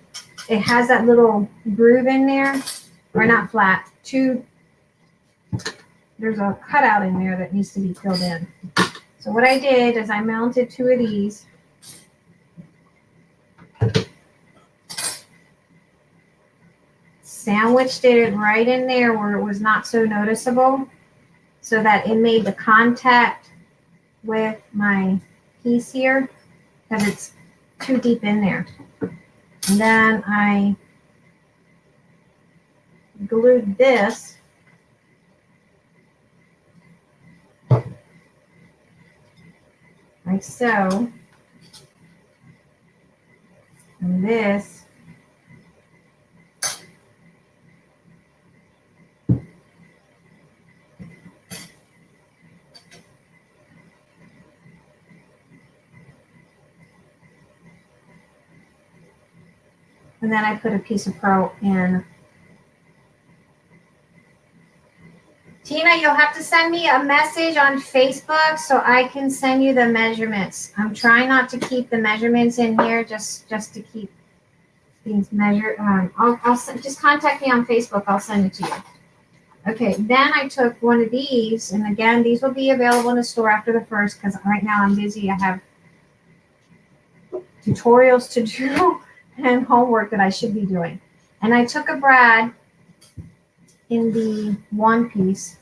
it has that little groove in there, or not flat, there's a cutout in there that needs to be filled in. So what I did is I mounted 2 of these. Sandwiched it right in there where it was not so noticeable, so that it made the contact with my piece here, because it's too deep in there. And then I glued this like so, and this and then I put a piece of pearl in. Tina, you'll have to send me a message on Facebook so I can send you the measurements. I'm trying not to keep the measurements in here, just to keep things measured. Just contact me on Facebook. I'll send it to you. Okay, then I took one of these, and again, these will be available in the store after the 1st, because right now I'm busy. I have tutorials to do and homework that I should be doing. And I took a brad in the 1 piece.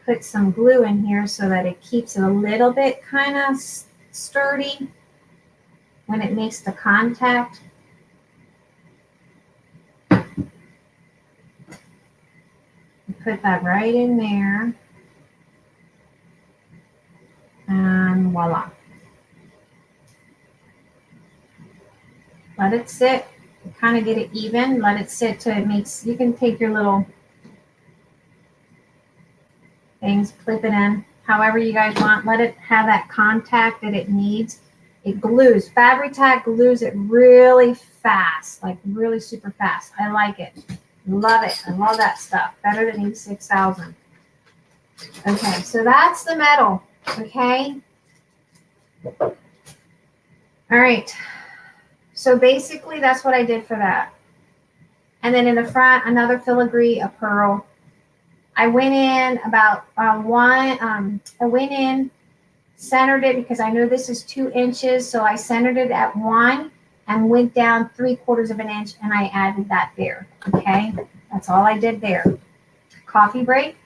Put some glue in here so that it keeps it a little bit kind of sturdy when it makes the contact. Put that right in there, and voila. Let it sit, kind of get it even. Let it sit till it makes, you can take your little things, clip it in however you guys want. Let it have that contact that it needs. It glues. Fabri-Tac glues it really fast, like really super fast. I like it. Love it. I love that stuff. Better than E6000. Okay, so that's the metal. Okay. All right. So basically that's what I did for that. And then in the front, another filigree, a pearl. I went in about centered it because I know this is 2 inches. So I centered it at 1 and went down 3/4 of an inch, and I added that there. Okay. That's all I did there. Coffee break.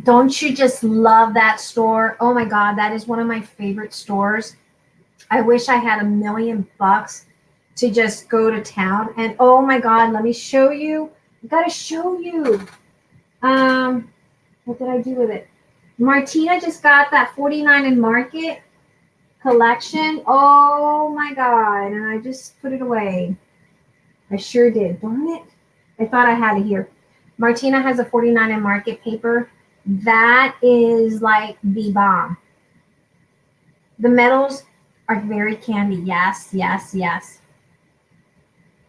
Don't you just love that store? Oh my God, that is one of my favorite stores. I wish I had $1 million to just go to town. And oh my God, let me show you. I gotta show you. What did I do with it? Martina just got that 49 in Market collection. Oh my God, and I just put it away. I sure did. Darn it. I thought I had it here. Martina has a 49 in Market paper. That is like the bomb. The metals are very candy. Yes, yes, yes.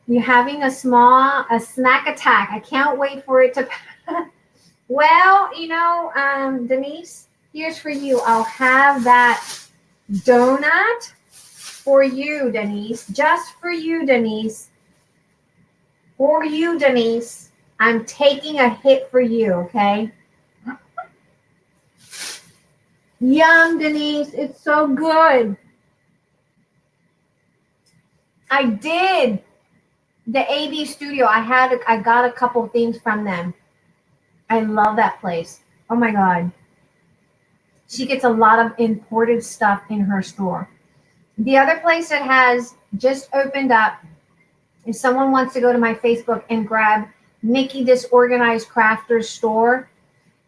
You're having a snack attack. I can't wait for it to. Well, you know, Denise, here's for you. I'll have that donut for you, Denise. Just for you, Denise. For you, Denise. I'm taking a hit for you, okay? Yum, Denise. It's so good. I did. The AV Studio. I got a couple things from them. I love that place. Oh my God. She gets a lot of imported stuff in her store. The other place that has just opened up, if someone wants to go to my Facebook and grab Nikki Disorganized Crafter's store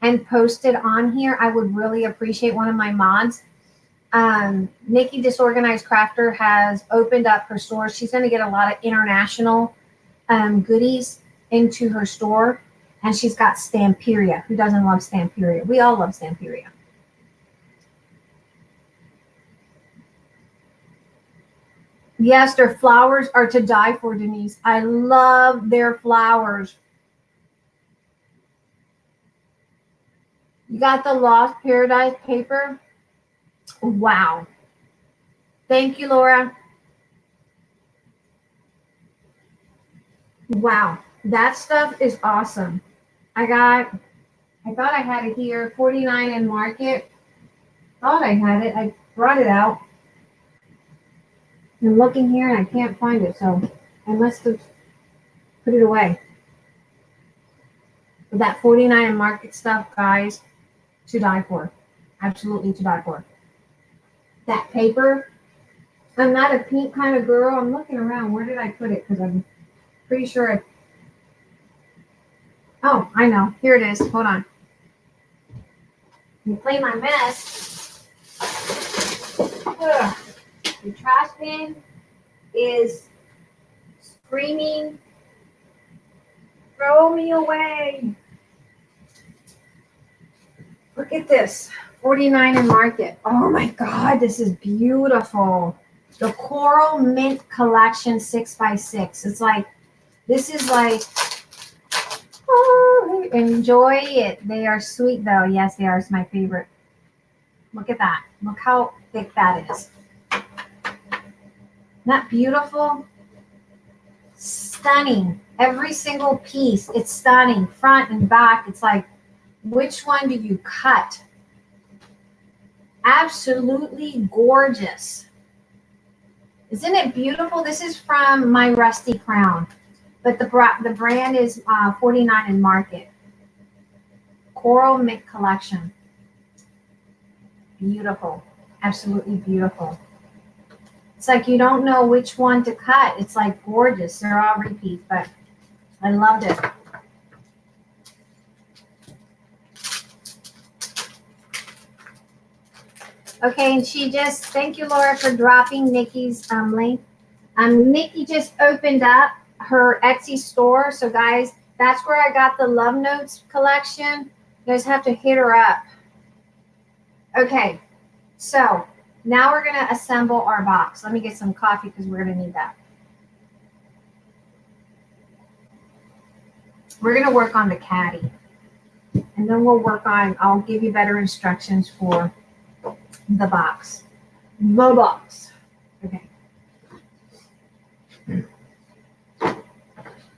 and post it on here, I would really appreciate one of my mods. Nikki Disorganized Crafter has opened up her store. She's going to get a lot of international goodies into her store. And she's got Stamperia. Who doesn't love Stamperia? We all love Stamperia. Yes, their flowers are to die for, Denise. I love their flowers. You got the Lost Paradise paper? Wow. Thank you, Laura. Wow. That stuff is awesome. I thought I had it here, 49 in Market. Thought I had it. I brought it out. I'm looking here and I can't find it, so I must have put it away. But that 49 in Market stuff, guys, to die for. Absolutely to die for. That paper, I'm not a pink kind of girl. I'm looking around. Where did I put it? Because I'm pretty sure oh, I know. Here it is. Hold on. You clean my mess. Ugh. The trash bin is screaming, throw me away. Look at this. 49 in Market. Oh my God, this is beautiful. The Coral Mint Collection 6x6. It's like, this is like, oh, enjoy it. They are sweet though. Yes, they are. It's my favorite. Look at that. Look how thick that is. Isn't that beautiful? Stunning. Every single piece. It's stunning. Front and back. It's like, which one do you cut? Absolutely gorgeous. Isn't it beautiful? This is from My Rusty Crown. But the brand is 49 in Market. Coral Mint Collection. Beautiful. Absolutely beautiful. It's like you don't know which one to cut. It's like gorgeous. They're all repeats, but I loved it. Okay, and she just, thank you, Laura, for dropping Nikki's link. Nikki just opened up her Etsy store. So guys, that's where I got the Love Notes collection. You guys have to hit her up. Okay, so now we're gonna assemble our box. Let me get some coffee because we're gonna need that. We're gonna work on the Caddy. And then we'll work on, I'll give you better instructions for the box. The box. Okay.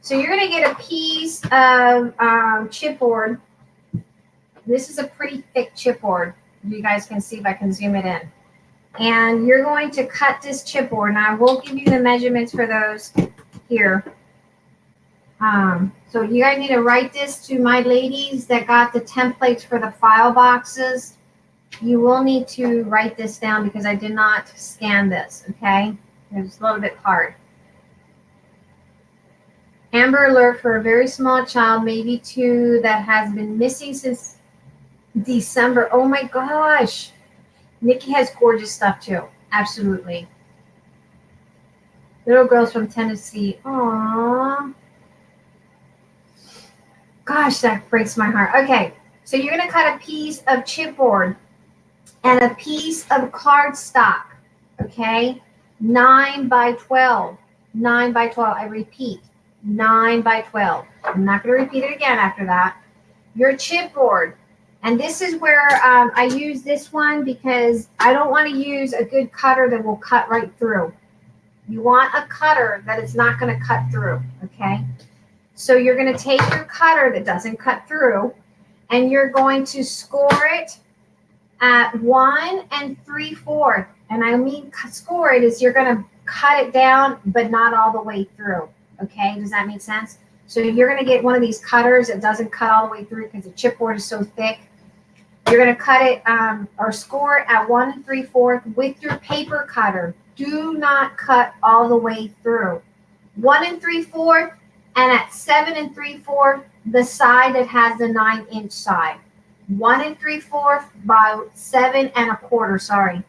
So you're going to get a piece of chipboard. This is a pretty thick chipboard. You guys can see if I can zoom it in. And you're going to cut this chipboard. Now I will give you the measurements for those here. So you guys need to write this to my ladies that got the templates for the file boxes. You will need to write this down because I did not scan this, okay? It's a little bit hard. Amber Alert for a very small child, maybe 2, that has been missing since December. Oh my gosh. Nikki has gorgeous stuff too. Absolutely. Little girls from Tennessee. Aww. Gosh, that breaks my heart. Okay, so you're going to cut a piece of chipboard and a piece of cardstock, okay? 9 by 12. 9 by 12. I repeat, 9 by 12. I'm not going to repeat it again after that. Your chipboard. And this is where I use this one because I don't want to use a good cutter that will cut right through. You want a cutter that is not going to cut through, okay? So you're going to take your cutter that doesn't cut through and you're going to score it at 1 3/4. And I mean score it is you're going to cut it down, but not all the way through, okay? Does that make sense? So you're going to get one of these cutters that doesn't cut all the way through because the chipboard is so thick. You're going to cut it or score it at 1 3/4 with your paper cutter. Do not cut all the way through. 1 3/4 and at 7 3/4, the side that has the 9-inch side. 1 3/4 by 7 1/4, sorry.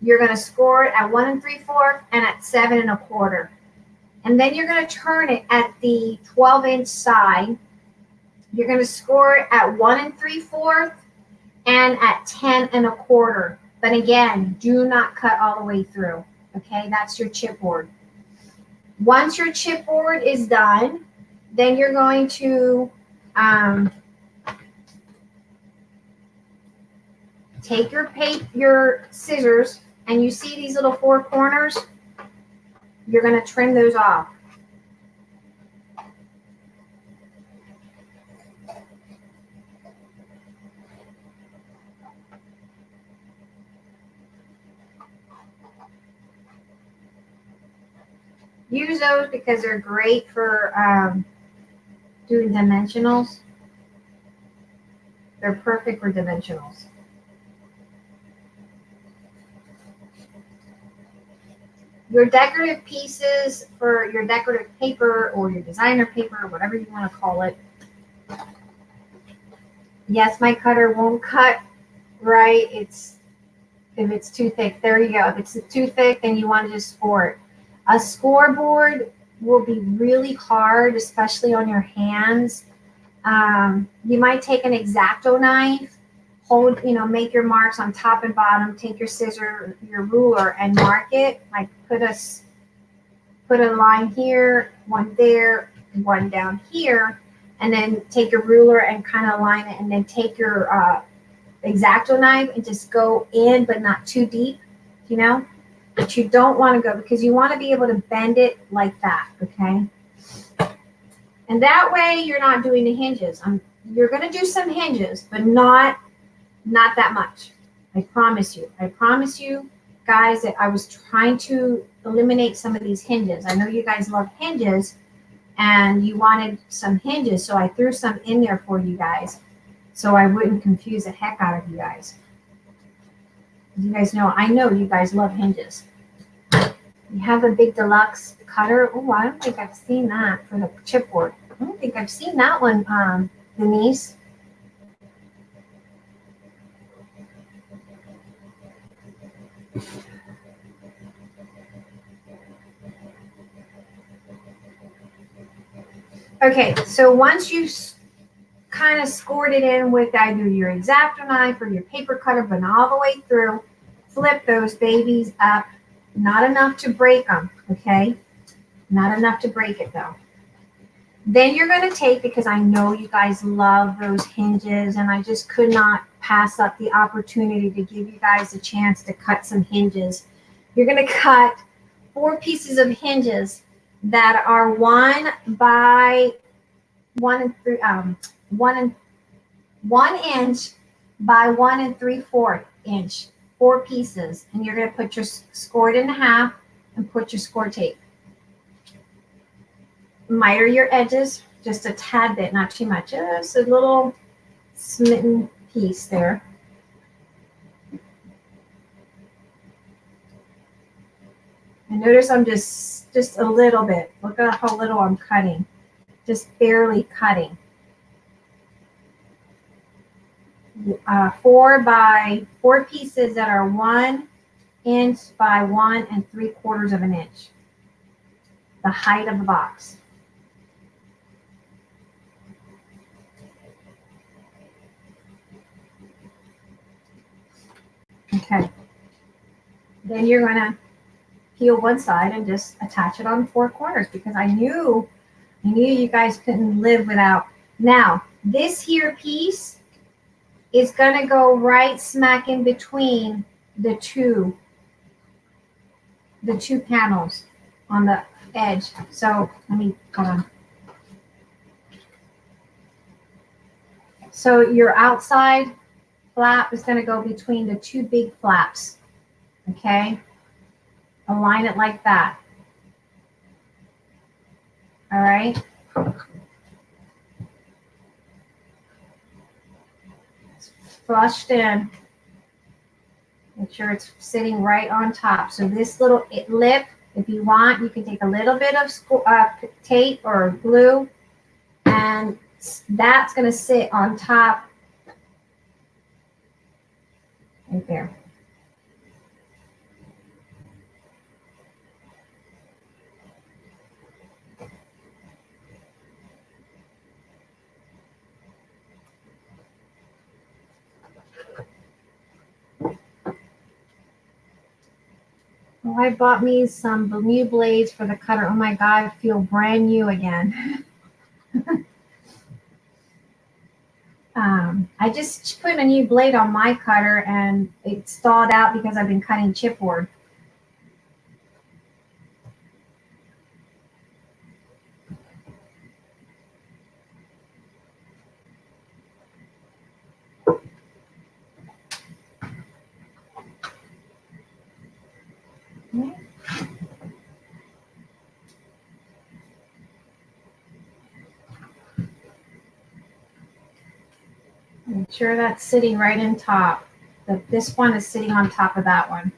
You're going to score it at 1 3/4 and at 7 1/4. And then you're going to turn it at the 12-inch side. You're going to score it at 1 3/4 and at 10 1/4. But again, do not cut all the way through. Okay, that's your chipboard. Once your chipboard is done, then you're going to take your scissors, and you see these little 4 corners, you're going to trim those off. Use those because they're great for doing dimensionals. They're perfect for dimensionals. Your decorative pieces for your decorative paper or your designer paper, whatever you want to call it. Yes, my cutter won't cut right. If it's too thick. There you go. If it's too thick, then you want to just score it. A scoreboard will be really hard, especially on your hands. You might take an X-Acto knife, make your marks on top and bottom, take your scissor, your ruler, and mark it. Like put a line here, one there, one down here, and then take your ruler and kind of line it, and then take your X-Acto knife and just go in, but not too deep, But you don't want to go, because you want to be able to bend it like that, okay? And that way you're not doing the hinges. You're going to do some hinges, but not that much. I promise you. I promise you, guys, that I was trying to eliminate some of these hinges. I know you guys love hinges, and you wanted some hinges, so I threw some in there for you guys, so I wouldn't confuse the heck out of you guys. You guys know, I know you guys love hinges. You have a big deluxe cutter. Oh, I don't think I've seen that for the chipboard. I don't think I've seen that one, Denise. Okay, so once you've kind of scored it in with either your X-Acto knife or your paper cutter, but not all the way through, flip those babies up. Not enough to break them, okay? Not enough to break it, though. Then you're going to take, because I know you guys love those hinges, and I just could not pass up the opportunity to give you guys a chance to cut some hinges. You're going to cut 4 pieces of hinges that are 1 by 1 inch by 1 3/4 inch. 4 pieces, and you're going to put your score it in half and put your score tape. Miter your edges just a tad bit, not too much, just a little smitten piece there. And notice I'm just a little bit. Look at how little I'm cutting, just barely cutting. 4 pieces that are 1 inch by 1 3/4 inch. The height of the box. Okay. Then you're going to peel one side and just attach it on 4 corners, because I knew you guys couldn't live without. Now, this here piece is going to go right smack in between the two panels on the edge. So let me, hold on. So your outside flap is going to go between the 2 big flaps. Okay? Align it like that. All right? Flushed in. Make sure it's sitting right on top. So this little lip, if you want, you can take a little bit of tape or glue, and that's going to sit on top right there. Oh, I bought me some new blades for the cutter. Oh my God, I feel brand new again. I just put a new blade on my cutter and it stalled out because I've been cutting chipboard. Make sure that's sitting right in top. This one is sitting on top of that one.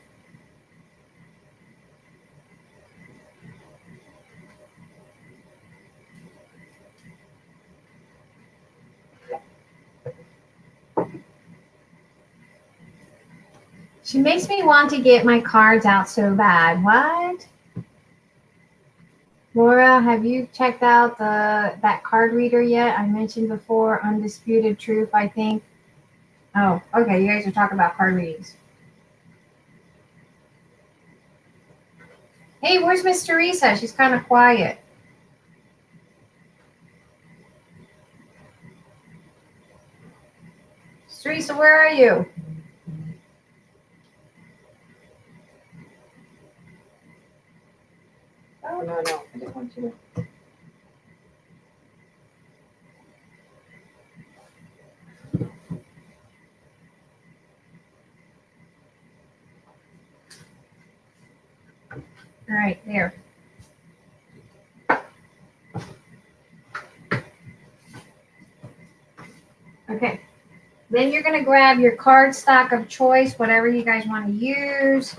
She makes me want to get my cards out so bad. What? Laura, have you checked out that card reader yet? I mentioned before, Undisputed Truth, I think. Oh, okay. You guys are talking about card readings. Hey, where's Miss Teresa? She's kind of quiet. Miss Teresa, where are you? Oh, no. I didn't want you to. All right, there. Okay. Then you're going to grab your card stock of choice, whatever you guys want to use.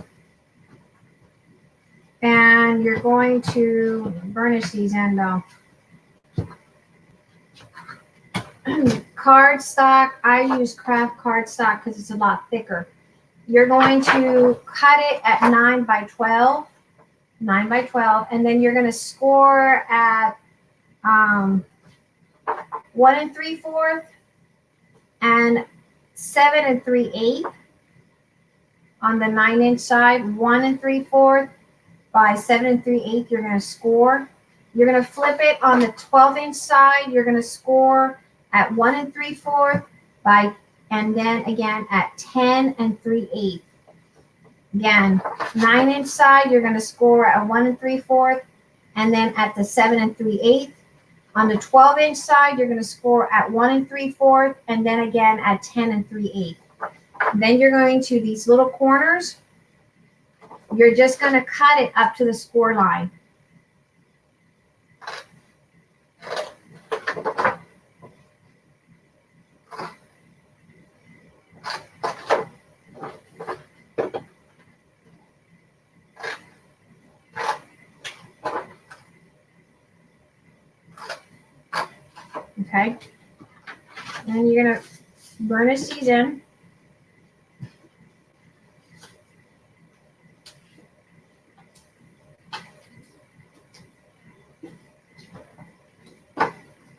And you're going to burnish these in though. Card stock, I use craft card stock because it's a lot thicker. You're going to cut it at 9 by 12, and then you're going to score at 1 3/4 and 7 3/8 on the 9-inch side. 1 3/4 by 7 3/8. You're going to score. You're going to flip it on the 12-inch side. You're going to score at 1 3/4 by, and then again at 10 3/8. Again, 9-inch side, you're going to score at 1 3/4, and then at the 7 3/8. On the 12-inch side, you're going to score at 1 3/4, and then again at 10 3/8. Then you're going to these little corners. You're just going to cut it up to the score line. Okay, and you're going to burnish these in.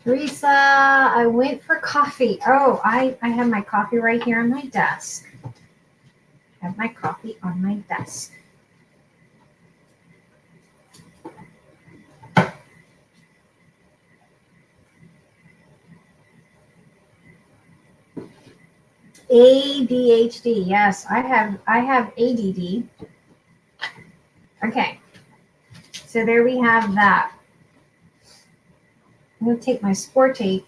Teresa, I went for coffee. Oh, I have my coffee right here on my desk. I have my coffee on my desk. ADHD. Yes, I have ADD. Okay. So there we have that. I'm going to take my score tape.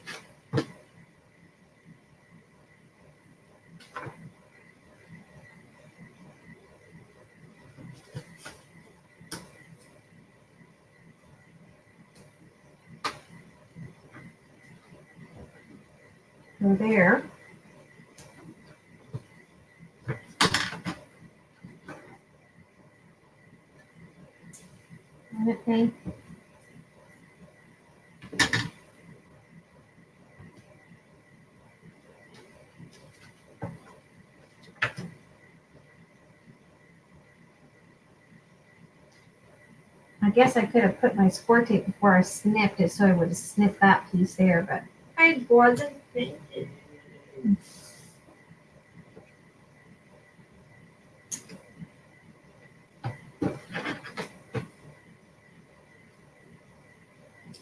Go there. Okay. I guess I could have put my score tape before I snipped it, so I would have snipped that piece there, but I wasn't thinking.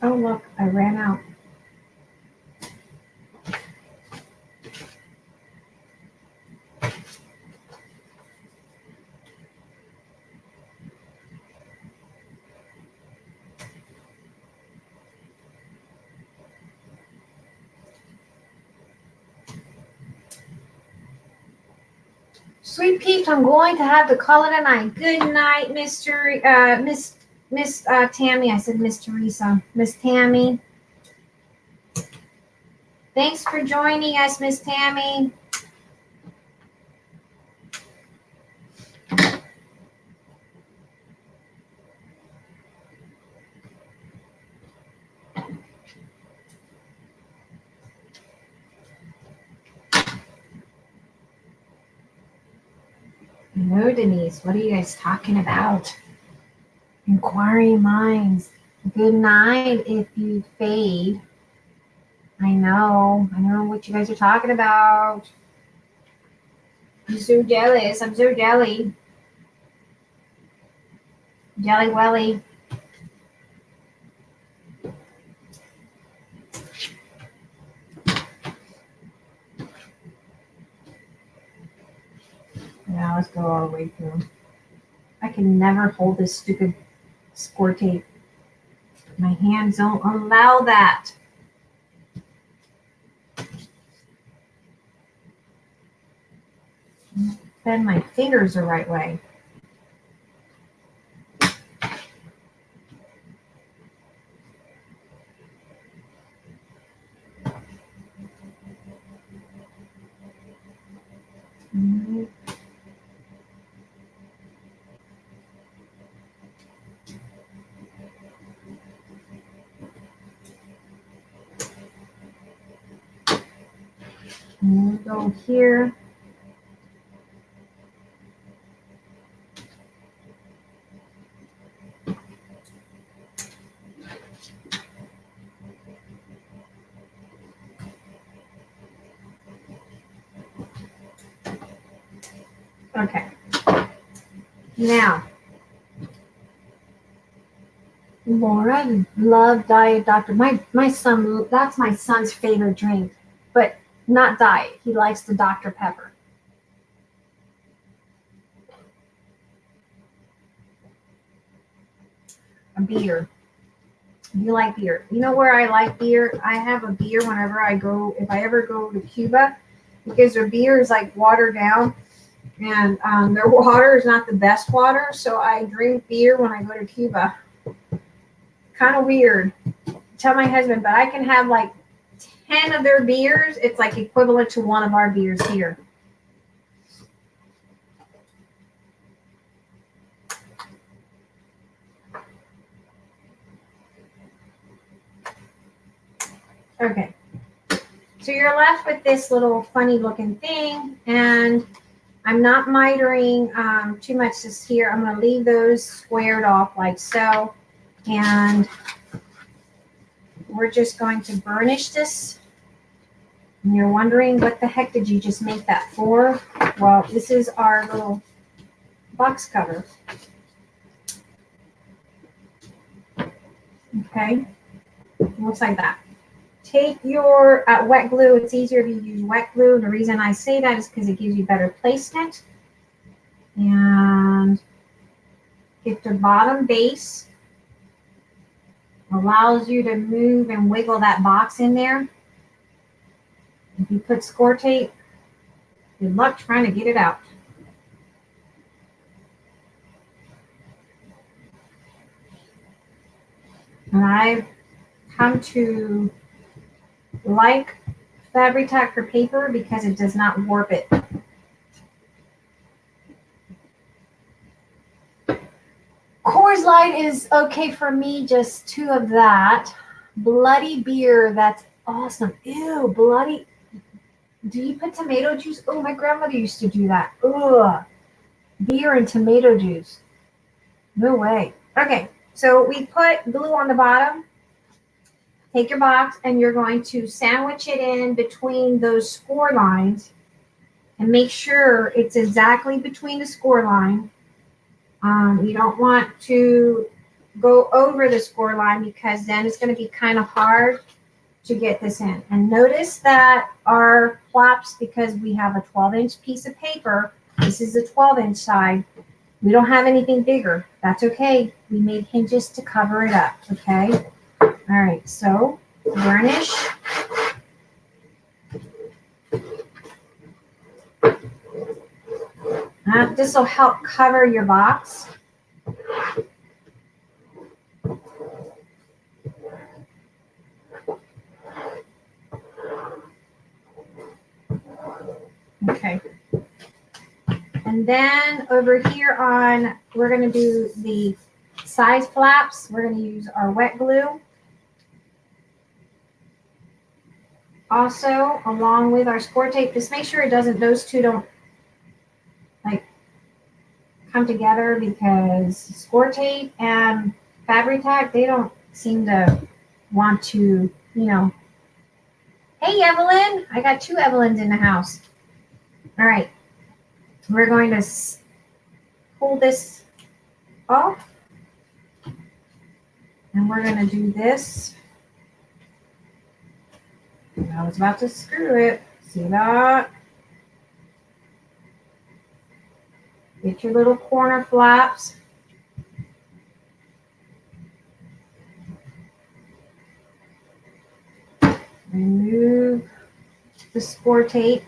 Oh, look, I ran out. Sweet peeps, I'm going to have to call it a night. Good night, Miss Tammy. I said Miss Teresa. Miss Tammy. Thanks for joining us, Miss Tammy. No, Denise. What are you guys talking about? Inquiring minds. Good night if you fade. I know what you guys are talking about. I'm so jealous. I'm so jelly. Jelly welly. Now let's go all the way through. I can never hold this stupid score tape. My hands don't allow that. Bend my fingers the right way. And we go here. Okay. Now, Laura loved Diet Dr. My son, that's my son's favorite drink, but not diet. He likes the Dr. Pepper. A beer. You like beer? You know where I like beer? I have a beer whenever I go, if I ever go to Cuba, because their beer is like watered down, and their water is not the best water, so I drink beer when I go to Cuba. Kind of weird. Tell my husband, but I can have like 10 of their beers. It's like equivalent to one of our beers here. Okay. So you're left with this little funny looking thing, and I'm not mitering too much this here. I'm going to leave those squared off like so, and we're just going to burnish this. And you're wondering, what the heck did you just make that for? Well, this is our little box cover. Okay, it looks like that. Take your wet glue. It's easier if you use wet glue. The reason I say that is because it gives you better placement. And get the bottom base. Allows you to move and wiggle that box in there. If you put score tape, good luck trying to get it out. And I've come to like Fabri-Tac for paper because it does not warp it. Coors Light is okay for me, just 2 of that. Bloody beer, that's awesome. Ew, bloody. Do you put tomato juice? Oh, my grandmother used to do that. Ugh. Beer and tomato juice. No way. Okay, so we put glue on the bottom. Take your box and you're going to sandwich it in between those score lines and make sure it's exactly between the score line. You don't want to go over the score line because then it's going to be kind of hard to get this in. And notice that our flaps, because we have a 12-inch piece of paper, this is the 12-inch side. We don't have anything bigger. That's okay. We made hinges to cover it up, okay? All right, so burnish. This will help cover your box. Okay. And then over here on, we're going to do the side flaps. We're going to use our wet glue. Also, along with our score tape, just make sure it doesn't, those two don't like come together, because score tape and Fabri-Tac, they don't seem to want to, you know. Hey, Evelyn, I got 2 Evelyns in the house. All right, we're going to pull this off, and we're going to do this. I was about to screw it. See that? Get your little corner flaps. Remove the score tape.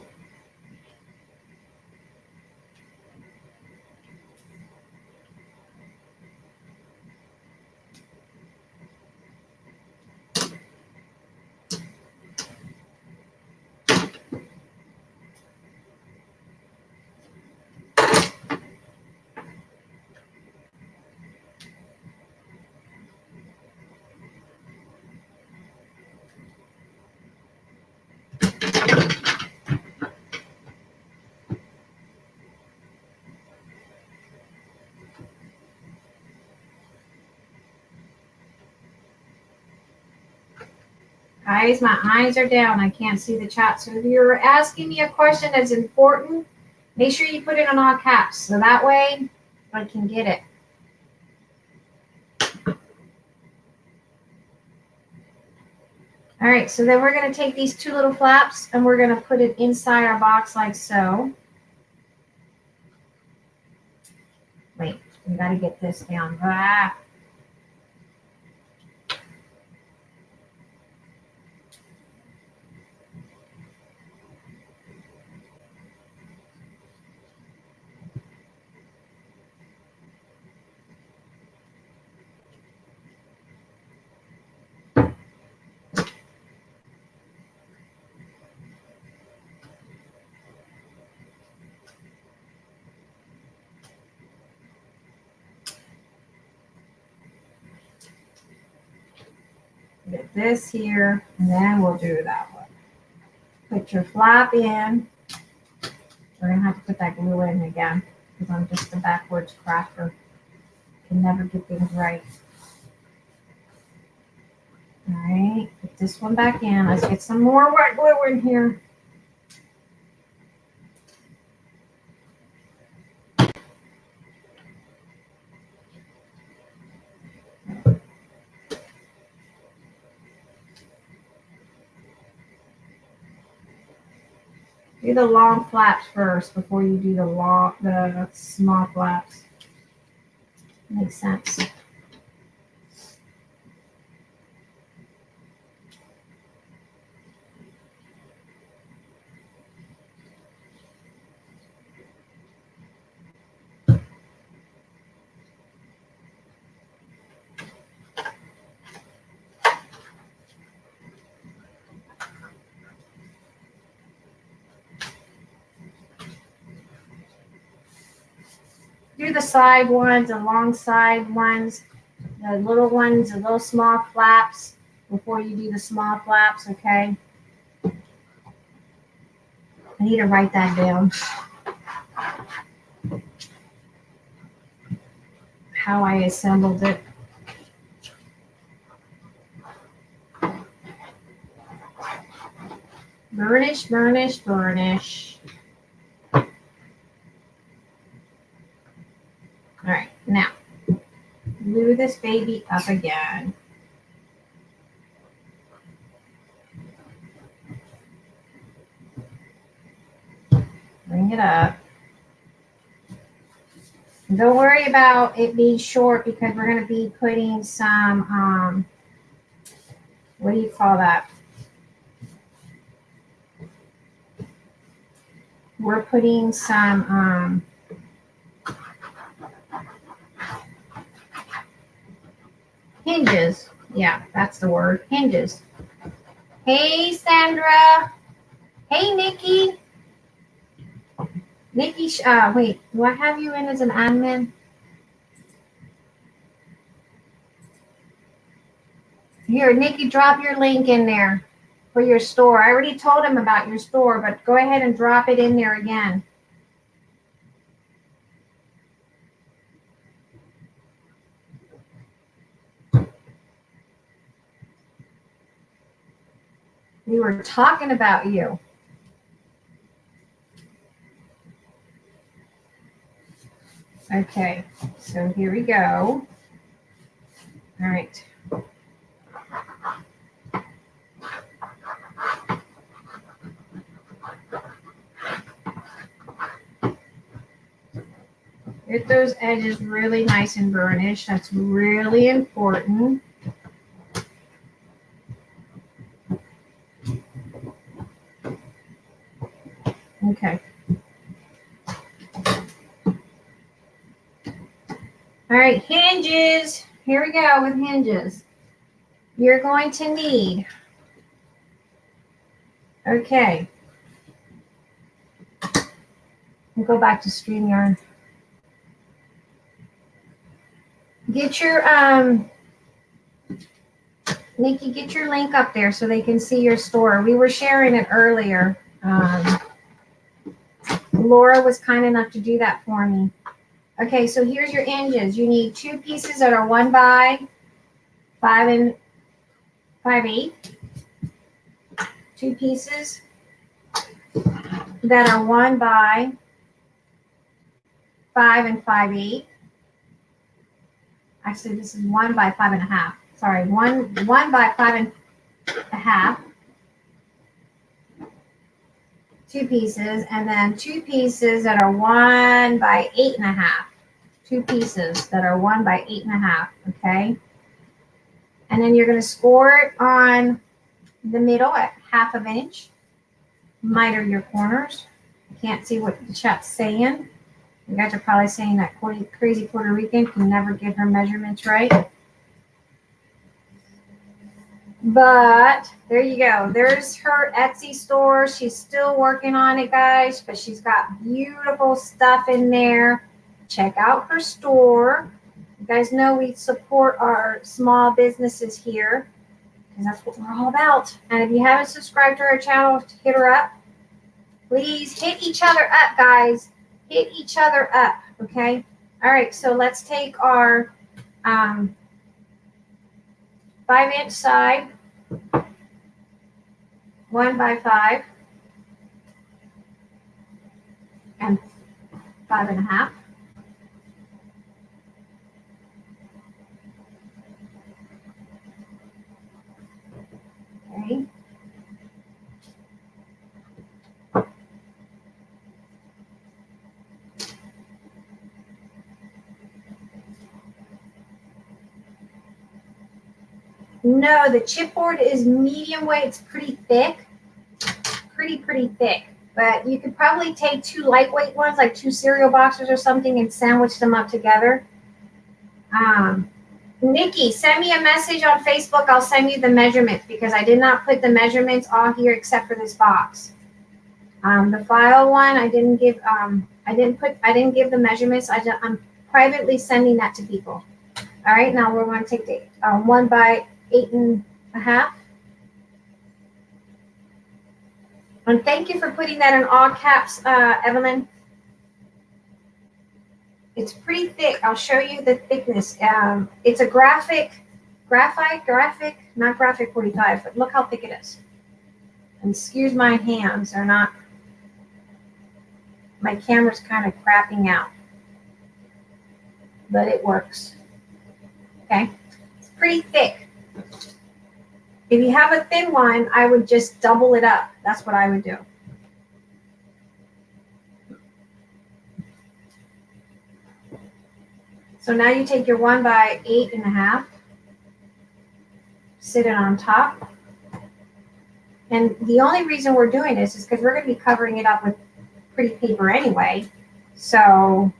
Guys, my eyes are down. I can't see the chat. So if you're asking me a question that's important, make sure you put it in all caps. So that way I can get it. All right, so then we're going to take these 2 little flaps and we're going to put it inside our box like so. Wait, we got to get this down. Ah. Get this here, and then we'll do that one. Put your flap in. We're going to have to put that glue in again, because I'm just a backwards crafter. Can never get things right. All right, put this one back in. Let's get some more wet glue in here. Do the long flaps first before you do the small flaps. Makes sense. Do the side ones, the long side ones, the little ones, the little small flaps before you do the small flaps, okay? I need to write that down. How I assembled it. Burnish, burnish, burnish. All right, now glue screw this baby up again. Bring it up. And don't worry about it being short because we're going to be putting some, what do you call that? We're putting some, hinges. Yeah, that's the word. Hinges. Hey, Sandra. Hey, Nikki. Nikki, wait, do I have you in as an admin? Here, Nikki, drop your link in there for your store. I already told him about your store, but go ahead and drop it in there again. We were talking about you. Okay, so here we go. All right. Get those edges really nice and burnished. That's really important. Okay. All right, hinges. Here we go with hinges. You're going to need, okay. We'll go back to StreamYard. Get your, Nikki, get your link up there so they can see your store. We were sharing it earlier. Laura was kind enough to do that for me. Okay, so here's your hinges. You need 2 pieces that are 1 by 5 5/8. 2 pieces that are 1 by 5 5/8. Actually, this is 1 by 5 1/2. Sorry, one by 5 1/2. 2 pieces, and then 2 pieces that are 1 by 8 1/2. 2 pieces that are 1 by 8 1/2. Okay. And then you're going to score it on the middle at 1/2 inch. Miter your corners. I can't see what the chat's saying. You guys are probably saying that crazy Puerto Rican can never get her measurements right. But there you go. There's her Etsy store. She's still working on it, guys, but she's got beautiful stuff in there. Check out her store. You guys know we support our small businesses here because that's what we're all about. And if you haven't subscribed to our channel, hit her up. Please hit each other up, guys. Hit each other up, okay? All right, so let's take our 5-inch side, 1 by 5, and 5 1/2. Okay. No, the chipboard is medium weight. It's pretty thick. Pretty thick. But you could probably take 2 lightweight ones, like 2 cereal boxes or something, and sandwich them up together. Nikki, send me a message on Facebook. I'll send you the measurements because I did not put the measurements all here except for this box. The file one, I didn't give the measurements. I'm privately sending that to people. All right, now we're going to take the 1 by 8 1/2. And thank you for putting that in all caps, Evelyn. It's pretty thick. I'll show you the thickness. It's a graphic, not graphic 45, but look how thick it is. And excuse my hands, they're not, my camera's kind of crapping out. But it works. okay? It's pretty thick. If you have a thin one, I would just double it up. That's what I would do. So now you take your 1 by 8.5, sit it on top. And the only reason we're doing this is because we're going to be covering it up with pretty paper anyway. So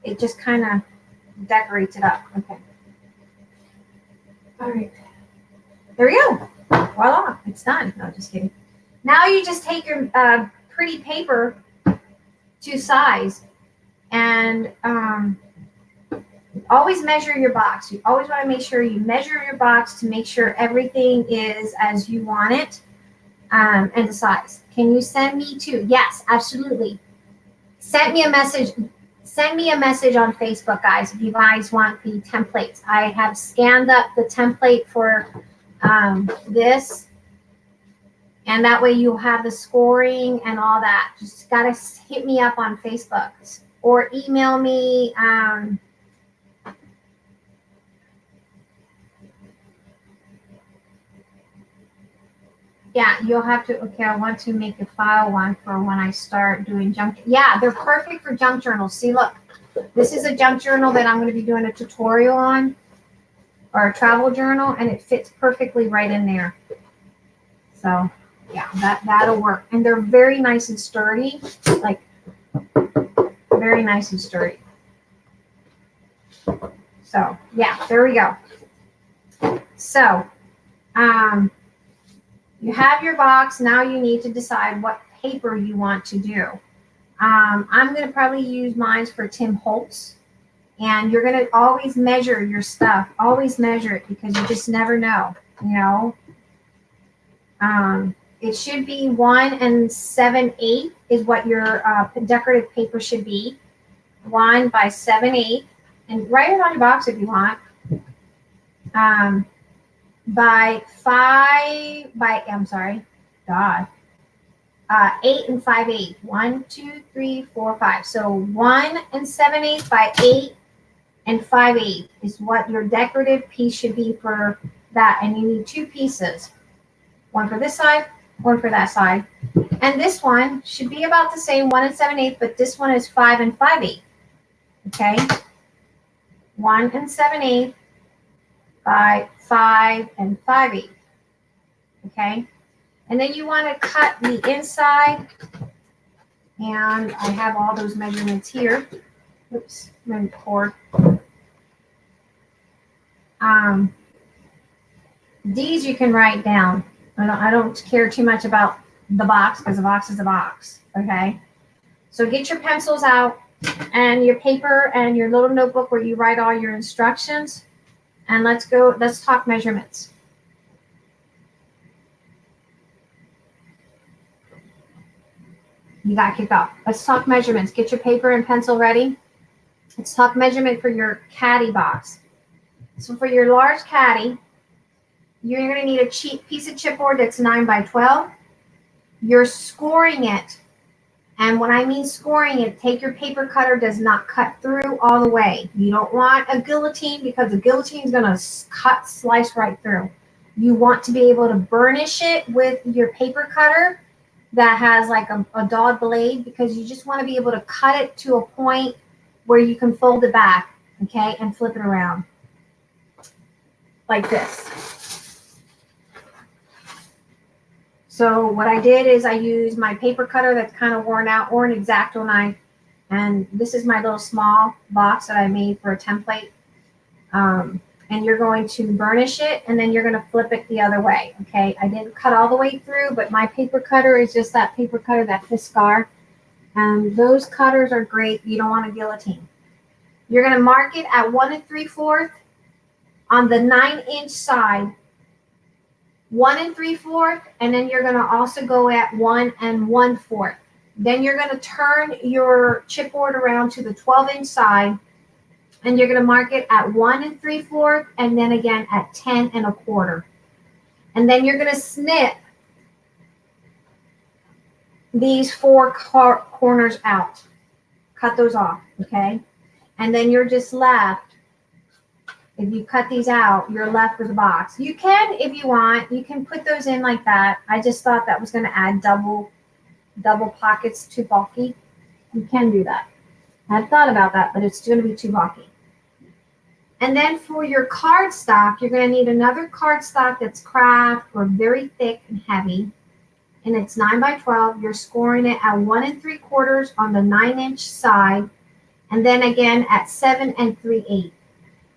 it just kind of decorates it up. Okay. All right. There we go. Voila, it's done. No, just kidding. Now you just take your pretty paper to size and always measure your box. You always want to make sure you measure your box to make sure everything is as you want it and the size. Can you send me to? Yes, absolutely. Send me a message. Send me a message on Facebook, guys, if you guys want the templates. I have scanned up the template for this, and that way you'll have the scoring and all that. Just gotta hit me up on Facebook or email me. Yeah, you'll have to, okay, I want to make a file one for when I start doing junk. Yeah, they're perfect for junk journals. See, look, this is a junk journal that I'm going to be doing a tutorial on, or a travel journal, and it fits perfectly right in there. So, yeah, that'll work. And they're very nice and sturdy, like, very nice and sturdy. So, yeah, there we go. So, you have your box. Now you need to decide what paper you want to do. I'm going to probably use mine for Tim Holtz. And you're going to always measure your stuff. Always measure it because you just never know, you know. It should be 1 7/8 is what your decorative paper should be. 1 by 7/8. And write it on your box if you want. By 8 and 5/8. 1, 2, 3, 4, 5. So 1 7/8 by 8 and 5/8 is what your decorative piece should be for that. And you need 2 pieces. One for this side, one for that side. And this one should be about the same, 1 7/8, but this one is 5 and 5/8. Okay? 1 7/8 by 5 and 5/8. Okay? And then you want to cut the inside. And I have all those measurements here. Oops, my cord. These you can write down. I don't care too much about the box because the box is a box. Okay? So get your pencils out and your paper and your little notebook where you write all your instructions. And let's talk measurements. You got kicked off. Let's talk measurements. Get your paper and pencil ready. Let's talk measurement for your Caddy box. So for your large Caddy, you're going to need a piece of chipboard that's 9 by 12. You're scoring it. And when I mean scoring it, take your paper cutter, does not cut through all the way. You don't want a guillotine because the guillotine is going to slice right through. You want to be able to burnish it with your paper cutter that has like a dog blade because you just want to be able to cut it to a point where you can fold it back, okay, and flip it around like this. So what I did is I used my paper cutter that's kind of worn out or an X-Acto knife. And this is my little small box that I made for a template. And you're going to burnish it and then you're going to flip it the other way. Okay, I didn't cut all the way through, but my paper cutter is just that paper cutter, that Fiskar. And those cutters are great. You don't want a guillotine. You're going to mark it at 1 3/4 on the 9-inch side. 1 3/4, and then you're going to also go at 1 1/4. Then you're going to turn your chipboard around to the 12-inch side, and you're going to mark it at 1 3/4, and then again at 10 1/4. And then you're going to snip these 4 corners out. Cut those off, okay? And then you're just left If you cut these out, you're left with a box. You can, if you want, you can put those in like that. I just thought that was going to add double pockets, too bulky. You can do that. I had thought about that, but it's going to be too bulky. And then for your cardstock, you're going to need another cardstock that's craft or very thick and heavy. And it's 9 by 12. You're scoring it at 1 3/4 on the 9-inch side. And then again at 7 3/8.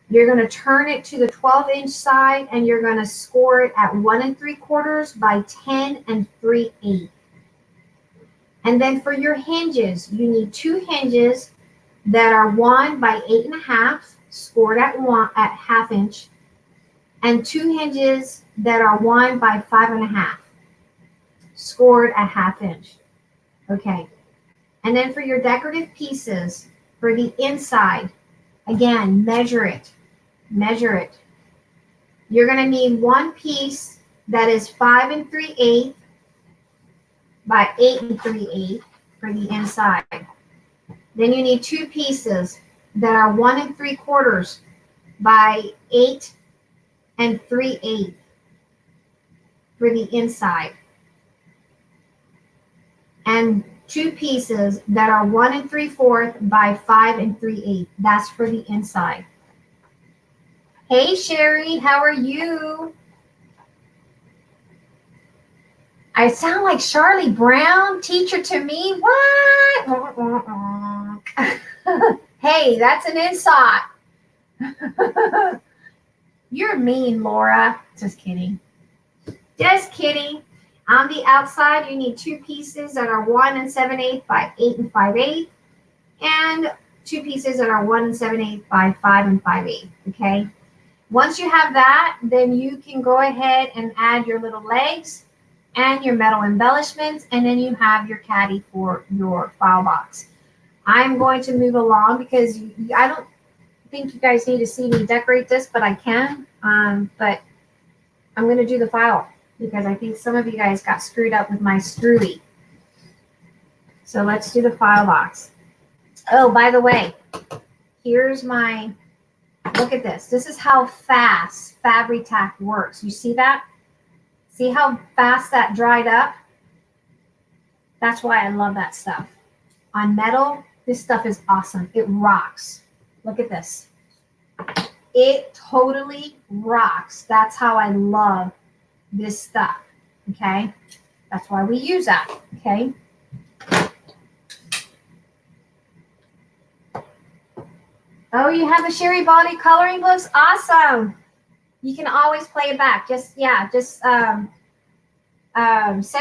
You're going to turn it to the 12-inch side and you're going to score it at 1 3/4 by 10 3/8. And then for your hinges, you need 2 hinges that are 1 by 8.5, scored at 1/2 inch, and 2 hinges that are 1 by 5.5, scored at 1/2 inch. Okay. And then for your decorative pieces, for the inside, again, measure it. Measure it. You're going to need 1 piece that is 5 3/8 by 8 3/8 for the inside. Then you need 2 pieces that are 1 3/4 by 8 3/8 for the inside. And 2 pieces that are 1 3/4 by 5 3/8. That's for the inside. Hey Sherry, how are you? I sound like Charlie Brown, teacher to me. What? Hey, that's an inside. You're mean, Laura. Just kidding. Just kidding. On the outside, you need 2 pieces that are 1 7/8 by 8 5/8, and 2 pieces that are 1 7/8 by 5 5/8. Okay. Once you have that, then you can go ahead and add your little legs and your metal embellishments, and then you have your caddy for your file box. I'm going to move along because I don't think you guys need to see me decorate this, but I can. But I'm going to do the file because I think some of you guys got screwed up with my screwy. So let's do the file box. Oh, by the way, here's my, look at this. This is how fast Fabri-Tac works. You see that? See how fast that dried up? That's why I love that stuff. On metal, this stuff is awesome. It rocks. Look at this. It totally rocks. That's how I love this stuff. Okay? That's why we use that. Okay? Oh, you have a Sherry Body coloring books? Awesome. You can always play it back. Just send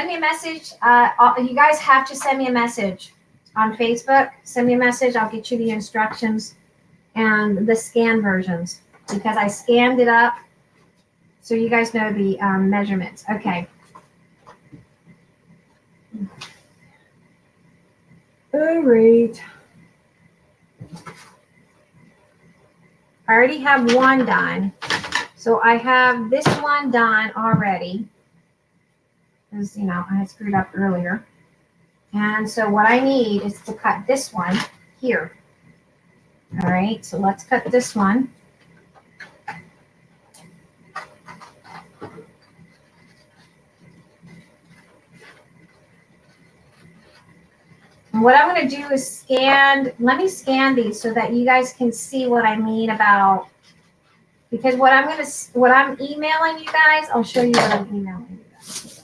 me a message. You guys have to send me a message on Facebook. Send me a message. I'll get you the instructions and the scan versions because I scanned it up so you guys know the measurements. Okay. All right. I already have one done. So I have this one done already. Because, you know, I had screwed up earlier. And so what I need is to cut this one here. All right, so let's cut this one. And what I'm going to do is scan, let me scan these so that you guys can see what I mean about, because what I'm emailing you guys, I'll show you what I'm emailing you guys.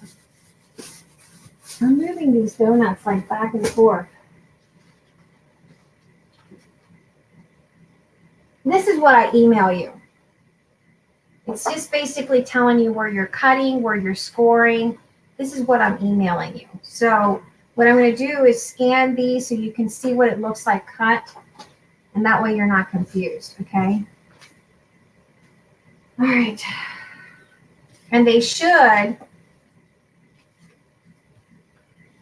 I'm moving these donuts like back and forth. This is what I email you. It's just basically telling you where you're cutting, where you're scoring. This is what I'm emailing you. So what I'm going to do is scan these so you can see what it looks like cut. And that way you're not confused, okay? All right. And they should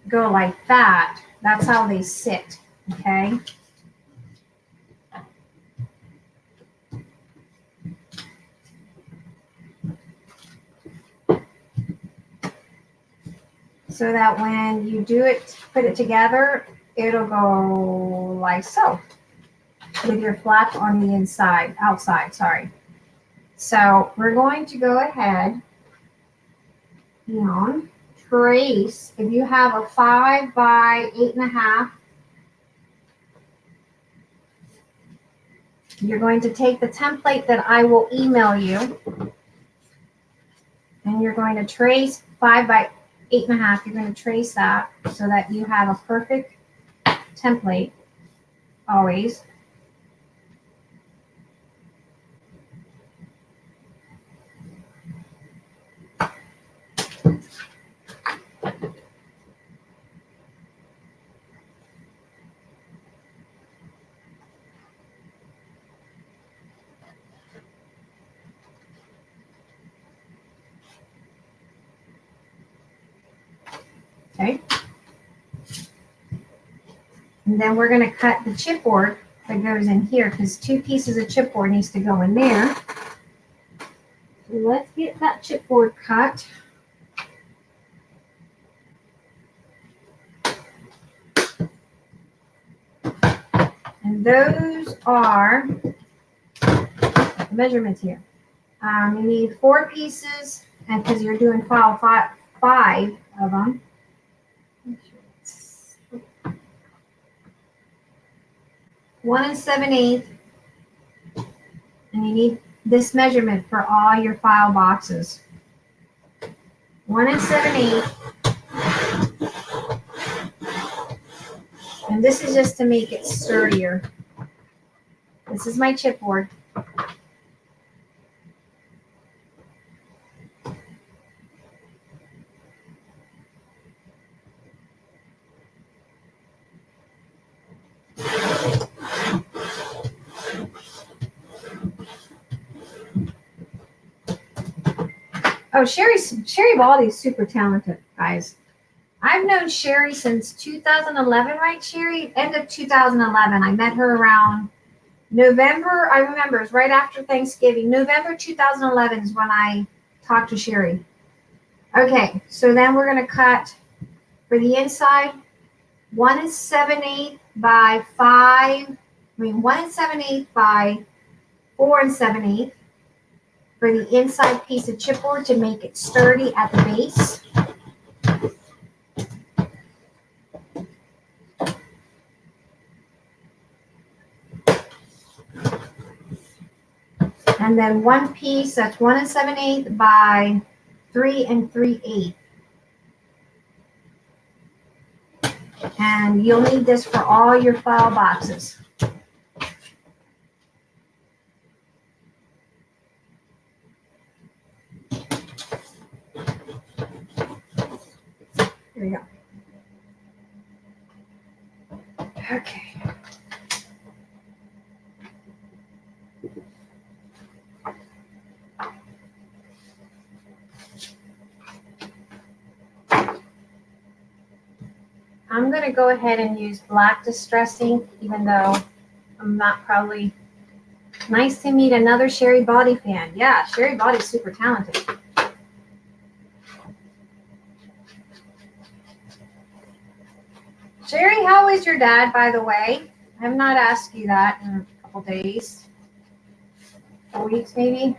go like that. That's how they sit, okay? So that when you do it, put it together, it'll go like so, with your flap on the inside, outside, sorry. So we're going to go ahead and trace. If you have a 5 by 8.5, you're going to take the template that I will email you, and you're going to trace 5 by 8.5. You're going to trace that so that you have a perfect template always. Okay. And then we're going to cut the chipboard that goes in here because 2 pieces of chipboard needs to go in there. So let's get that chipboard cut. And those are the measurements here. You need 4 pieces, and because you're doing file 5 of them. 1 7/8, and you need this measurement for all your file boxes. 1 7/8, and this is just to make it sturdier. This is my chipboard. Oh, Sherry Baldy's super talented, guys. I've known Sherry since 2011, right, Sherry? End of 2011. I met her around November. I remember it was right after Thanksgiving. November 2011 is when I talked to Sherry. Okay, so then we're going to cut for the inside 1 7/8 by 5. 1 7/8 by 4 7/8. For the inside piece of chipboard to make it sturdy at the base. And then 1 piece that's 1 7/8 by 3 3/8. And you'll need this for all your file boxes. Here we go. Okay. I'm going to go ahead and use black distressing, even though I'm not probably. Nice to meet another Sherry Body fan. Yeah, Sherry Body's super talented. Sherry, how is your dad, by the way? I have not asked you that in a couple days. 4 weeks, maybe.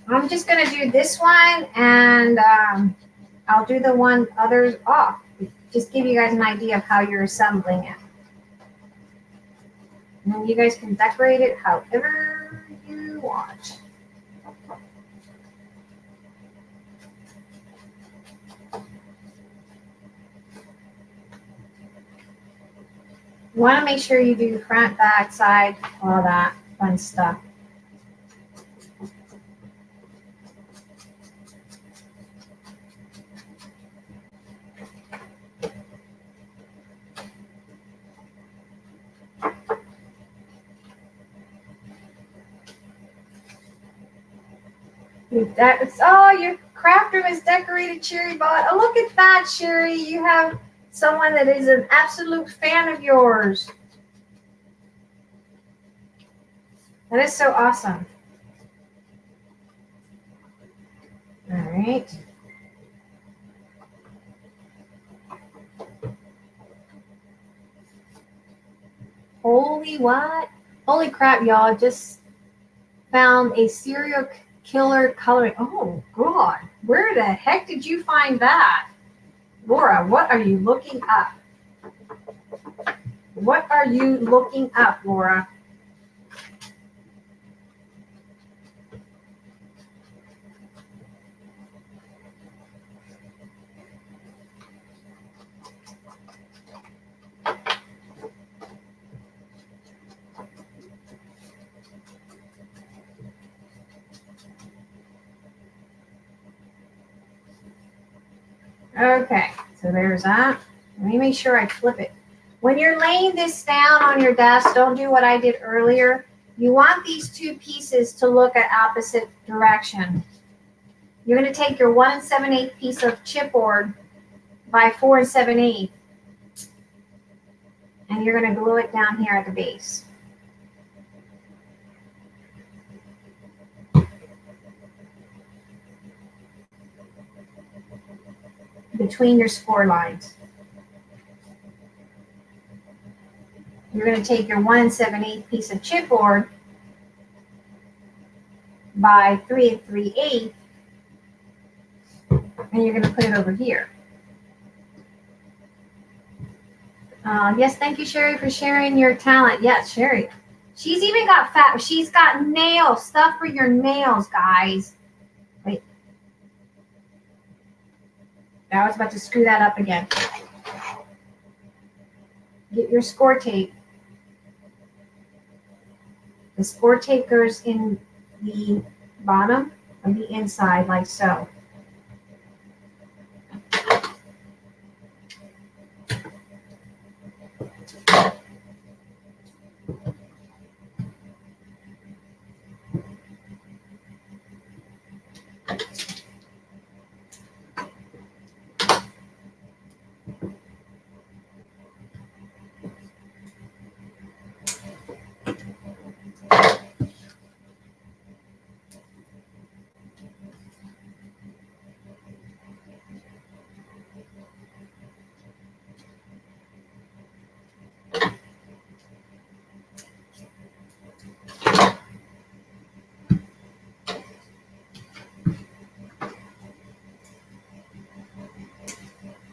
I'm just going to do this one, and I'll do the one others off. Just give you guys an idea of how you're assembling it. And then you guys can decorate it however you want. You want to make sure you do front, back, side, all that fun stuff. That's your craft room is decorated, Sherry Bot. Oh, look at that, Sherry. You have someone that is an absolute fan of yours. That is so awesome. All right. Holy what? Holy crap, y'all. Just found a serial killer coloring. Oh, God. Where the heck did you find that? Laura, what are you looking up? What are you looking up, Laura? Okay, so there's that. Let me make sure I flip it. When you're laying this down on your desk, don't do what I did earlier. You want these two pieces to look at opposite direction. You're going to take your 1 7/8 piece of chipboard by 4 7/8, and you're going to glue it down here at the base. Between your score lines. You're going to take your 1 7/8 piece of chipboard by 3 3/8, and you're going to put it over here. Yes, thank you, Sherry, for sharing your talent. Yes, Sherry. She's even got fat. She's got nails, stuff for your nails, guys. Wait. I was about to screw that up again. Get your score tape. The score tape goes in the bottom of the inside like so.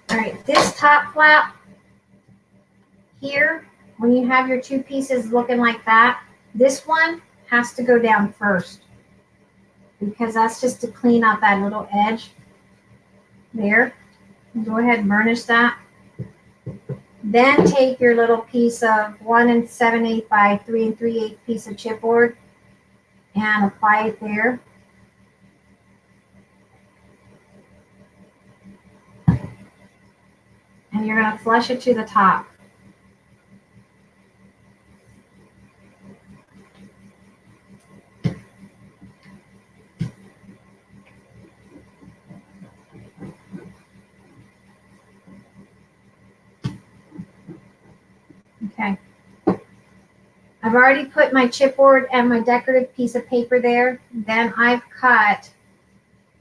All right, this top flap here, when you have your two pieces looking like that, this one has to go down first because that's just to clean out that little edge there. Go ahead and burnish that. Then take your little piece of 1 7/8 by 3 3/8 piece of chipboard and apply it there. And you're going to flush it to the top. Okay. I've already put my chipboard and my decorative piece of paper there. Then I've cut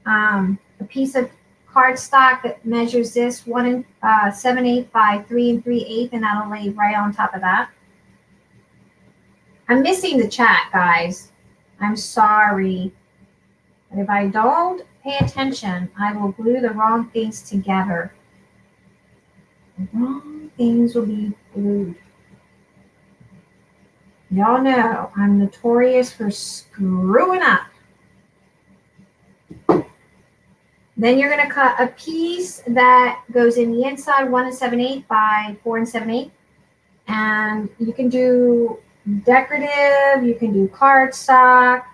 a piece of cardstock that measures this 1 7/8 by 3 3/8, and that'll lay right on top of that. I'm missing the chat, guys. I'm sorry. But if I don't pay attention, I will glue the wrong things together. The wrong things will be glued. Y'all know I'm notorious for screwing up. Then you're going to cut a piece that goes in the inside 1 7/8 by 4 7/8. And you can do decorative, you can do cardstock,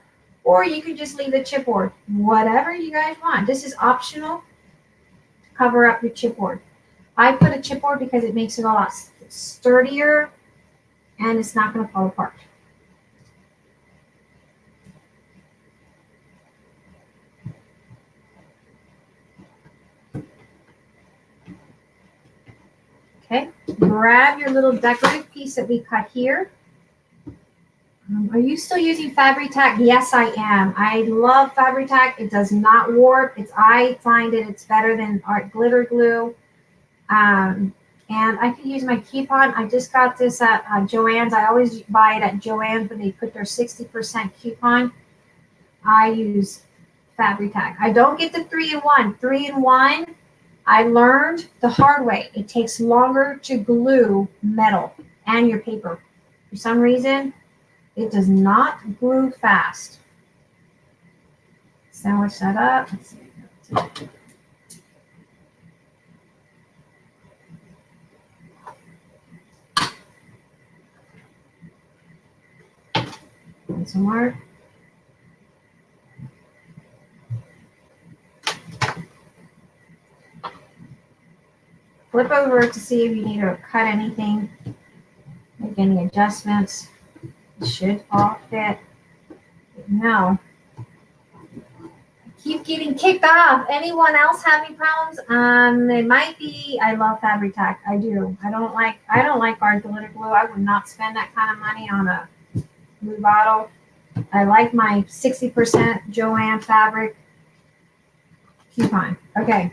or you can just leave the chipboard. Whatever you guys want. This is optional to cover up your chipboard. I put a chipboard because it makes it a lot sturdier and it's not going to fall apart. Okay, grab your little decorative piece that we cut here. Are you still using Fabri-Tac? Yes, I am. I love Fabri-Tac. It does not warp. I find it's better than art glitter glue. And I could use my coupon. I just got this at Joann's. I always buy it at Joann's when they put their 60% coupon. I use Fabri-Tac. I don't get the 3-in-1. 3-in-1, I learned the hard way. It takes longer to glue metal and your paper. For some reason, it does not glue fast. Sandwich that up. Let's see. And some more. Flip over to see if you need to cut anything, make any adjustments. It should all fit. No. Keep getting kicked off. Anyone else having problems? It might be. I love Fabri-Tac. I do. I don't like our glitter glue. I would not spend that kind of money on a glue bottle. I like my 60% Joann fabric coupon. Okay.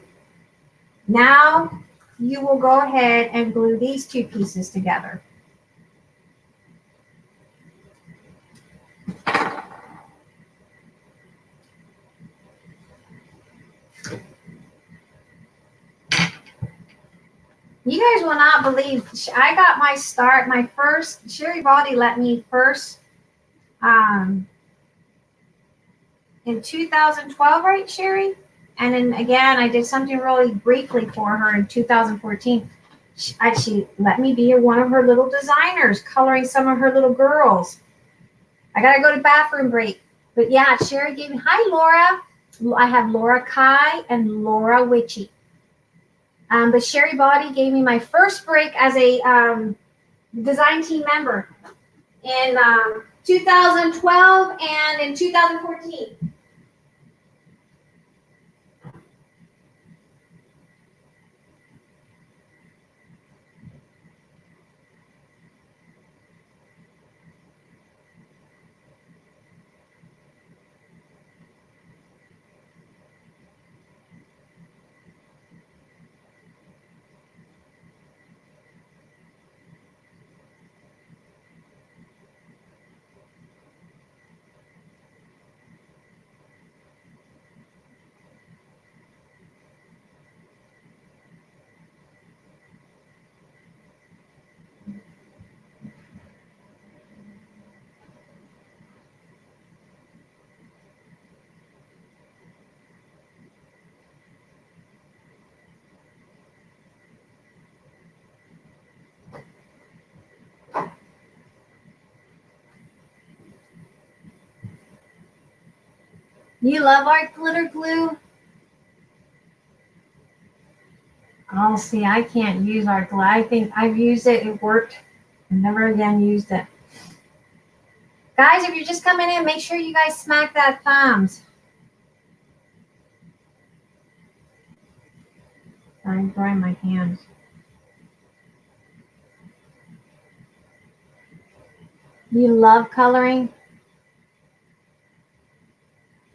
Now you will go ahead and glue these two pieces together. You guys will not believe, I got my start, my first, Sherry Baldy let me first in 2012, right, Sherry? And then again, I did something really briefly for her in 2014. She let me be one of her little designers, coloring some of her little girls. I got to go to bathroom break. But yeah, Sherry gave me, hi, Laura. I have Laura Kai and Laura Witchy. But Sherry Baldy gave me my first break as a design team member in 2012 and in 2014. You love art glitter glue? Oh, see, I can't use art glue. I think I've used it. It worked. I've never again used it. Guys, if you're just coming in, make sure you guys smack that thumbs. I'm drying my hands. You love coloring?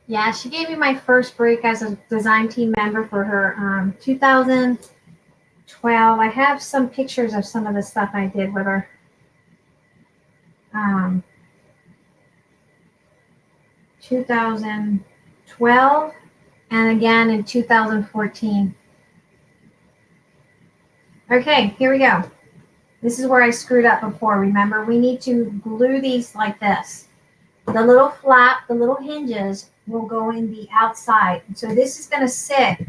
Yeah, she gave me my first break as a design team member for her 2012. I have some pictures of some of the stuff I did with her. 2012 and again in 2014. Okay, here we go. This is where I screwed up before. Remember, we need to glue these like this. The little flap, the little hinges will go in the outside. So this is going to sit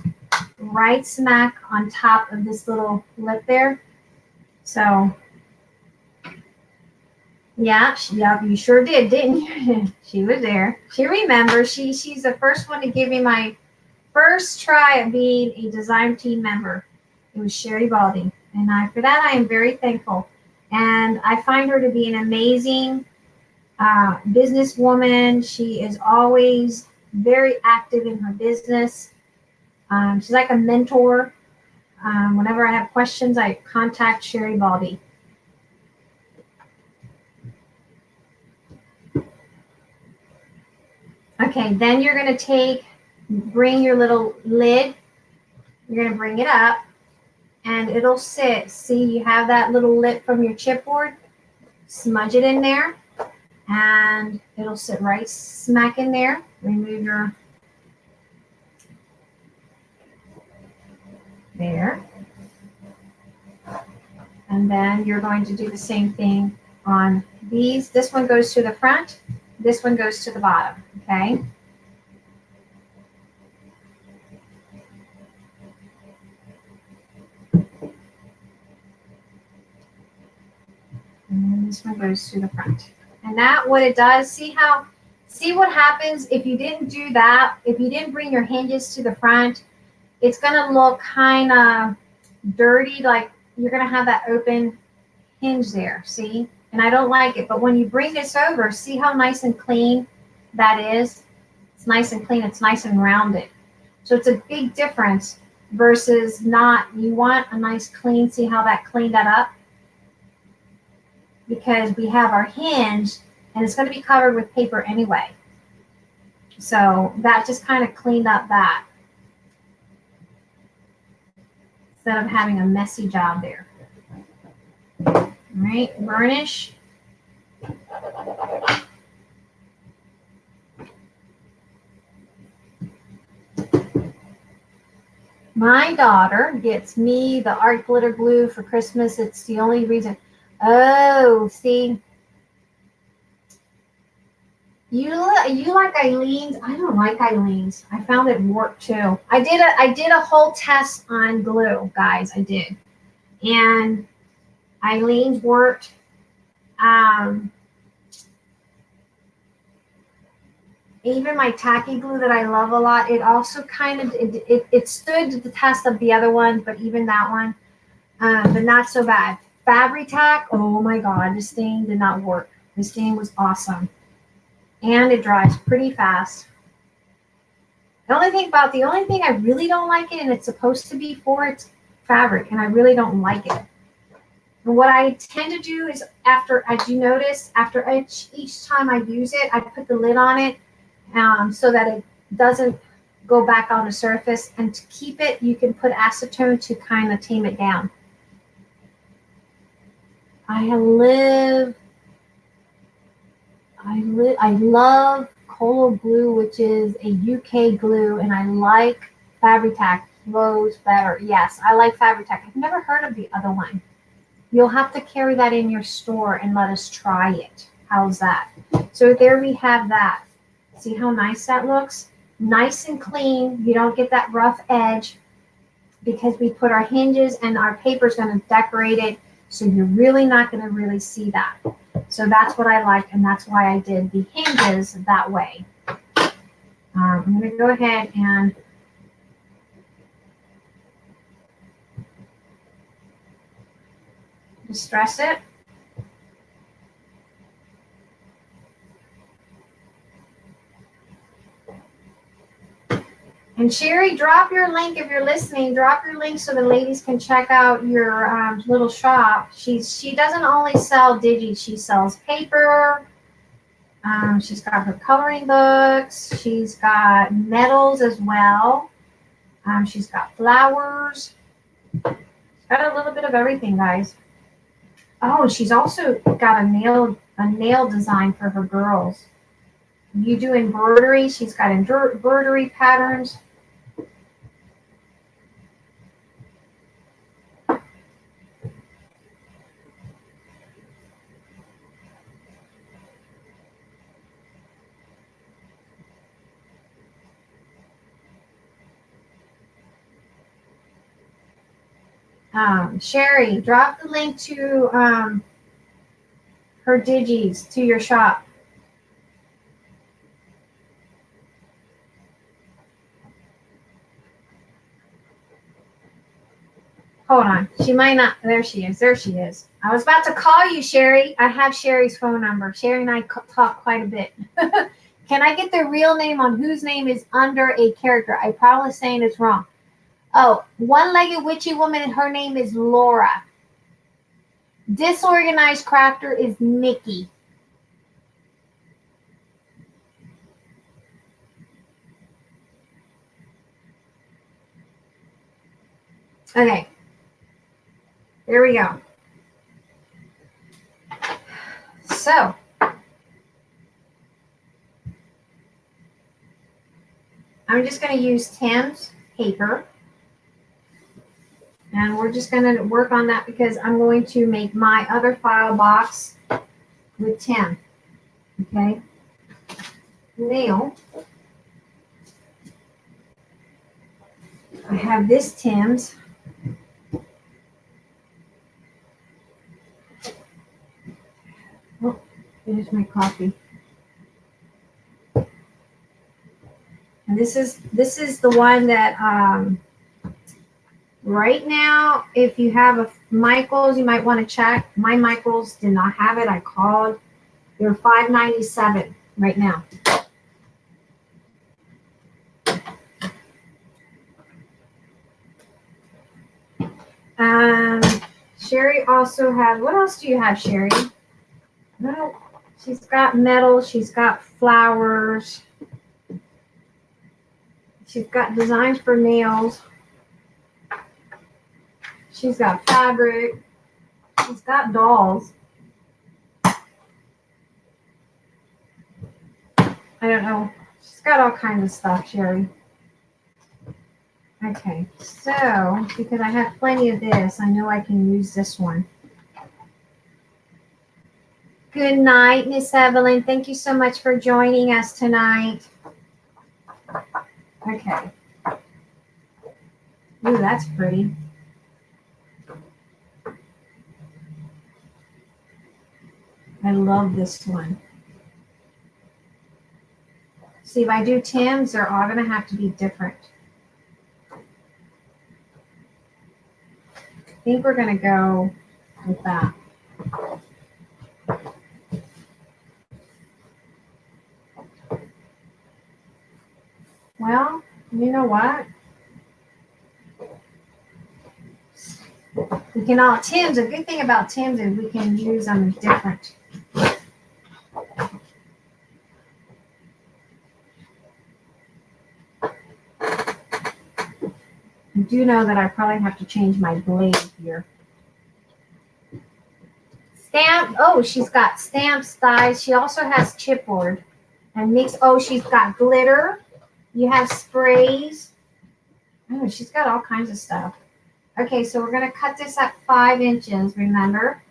right smack on top of this little lip there. So, yeah, you sure did, didn't you? She was there. She remembers. She's the first one to give me my first try at being a design team member. It was Sherry Baldy. And for that, I am very thankful. And I find her to be an amazing businesswoman. She is always very active in her business. She's like a mentor. Whenever I have questions, I contact Sherry Baldy. Okay, then you're going to bring your little lid. You're going to bring it up. and it'll sit. See, you have that little lip from your chipboard. Smudge it in there, and it'll sit right smack in there. Remove your there. And then you're going to do the same thing on these. This one goes to the front. This one goes to the bottom, okay? And then this one goes to the front. And that, what it does, see what happens if you didn't do that, if you didn't bring your hinges to the front, it's gonna look kind of dirty, like you're gonna have that open hinge there, see? And I don't like it, but when you bring this over, see how nice and clean that is? It's nice and clean, it's nice and rounded. So it's a big difference versus not. You want a nice clean, see how that cleaned that up? Because we have our hinge and it's going to be covered with paper anyway. So that just kind of cleaned up that instead of having a messy job there. All right, burnish. My daughter gets me the art glitter glue for Christmas. It's the only reason. Oh, see, you like Eileen's. I don't like Eileen's. I found it warped too. I did a whole test on glue, guys. I did, and Eileen's worked. Even my tacky glue that I love a lot, it also kind of it stood the test of the other one, but even that one, but not so bad. Fabri-Tac, oh my god, this thing did not work. This thing was awesome, and it dries pretty fast. The only thing I really don't like it, and it's supposed to be for its fabric, and I really don't like it. And what I tend to do is after each time I use it, I put the lid on it. So that it doesn't go back on the surface. And to keep it, you can put acetone to kind of tame it down. I love Colo glue, which is a UK glue, and I like Fabri-Tac. Flows better. Yes, I like Fabri-Tac. I've never heard of the other one. You'll have to carry that in your store and let us try it. How's that? So there we have that. See how nice that looks? Nice and clean. You don't get that rough edge because we put our hinges and our paper's going to decorate it. So you're really not going to really see that. So that's what I like, and that's why I did the hinges that way. I'm going to go ahead and distress it. And Sherry, drop your link if you're listening. Drop your link so the ladies can check out your little shop. She doesn't only sell digis. She sells paper. She's got her coloring books. She's got metals as well. She's got flowers. She's got a little bit of everything, guys. Oh, she's also got a nail design for her girls. You do embroidery. She's got embroidery patterns. Sherry, drop the link to her digis to your shop. Hold on. She might not. There she is. There she is. I was about to call you, Sherry. I have Sherry's phone number. Sherry and I talk quite a bit. Can I get the real name on whose name is under a character? I'm probably saying it's wrong. Oh, one-legged witchy woman, and her name is Laura. Disorganized crafter is Nikki. Okay. There we go. So, I'm just going to use Tim's paper. And we're just going to work on that because I'm going to make my other file box with Tim. Okay. Now, I have this Tim's. Oh, there's my coffee. And this is the one that right now, if you have a Michaels, you might want to check. My Michaels did not have it. I called. They're $5.97 right now. Sherry also has, what else do you have, Sherry? No, she's got metal, she's got flowers, she's got designs for nails, she's got fabric, she's got dolls. I don't know. She's got all kinds of stuff, Sherry. Okay, so because I have plenty of this, I know I can use this one. Good night, Miss Evelyn. Thank you so much for joining us tonight. Okay. Ooh, that's pretty. I love this one. See, if I do Tim's, they're all going to have to be different. I think we're going to go with that. Well, you know what? We can all, Tim's, a good thing about Tim's is we can use them different. I do know that I probably have to change my blade here. Stamp, oh, she's got stamps, dies. She also has chipboard and mix. Oh, she's got glitter. You have sprays. Oh, she's got all kinds of stuff. Okay, so we're going to cut this at 5 inches, remember?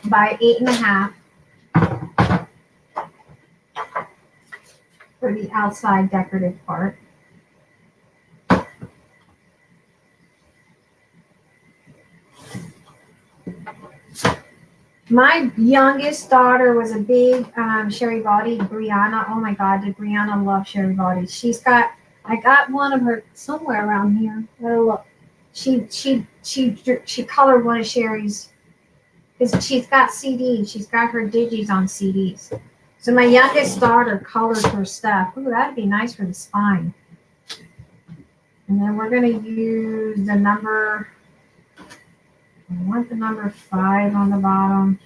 By 8.5 for the outside decorative part. My youngest daughter was a big Sherry Body, Brianna. Oh my God, did Brianna love Sherry Body? She's got, I got one of her somewhere around here. Oh, look, she colored one of Sherry's because she's got CDs. She's got her digis on CDs. So my youngest daughter colored her stuff. Ooh, that'd be nice for the spine. And then we're gonna use the number. I want the number 5 on the bottom.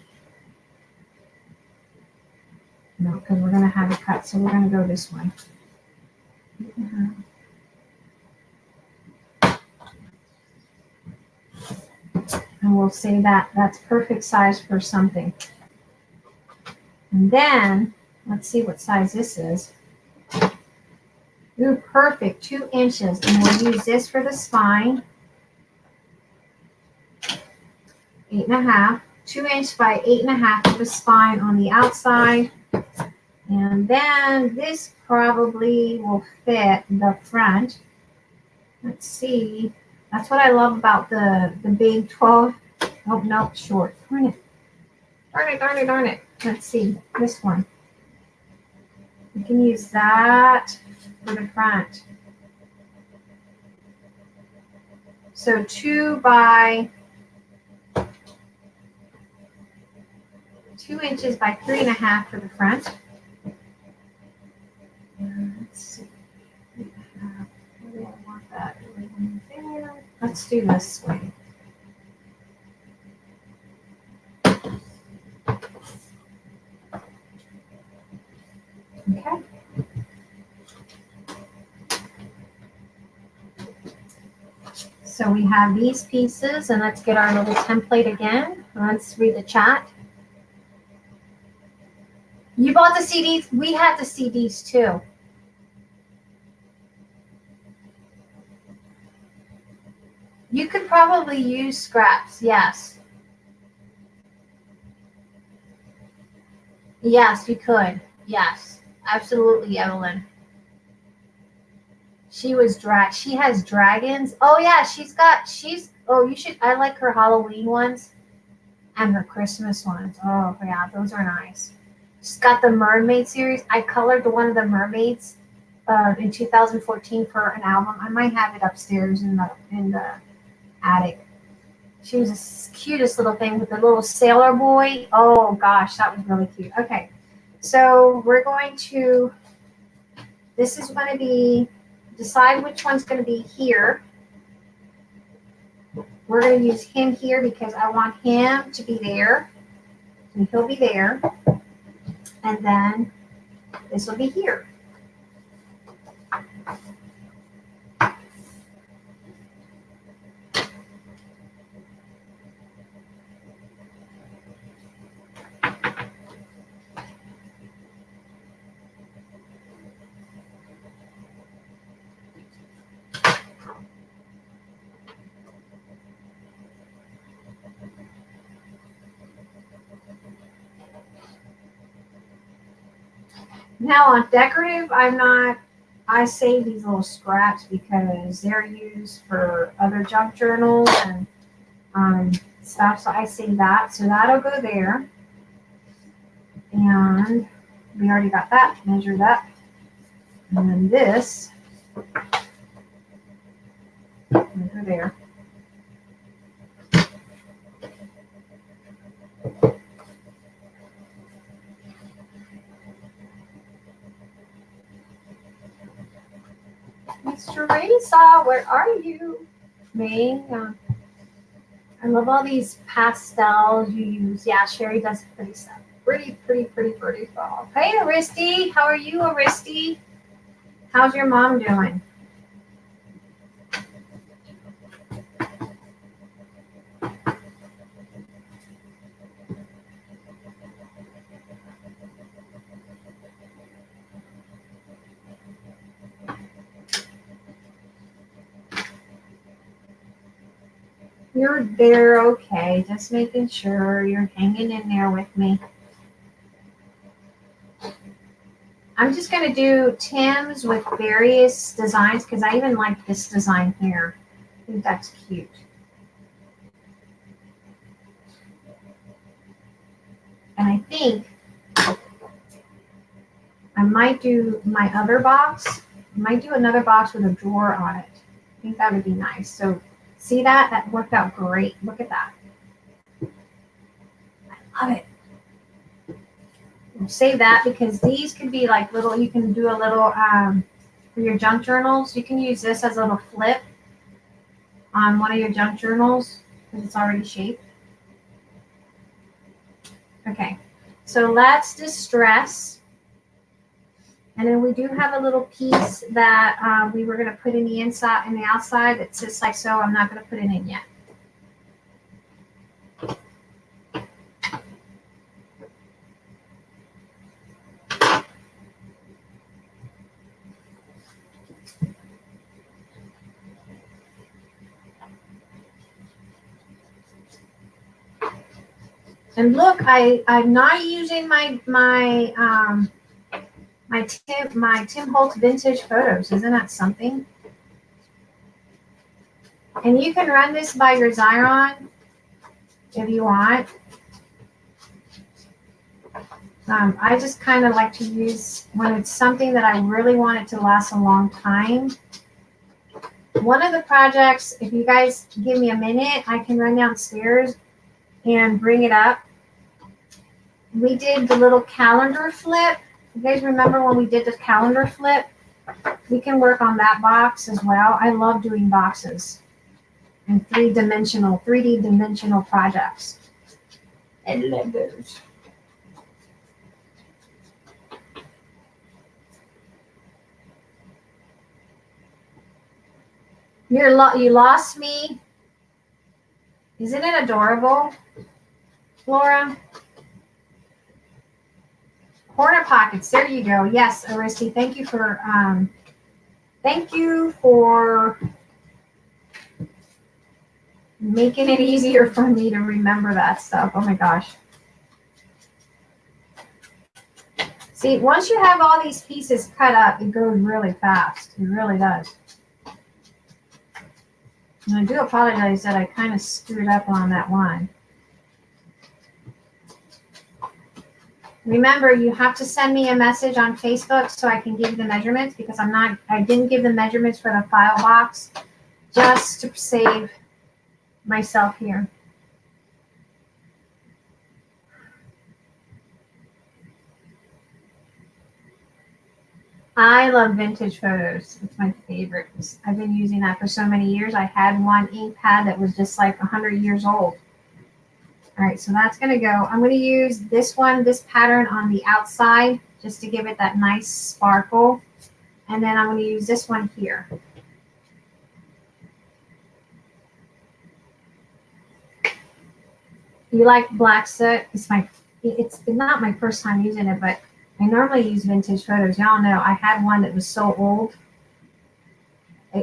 No, because we're going to have it cut, so we're going to go this way. And we'll say that that's perfect size for something. And then, let's see what size this is. Ooh, perfect, 2 inches. And we'll use this for the spine. 8.5, 2 inch by 8.5 for the spine on the outside. And then this probably will fit the front. Let's see. That's what I love about the big 12. Oh, no, short. Darn it. Darn it, darn it, darn it. Let's see. This one. We can use that for the front. So 2 inches by 3.5 for the front. Let's see. Where do I want that? There. Let's do this way. Okay. So we have these pieces, and let's get our little template again. Let's read the chat. You bought the CDs? We had the CDs too. You could probably use scraps, yes. Yes, you could. Yes, absolutely, Evelyn. She has dragons. Oh yeah, you should, I like her Halloween ones and her Christmas ones. Oh yeah, those are nice. She's got the mermaid series. I colored one of the mermaids in 2014 for an album. I might have it upstairs in the attic. She was the cutest little thing with the little sailor boy. Oh gosh, that was really cute. Okay, so this is going to be, decide which one's going to be here. We're going to use him here because I want him to be there. And he'll be there. And then this will be here. Now on decorative, I save these little scraps because they're used for other junk journals and stuff. So I save that. So that'll go there. And we already got that measured up. And then this will go there. Miss Teresa, where are you? Me. I love all these pastels you use. Yeah, Sherry does pretty stuff. Pretty fall. Hey, Aristi. How are you, Aristi? How's your mom doing? You're there, okay. Just making sure you're hanging in there with me. I'm just going to do Tim's with various designs because I even like this design here. I think that's cute. And I think I might do my other box. I might do another box with a drawer on it. I think that would be nice. So see that? That worked out great. Look at that. I love it. We'll save that because these could be like little, you can do a little, for your junk journals, you can use this as a little flip on one of your junk journals because it's already shaped. Okay, so let's distress. And then we do have a little piece that we were going to put in the inside and the outside that sits like so. I'm not going to put it in yet. And look, I'm not using my Tim Holtz vintage photos. Isn't that something? And you can run this by your Xyron if you want. I just kind of like to use when it's something that I really want it to last a long time. One of the projects, if you guys give me a minute, I can run downstairs and bring it up. We did the little calendar flip. You guys remember when we did the calendar flip? We can work on that box as well. I love doing boxes and 3D dimensional projects. I love those. You lost me. Isn't it adorable, Laura? Corner pockets. There you go. Yes, Aristi. Thank you for making it easier for me to remember that stuff. Oh my gosh. See, once you have all these pieces cut up, it goes really fast. It really does. And I do apologize that I kind of screwed up on that one. Remember, you have to send me a message on Facebook so I can give you the measurements, because I didn't give the measurements for the file box just to save myself here. I love vintage photos. It's my favorite. I've been using that for so many years. I had one ink pad that was just like 100 years old. All right, so that's going to go. I'm going to use this pattern on the outside just to give it that nice sparkle. And then I'm going to use this one here. You like black soot? It's not my first time using it, but I normally use vintage photos. Y'all know I had one that was so old.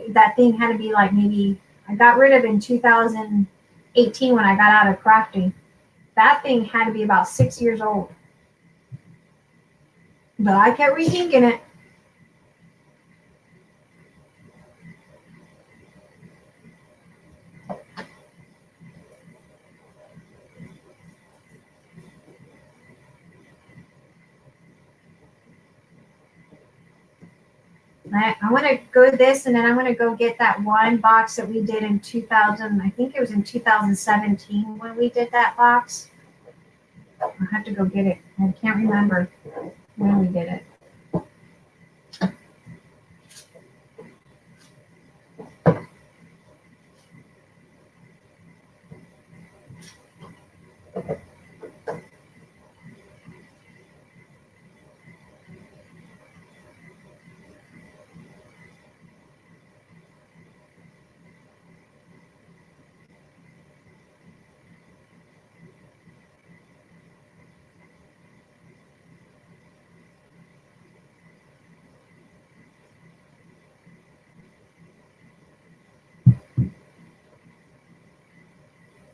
That thing had to be like, maybe I got rid of it in 2018 when I got out of crafting. That thing had to be about 6 years old. But I kept rethinking it. I'm going to go this, and then I'm going to go get that one box that we did in 2000. I think it was in 2017 when we did that box. I'll have to go get it. I can't remember when we did it.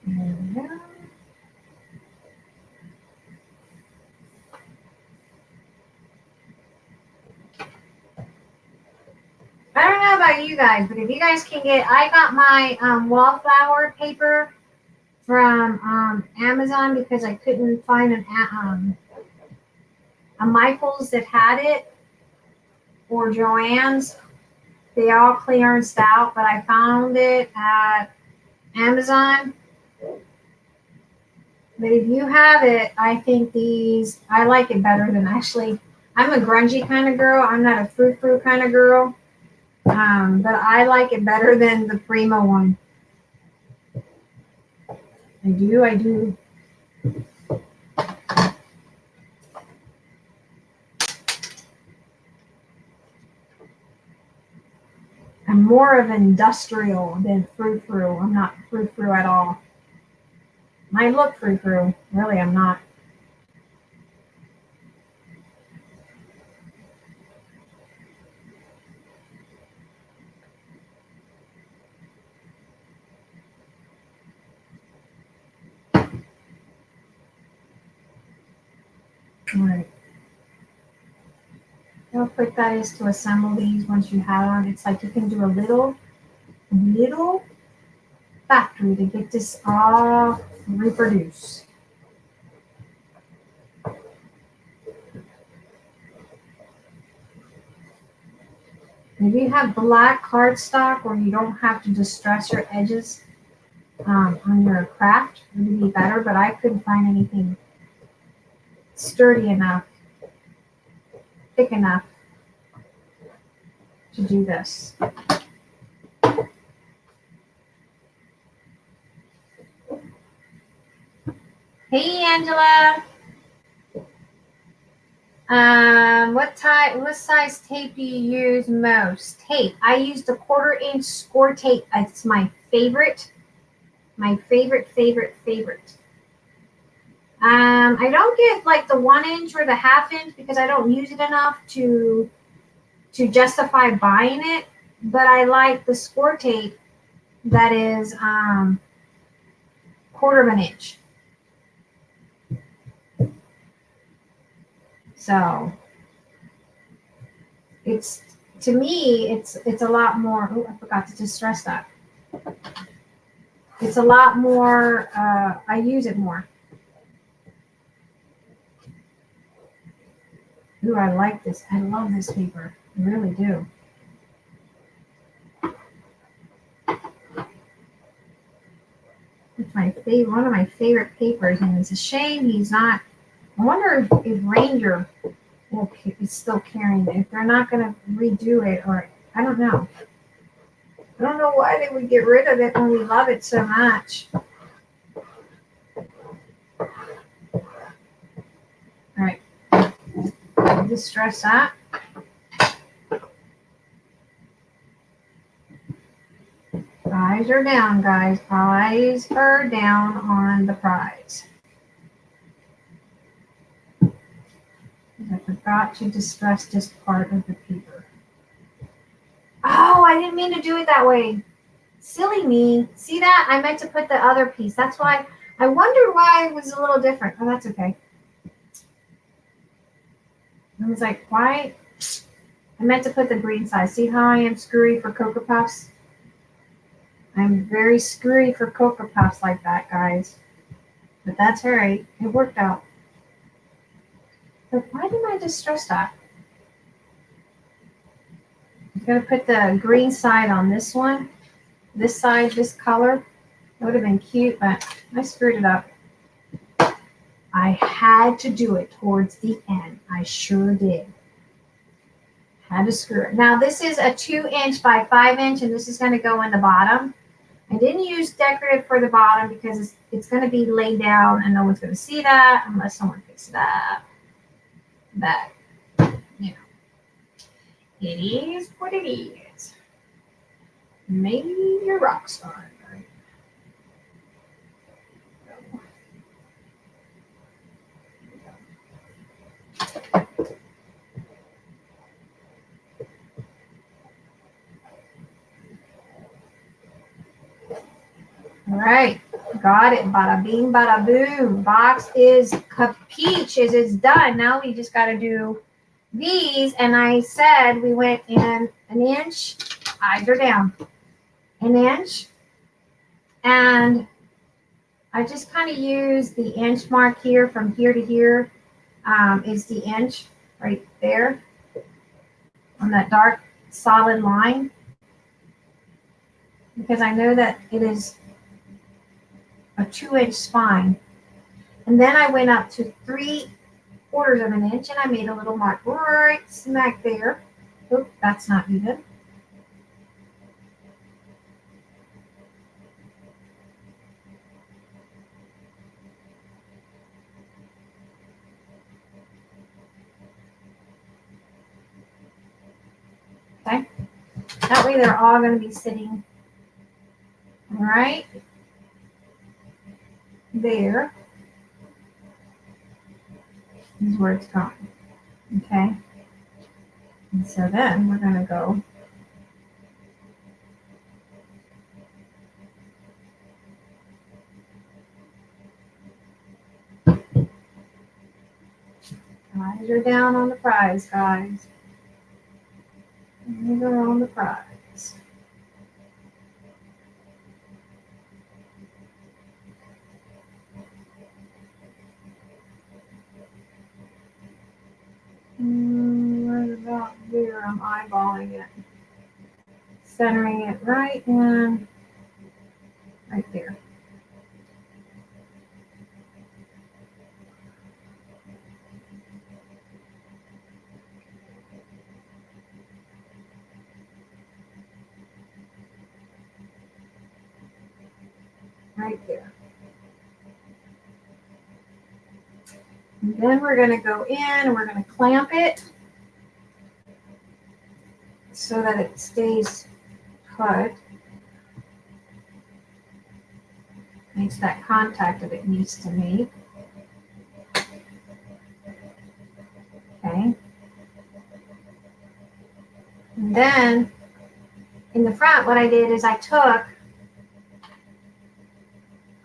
There we go. I don't know about you guys, but if you guys can get, I got my wallflower paper from Amazon because I couldn't find a Michael's that had it, or Joann's. They all clearanced out, but I found it at Amazon. But if you have it, I think I like it better than, actually, I'm a grungy kind of girl. I'm not a frou-frou kind of girl. But I like it better than the Primo one. I do. I'm more of industrial than frou-frou. I'm not frou-frou at all. Might look frou-frou. Really, I'm not. All right. How quick that is to assemble these once you have them. It's like you can do a little factory to get this all reproduced. If you have black cardstock where you don't have to distress your edges on your craft, it would be better, but I couldn't find anything sturdy enough, thick enough to do this. Hey, Angela. What size tape do you use most? Tape. I use the 1/4 inch score tape. It's my favorite. My favorite. I don't get like the 1 inch or the 1/2 inch because I don't use it enough to justify buying it. But I like the score tape that is 1/4 inch. So it's, to me, it's a lot more. Oh, I forgot to distress that. It's a lot more. I use it more. Ooh, I like this. I love this paper. I really do. It's my favorite, one of my favorite papers, and it's a shame he's not. I wonder if Ranger is still carrying it. If they're not going to redo it, or I don't know. I don't know why they would get rid of it when we love it so much. All right, distress that. Eyes are down, guys. Eyes are down on the prize. I forgot to distress this part of the paper. Oh, I didn't mean to do it that way. Silly me. See that? I meant to put the other piece. That's why I wondered why it was a little different. Oh, that's okay. I was like, why? I meant to put the green side. See how I am screwy for Cocoa Puffs? I'm very screwy for Cocoa Puffs like that, guys. But that's all right. It worked out. But why didn't I distress that? I'm going to put the green side on this one. This side, this color. That would have been cute, but I screwed it up. I had to do it towards the end. I sure did. Had to screw it. Now, this is a 2-inch by 5-inch, and this is going to go in the bottom. I didn't use decorative for the bottom because it's going to be laid down, and no one's going to see that unless someone picks it up. But, you know, it is what it is. Maybe you're a rock star. Right? All right, got it. Bada bing, bada boom. Box is capeach. It's done. Now we just got to do these. And I said we went in 1 inch. Eyes are down. 1 inch. And I just kind of use the inch mark here from here to here. Is the inch right there on that dark solid line. Because I know that it is a 2-inch spine. And then I went up to 3/4 of an inch and I made a little mark right smack there. Oop, that's not even. Okay. That way they're all going to be sitting right there. Is where it's going. Okay. And so then we're going to go eyes are down on the prize, guys. Eyes are on the prize. Right about there, I'm eyeballing it. Centering it right in, right there. Right there. And then we're going to go in and we're going to clamp it so that it stays put. Makes that contact that it needs to make. Okay. And then in the front, what I did is I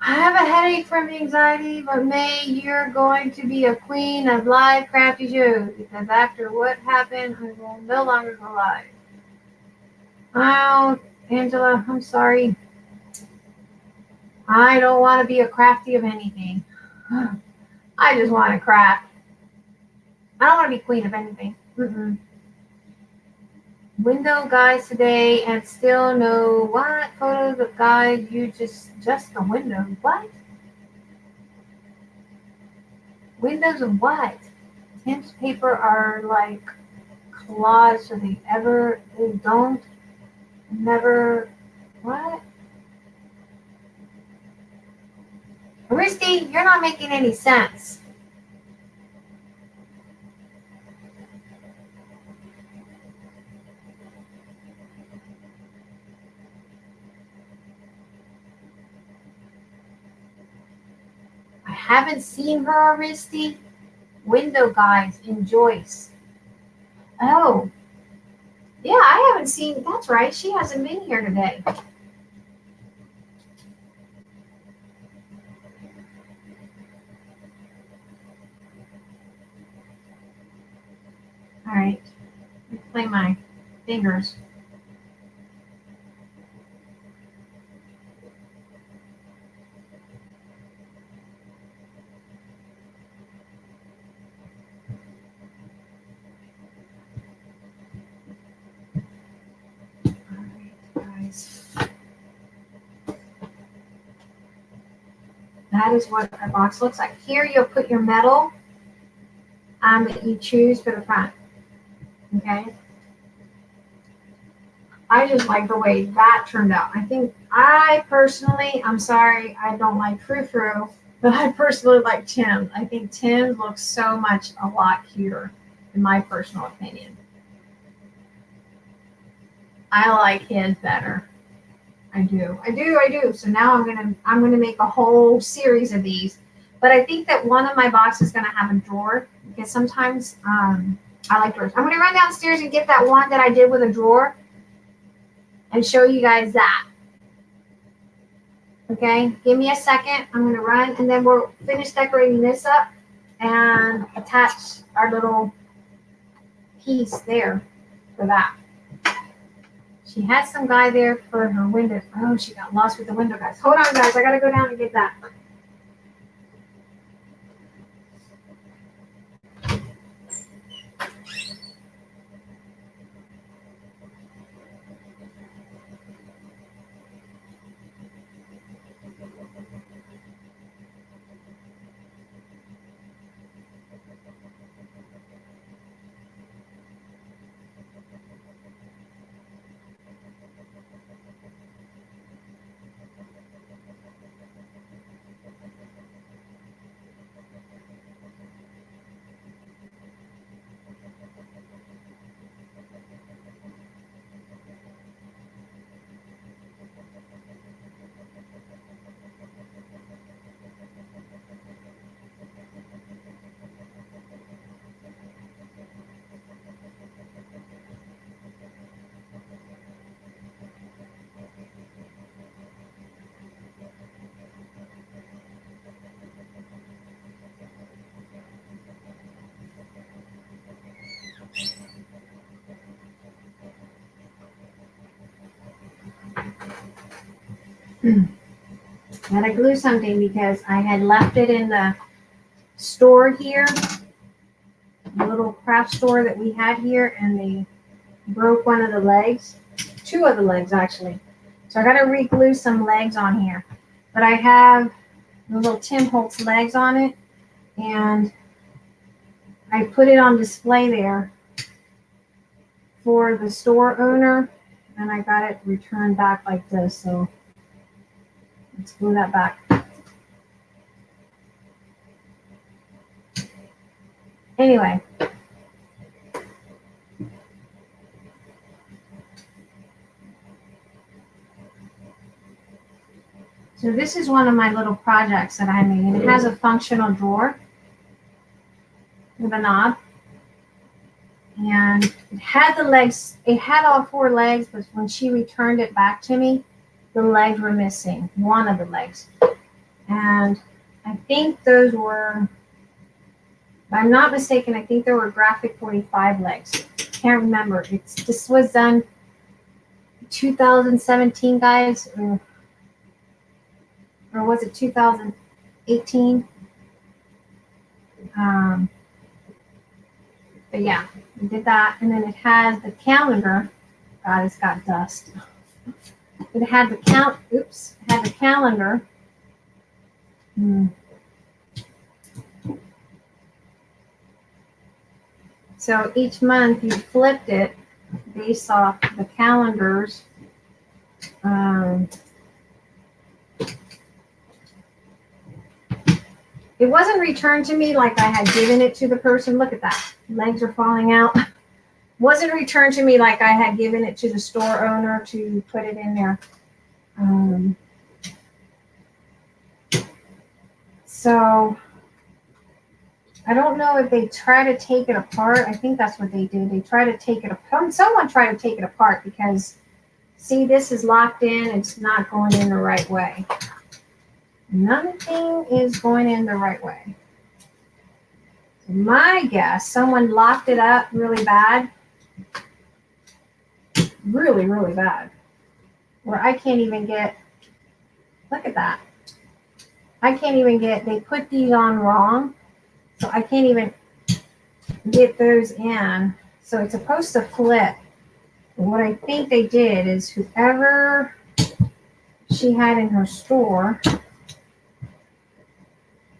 have a headache from anxiety, but May, you're going to be a queen of live crafty shows because after what happened, I will no longer go live. Oh, Angela, I'm sorry. I don't want to be a crafty of anything. I just want to craft. I don't want to be queen of anything. Window guys today and still no what photos of guys you just a window. What? Windows of what? Tim's paper are like collage, so they don't never what? Risty, you're not making any sense. I haven't seen her, Risty. Window guys in Joyce. Oh. Yeah, I haven't seen, that's right. She hasn't been here today. All right, let me play my fingers. All right, guys. That is what our box looks like. Here you'll put your metal that you choose for the front. Okay. I just like the way that turned out. I personally, I'm sorry, I don't like frou-frou, but I personally like Tim. I think Tim looks a lot cuter, in my personal opinion. I like his better. I do. So now I'm gonna make a whole series of these. But I think that one of my boxes is gonna have a drawer because sometimes I like drawers. I'm gonna run downstairs and get that one that I did with a drawer and show you guys that. Okay, give me a second. I'm gonna run and then we'll finish decorating this up and attach our little piece there for that. She had some guy there for her window. Oh, she got lost with the window guys. Hold on, guys. I gotta go down and get that. Gotta glue something because I had left it in the store here, the little craft store that we had here, and they broke one of the legs, two of the legs actually. So I gotta re-glue some legs on here. But I have the little Tim Holtz legs on it, and I put it on display there for the store owner, and I got it returned back like this. So let's glue that back. Anyway. So this is one of my little projects that I made. It has a functional drawer with a knob. And it had the legs, it had all 4 legs, but when she returned it back to me, the legs were missing, one of the legs. And I think those were, if I'm not mistaken, I think there were graphic 45 legs. Can't remember. This was done 2017, guys, or was it 2018? But yeah, we did that, and then it has the calendar. God, it's got dust. It had the It had the calendar. So each month you flipped it based off the calendars. It wasn't returned to me like I had given it to the person. Look at that. Legs are falling out. Wasn't returned to me like I had given it to the store owner to put it in there. So I don't know if they try to take it apart. I think that's what they did. They try to take it apart. Someone tried to take it apart because, see, this is locked in. It's not going in the right way. Nothing is going in the right way. So my guess, someone locked it up really bad. Really, really bad. Where I can't even get, look at that. I can't even get, they put these on wrong. So I can't even get those in. So it's supposed to flip. But what I think they did is whoever she had in her store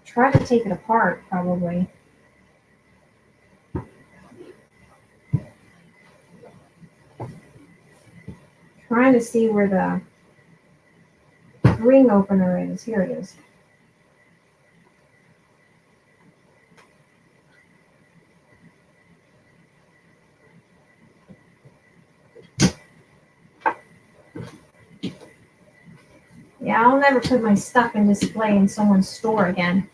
tried to take it apart, probably. Trying to see where the ring opener is. Here it is. Yeah, I'll never put my stuff in display in someone's store again.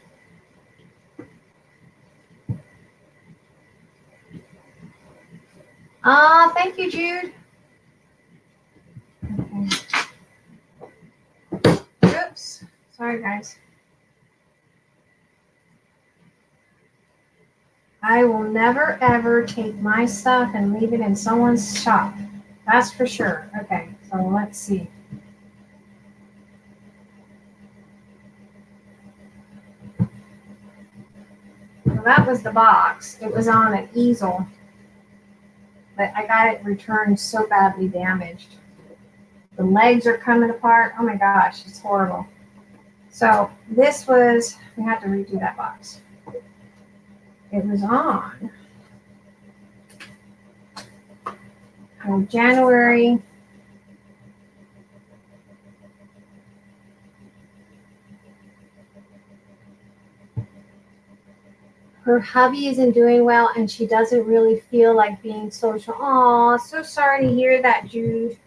Thank you, Jude. Okay. Oops. Sorry, guys. I will never, ever take my stuff and leave it in someone's shop. That's for sure. Okay, so let's see. Well, that was the box. It was on an easel. But I got it returned so badly damaged. The legs are coming apart. Oh my gosh, it's horrible. So this was, we had to redo that box. It was on January. Her hubby isn't doing well and she doesn't really feel like being social. Oh, so sorry to hear that, Jude.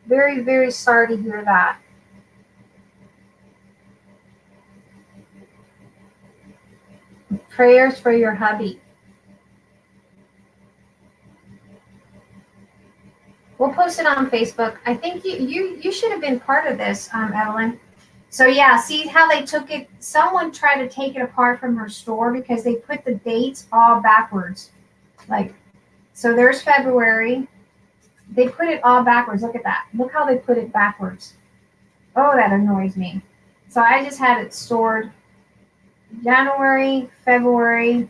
Very, very sorry to hear that. Prayers for your hubby. We'll post it on Facebook. I think you should have been part of this, Evelyn. So yeah, see how they took it? Someone tried to take it apart from her store because they put the dates all backwards. Like, so there's February. They put it all backwards. Look at that. Look how they put it backwards. Oh, that annoys me. So I just had it stored January, February,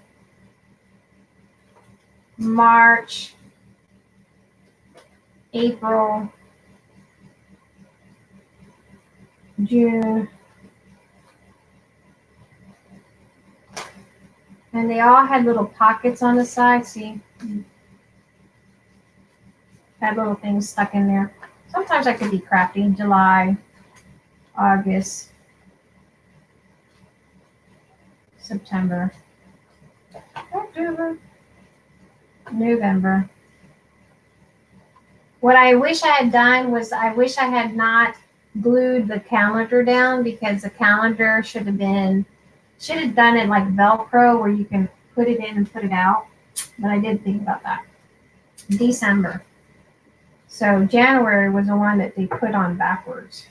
March, April, June, and they all had little pockets on the side. See, had little things stuck in there. Sometimes I could be crafty. July, August, September. October, November. What I wish I had done was I wish I had not glued the calendar down, because the calendar should have done it like Velcro where you can put it in and put it out. But I did think about that. December. So January was the one that they put on backwards.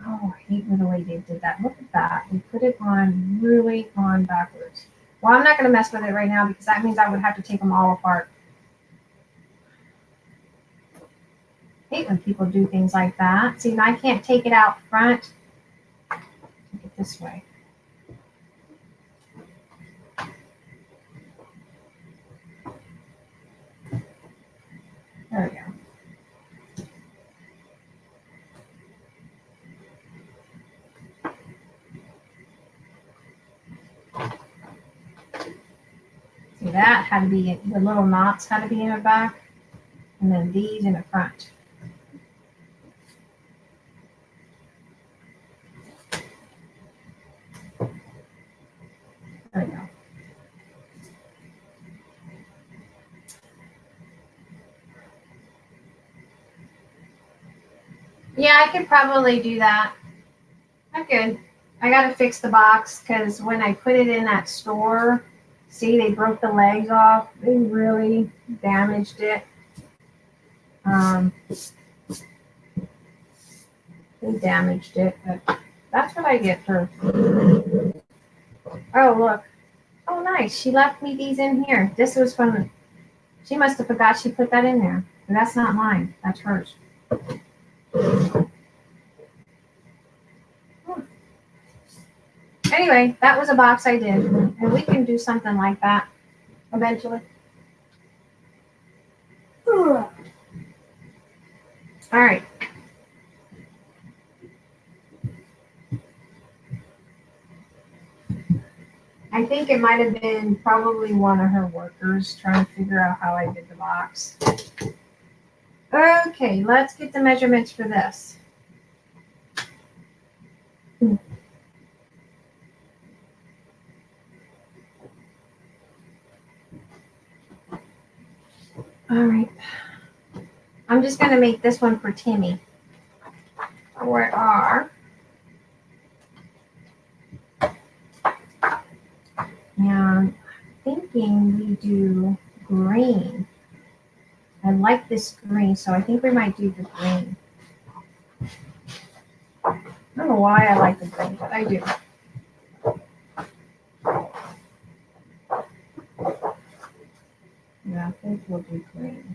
Oh, I hate the way they did that. Look at that. They put it on really on backwards. Well, I'm not going to mess with it right now because that means I would have to take them all apart. I hate when people do things like that. See, I can't take it out front. Take it this way. There we go. See, that had to be, the little knots had to be in the back, and then these in the front. There we go. Yeah, I could probably do that. I could. I gotta fix the box because when I put it in that store, see, they broke the legs off. They really damaged it. They damaged it, but that's what I get for. Oh, look. Oh, nice. She left me these in here. This was from. She must have forgot she put that in there. But that's not mine. That's hers. Anyway, that was a box I did, and we can do something like that eventually. All right. I think it might have been probably one of her workers trying to figure out how I did the box. Okay, let's get the measurements for this. All right. I'm just going to make this one for Timmy. Where are? And I'm thinking we do green. I like this green, so I think we might do the green. I don't know why I like the green, but I do. Yeah, I think we'll do green.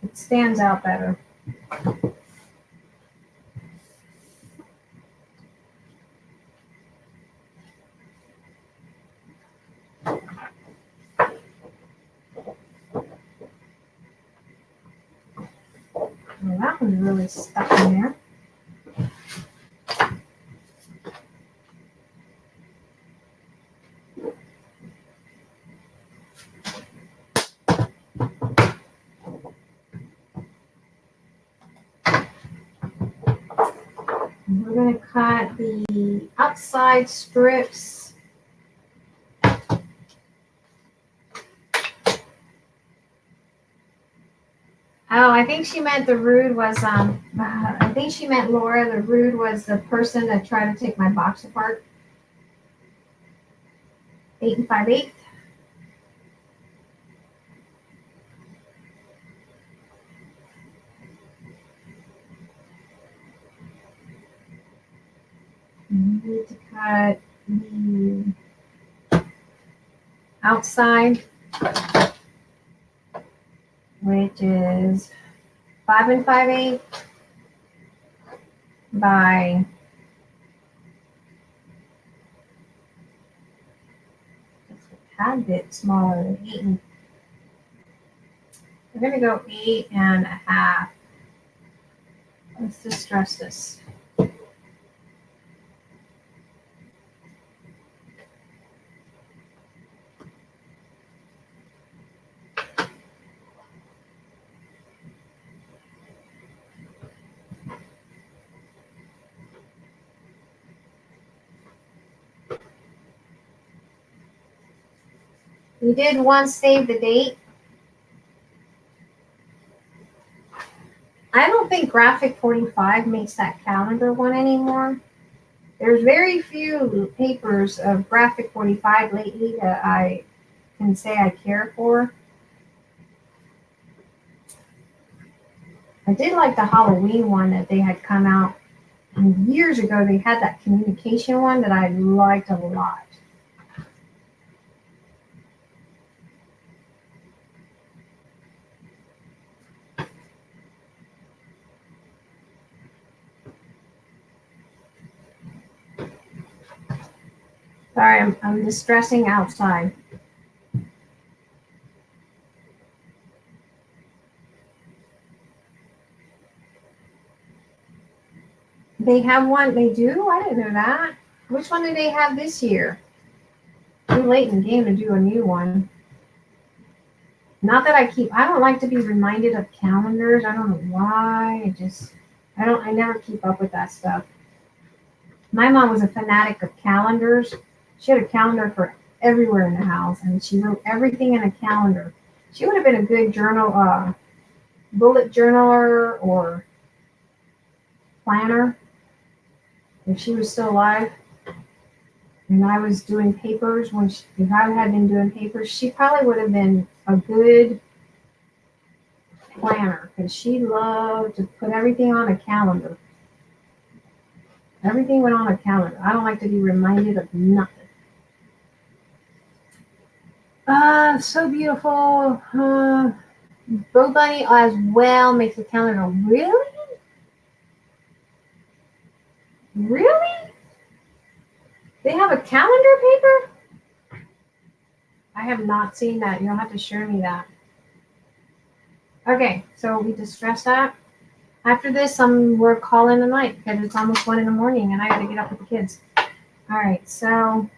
It stands out better. Well, that one's really stuck in there. We're going to cut the outside strips. Oh, I think she meant the rude was, I think she meant Laura, the rude was the person that tried to take my box apart. 8 5/8. We need to cut the outside, which is 5 5/8 by 'a bit smaller than 8. We're going to go 8.5. Let's distress this. We did one save the date. I don't think Graphic 45 makes that calendar one anymore. There's very few papers of Graphic 45 lately that I can say I care for. I did like the Halloween one that they had come out. And years ago, they had that communication one that I liked a lot. Sorry, I'm distressing outside. They have one, they do? I didn't know that. Which one do they have this year? Too late in the game to do a new one. Not that I don't like to be reminded of calendars. I don't know why. I never keep up with that stuff. My mom was a fanatic of calendars. She had a calendar for everywhere in the house, and she wrote everything in a calendar. She would have been a good bullet journaler or planner if she was still alive. And I was doing papers if I had been doing papers, she probably would have been a good planner because she loved to put everything on a calendar. Everything went on a calendar. I don't like to be reminded of nothing. So beautiful. Bro Bunny as well makes a calendar. Really? Really? They have a calendar paper? I have not seen that. You'll have to show me that. Okay, so we distressed that. After this, we're calling the night because it's almost 1 a.m. and I got to get up with the kids. All right, so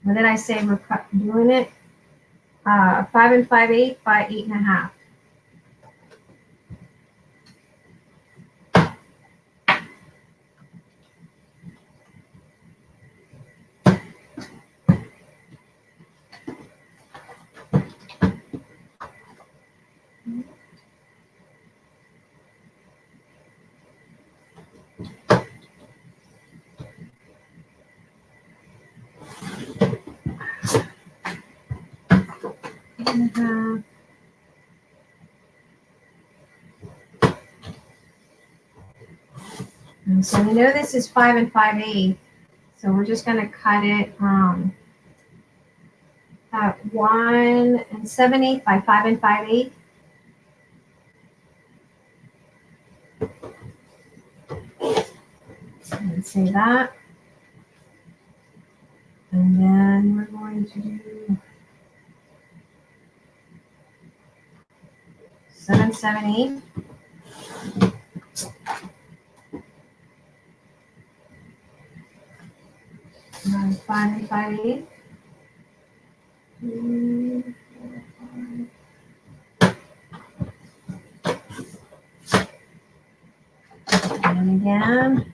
what did I say? We're doing it 5 5/8 by 8.5. And so we know this is 5 5/8, so we're just going to cut it at 1 7/8 by 5 5/8. And say that. And then we're going to do 7 7/8. And 5 5/8. 3, 4, 5. And again.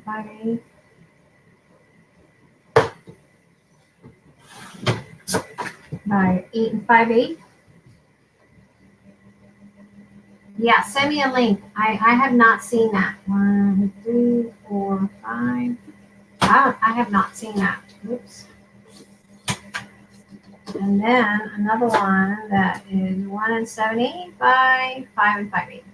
5 5/8. By 8 5/8. Yeah, send me a link. I have not seen that. 1, 2, 3, 4, 5. I have not seen that. Oops. And then another one that is 1 7/8 by 5 5/8.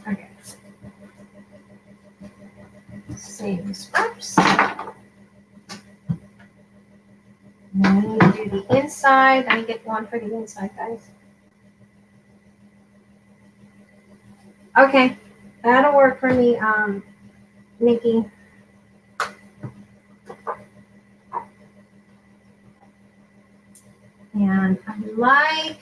Okay. Save the scraps. Then we need to do the inside. Let me get one for the inside, guys. Okay, that'll work for me, Nikki. And I like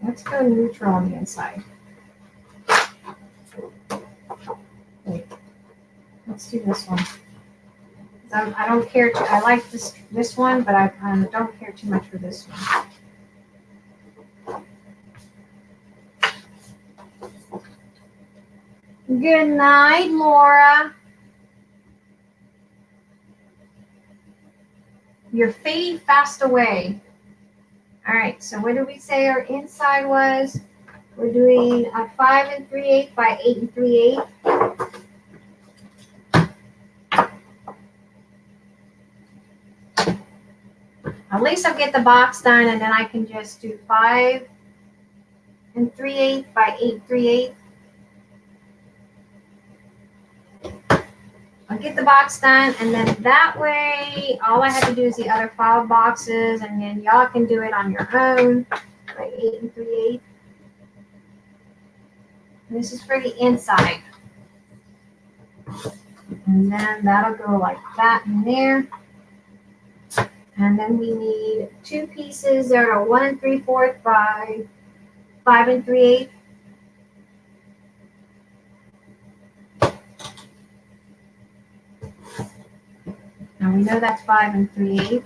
Let's go neutral on the inside. Wait, let's do this one. I don't care. I like this one, but I don't care too much for this one. Good night, Laura. Your fade fast away. All right, so what did we say our inside was? We're doing a 5 3/8 by 8 3/8. At least I'll get the box done, and then I can just do 5 3/8 by 8 3/8. I'll get the box done, and then that way, all I have to do is the other 5 boxes, and then y'all can do it on your own by 8 3/8. This is for the inside. And then that'll go like that in there. And then we need 2 pieces that are 1 3/4 by 5 3/8. And we know that's 5 3/8.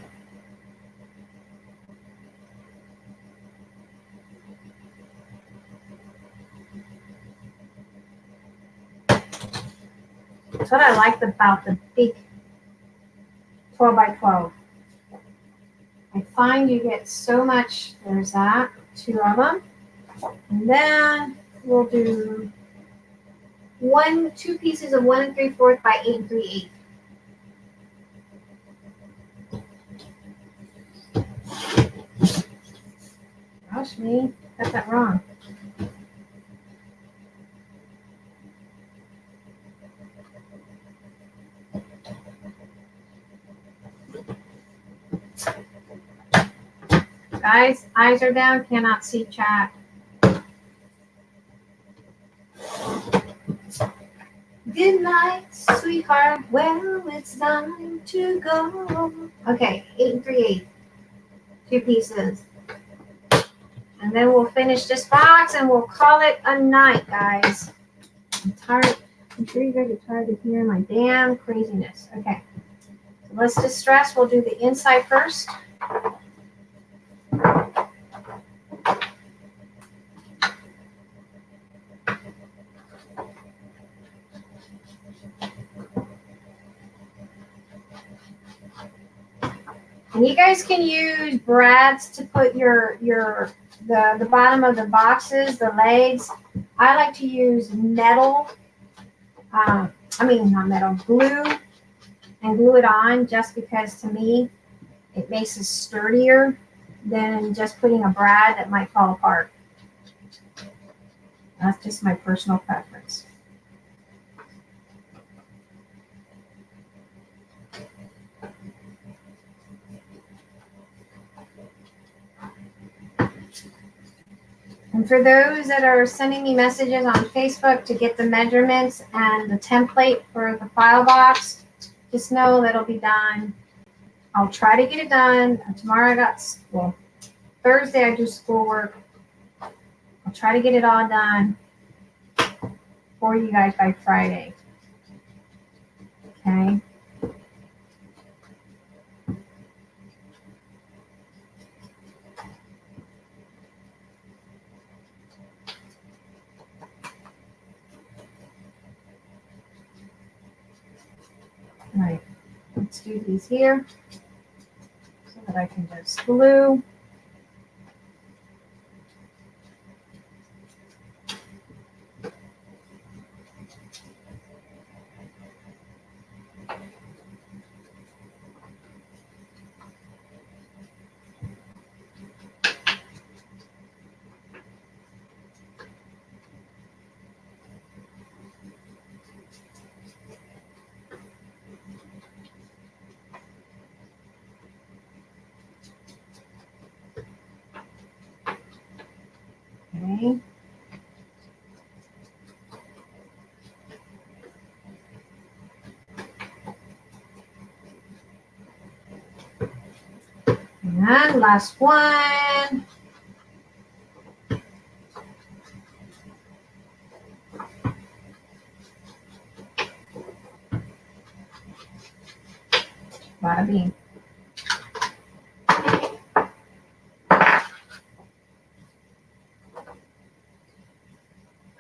That's what I liked about the big 12 by 12. I find you get so much. There's that, 2 of them. And then we'll do 2 pieces of 1 3/4 by 8 3/8. Gosh, me, got that wrong. Guys, eyes are down, cannot see chat. Good night, sweetheart. Well, it's time to go. Okay, 8 3/8. 2 pieces. And then we'll finish this box and we'll call it a night, guys. I'm tired. I'm sure you guys are tired of hearing my damn craziness. Okay. So let's distress. We'll do the inside first. And you guys can use brads to put the bottom of the boxes, the legs. I like to use metal. Not metal, glue, and glue it on just because to me it makes it sturdier than just putting a brad that might fall apart. That's just my personal preference. And for those that are sending me messages on Facebook to get the measurements and the template for the file box, just know that'll be done. I'll try to get it done. Tomorrow Thursday I do schoolwork. I'll try to get it all done for you guys by Friday. Okay. All right, let's do these here so that I can just glue. Okay. And last one. Bada bing.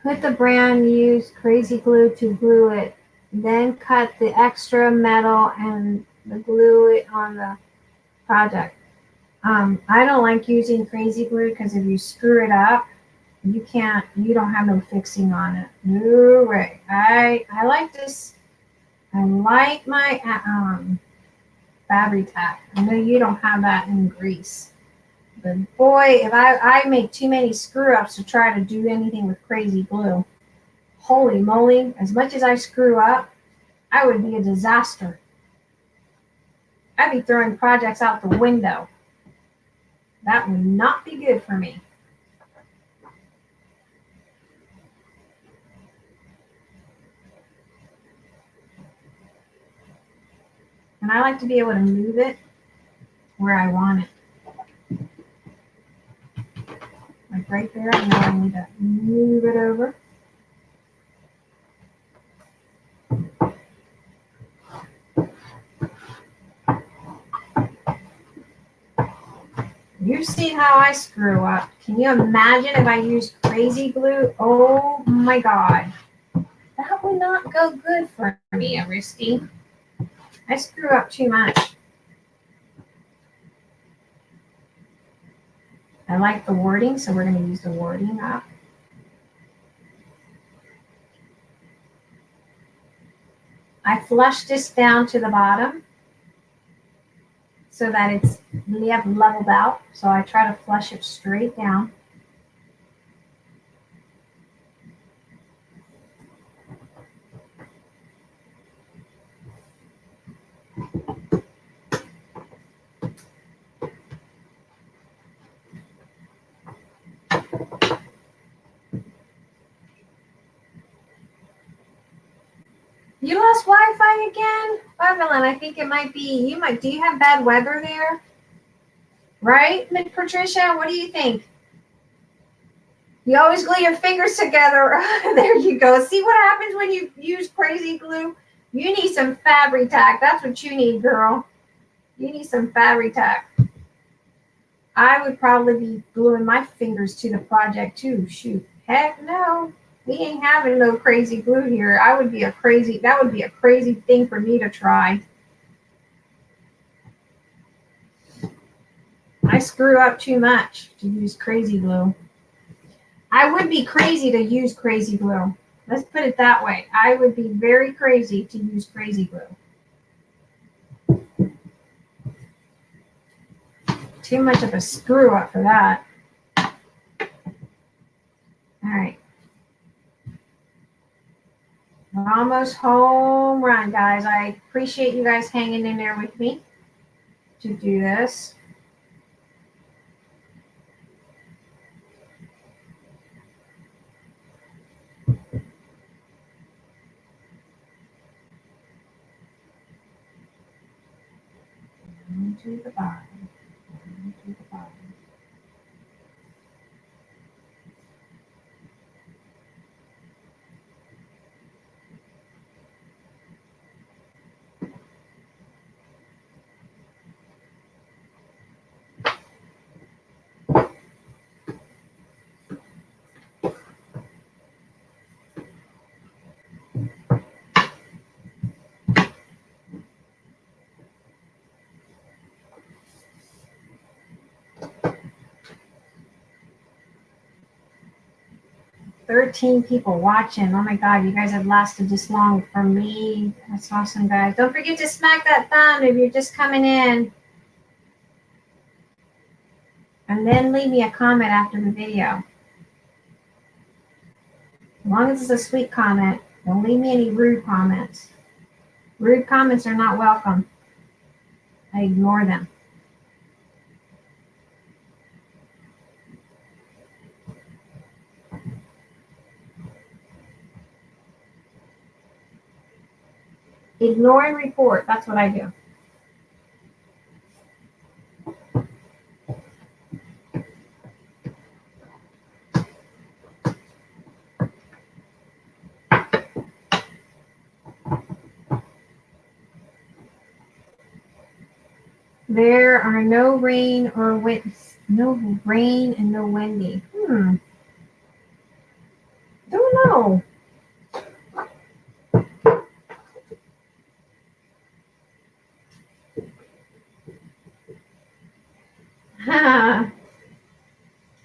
Put the brand used crazy glue to glue it. Then cut the extra metal and glue it on the project. I don't like using crazy glue because if you screw it up, you don't have no fixing on it. No way. I like this. I like my Fabri-Tac. I know you don't have that in Greece. But boy, if I make too many screw ups to try to do anything with crazy glue, holy moly, as much as I screw up, I would be a disaster. I'd be throwing projects out the window. That would not be good for me. And I like to be able to move it where I want it. Like right there, I know I need to move it over. You've seen how I screw up. Can you imagine if I used crazy glue? Oh my God. That would not go good for me, Aristi. I screw up too much. I like the wording, so we're going to use the wording up. I flush this down to the bottom so that it's leveled out. So I try to flush it straight down. You lost Wi-Fi again? Evelyn, I think it might be, do you have bad weather there? Right, Patricia? What do you think? You always glue your fingers together. There you go. See what happens when you use crazy glue? You need some Fabri-Tac. That's what you need, girl. You need some Fabri-Tac. I would probably be gluing my fingers to the project too. Shoot. Heck no. We ain't having no crazy glue here. That would be a crazy thing for me to try. I screw up too much to use crazy glue. I would be crazy to use crazy glue. Let's put it that way. I would be very crazy to use crazy glue. Too much of a screw up for that. All right. We're almost home run, guys. I appreciate you guys hanging in there with me to do this. To the bottom. To the bottom. "13 people watching. Oh my God, you guys have lasted this long for me. That's awesome, guys. Don't forget to smack that thumb if you're just coming in. And then leave me a comment after the video. As long as it's a sweet comment, don't leave me any rude comments. Rude comments are not welcome. I ignore them. Ignore and report. That's what I do. There are no rain or wind. No rain and no windy. Don't know.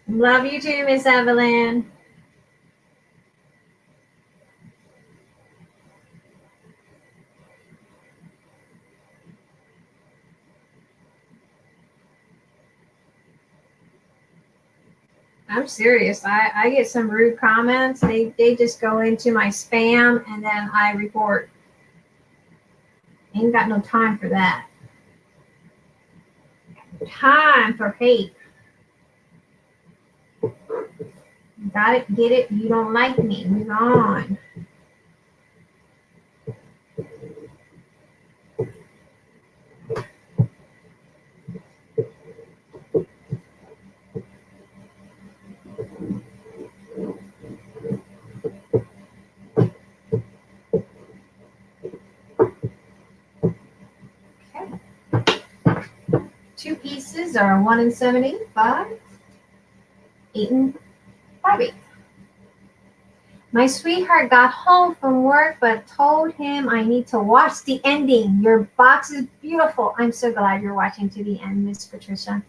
Love you too, Miss Evelyn. I'm serious. I get some rude comments. They just go into my spam and then I report. Ain't got no time for that. Time for hate. Got it? Get it? You don't like me. Move on. Okay. 2 pieces are 1 7/8, 8 5/8. My sweetheart got home from work but told him I need to watch the ending. Your box is beautiful. I'm so glad you're watching to the end, Miss Patricia.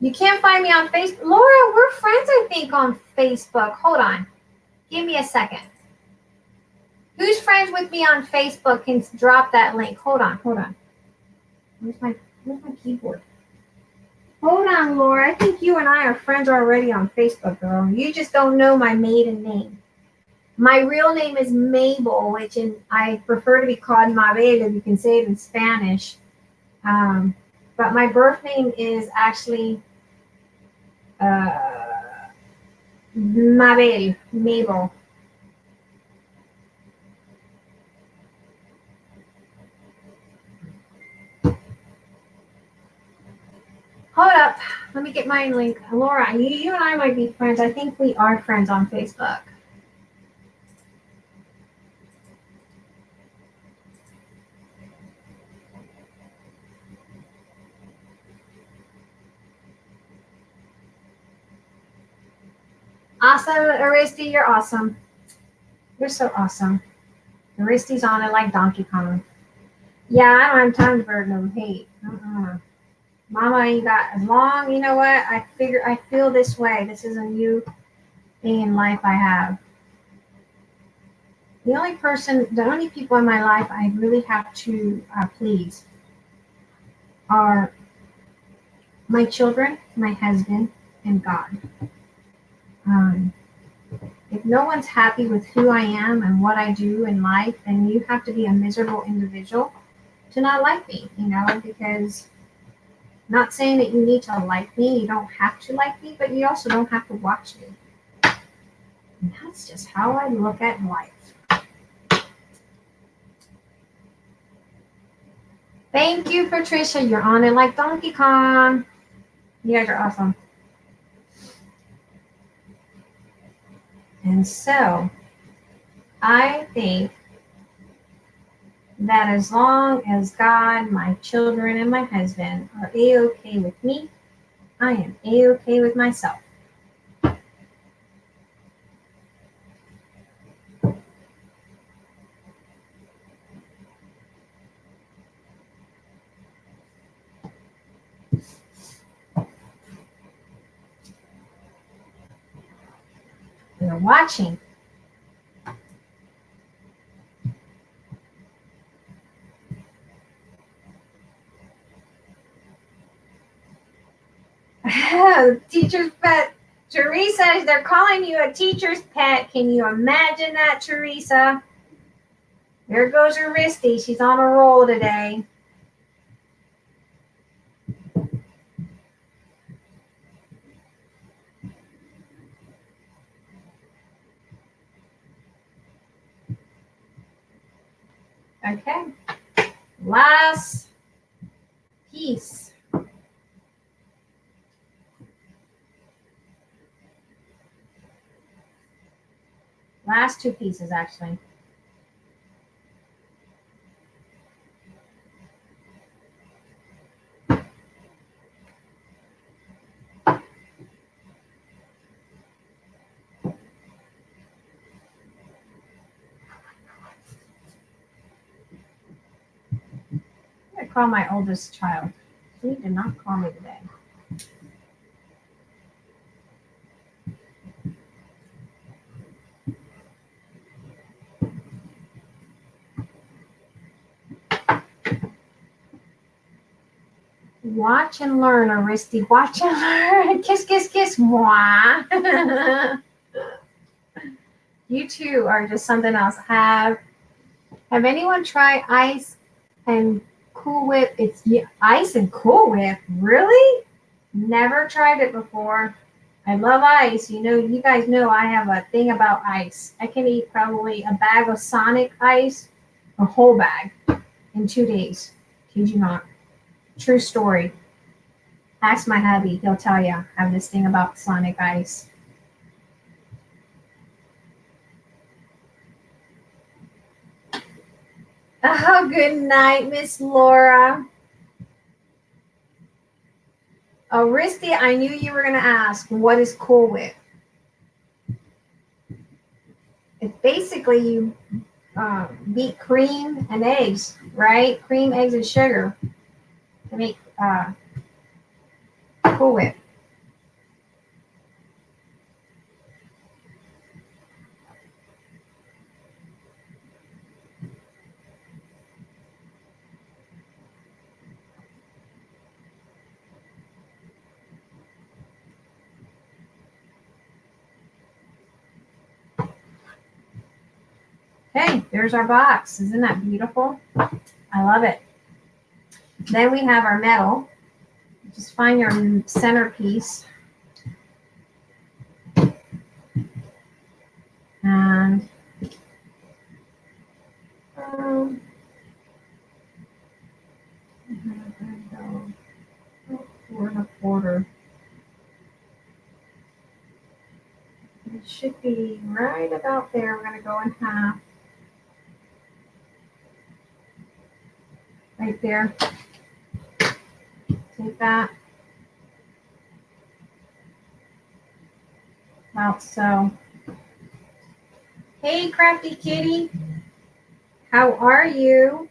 You can't find me on Facebook. Laura, we're friends, I think, on Facebook. Hold on. Give me a second. Who's friends with me on Facebook can drop that link. Hold on. Where's my keyboard? Hold on, Laura. I think you and I are friends already on Facebook, girl. You just don't know my maiden name. My real name is Mabel, which I prefer to be called Mabel if you can say it in Spanish. But my birth name is actually Mabel. Hold up. Let me get my link. Laura, you and I might be friends. I think we are friends on Facebook. Awesome, Aristi, you're awesome. You're so awesome. Aristi's on it like Donkey Kong. Yeah, I don't have time for no hate. Mama, you got as long, you know what? I feel this way. This is a new thing in life I have. The only people in my life I really have to please are my children, my husband, and God. If no one's happy with who I am and what I do in life, then you have to be a miserable individual to not like me, because not saying that you need to like me, you don't have to like me, but you also don't have to watch me. And that's just how I look at life. Thank you, Patricia. You're on it like Donkey Kong. You guys are awesome. And so, I think that as long as God, my children, and my husband are A-okay with me, I am A-okay with myself. You're watching. Teacher's pet. Teresa, they're calling you a teacher's pet. Can you imagine that, Teresa? There goes her wristy. She's on a roll today. Okay. Last piece. Last 2 pieces, actually. call my oldest child. He did not call me today. Watch and learn, Aristi. Watch and learn. Kiss, kiss, kiss. Mwah. You two are just something else. Have anyone tried ice and Cool Whip? It's ice and Cool Whip. Really? Never tried it before. I love ice. You guys know I have a thing about ice. I can eat probably a bag of Sonic ice, a whole bag, in 2 days. Kid you not. True story. Ask my hubby. He'll tell you. I have this thing about Sonic ice. Oh, good night, Miss Laura. Oh, Risty, I knew you were going to ask, what is Cool Whip? It's basically you beat cream and eggs, right? Cream, eggs, and sugar to make Cool Whip. Hey, there's our box. Isn't that beautiful? I love it. Then we have our metal. Just find your centerpiece. And we're in a quarter. It should be right about there. We're going to go in half. Right there. Take that. About so. Hey, Crafty Kitty. How are you?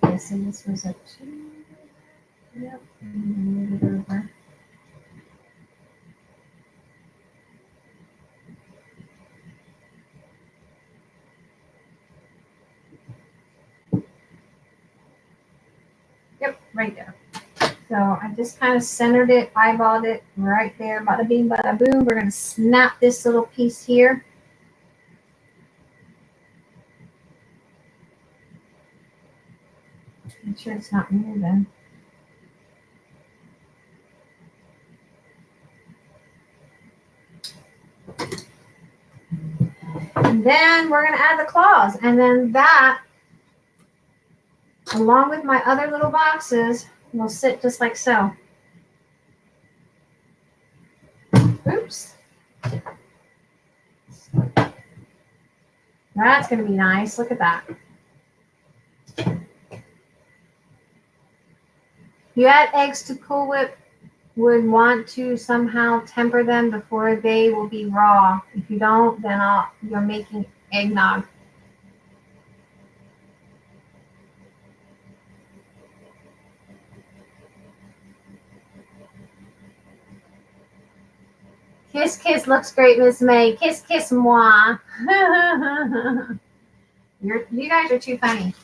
Okay, so this was a 2. Yep. Move it over. Yep, right there. So I just kind of centered it, eyeballed it right there. Bada bing, bada boom. We're going to snap this little piece here. Make sure it's not moving. And then we're going to add the claws. And then that, along with my other little boxes, will sit just like so. Oops. That's going to be nice. Look at that. You add eggs to Cool Whip, would want to somehow temper them before they will be raw. If you don't, then you're making eggnog. Kiss, kiss looks great, Miss May. Kiss, kiss, moi. You guys are too funny.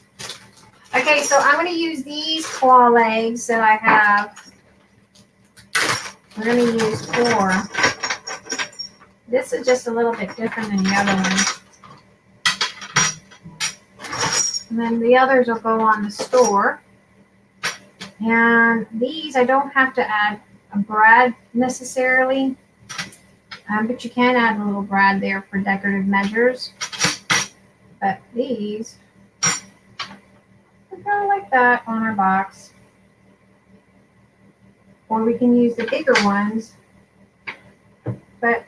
Okay, so I'm going to use these claw legs that I have. We're going to use 4. This is just a little bit different than the other one. And then the others will go on the store. And these, I don't have to add a brad necessarily. But you can add a little brad there for decorative measures. But these, we kind of like that on our box. Or we can use the bigger ones but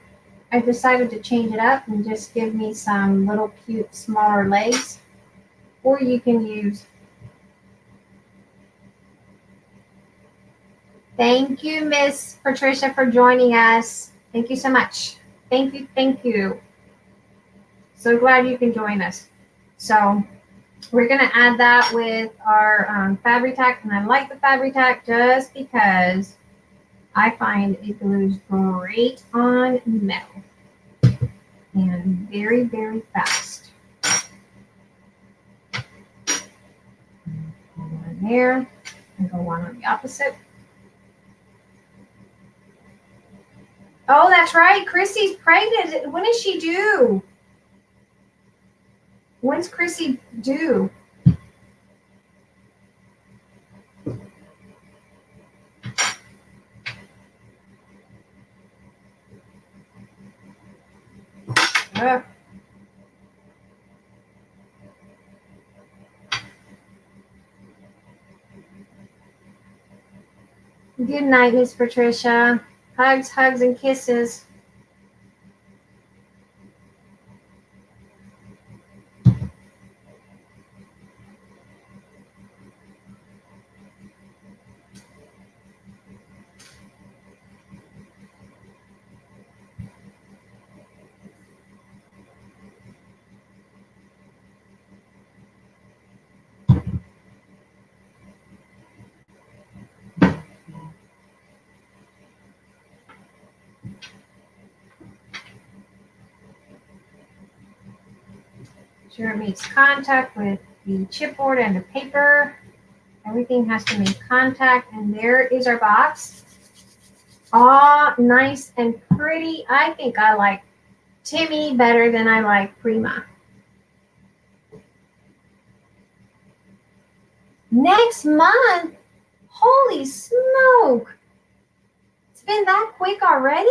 I decided to change it up and just give me some little cute smaller legs. Or you can use. Thank you, Miss Patricia, for joining us. Thank you so much. Thank you, thank you. So glad you can join us. So we're going to add that with our Fabri-Tac, and I like the Fabri-Tac just because I find it glues great on metal and very, very fast. One there, and go one on the opposite. Oh, that's right. Chrissy's pregnant. When is she due? When's Chrissy due? Good night, Miss Patricia. Hugs, hugs, and kisses. Sure it makes contact with the chipboard and the paper. Everything has to make contact, and there is our box. All nice and pretty. I think I like Timmy better than I like Prima. Next month? Holy smoke! It's been that quick already?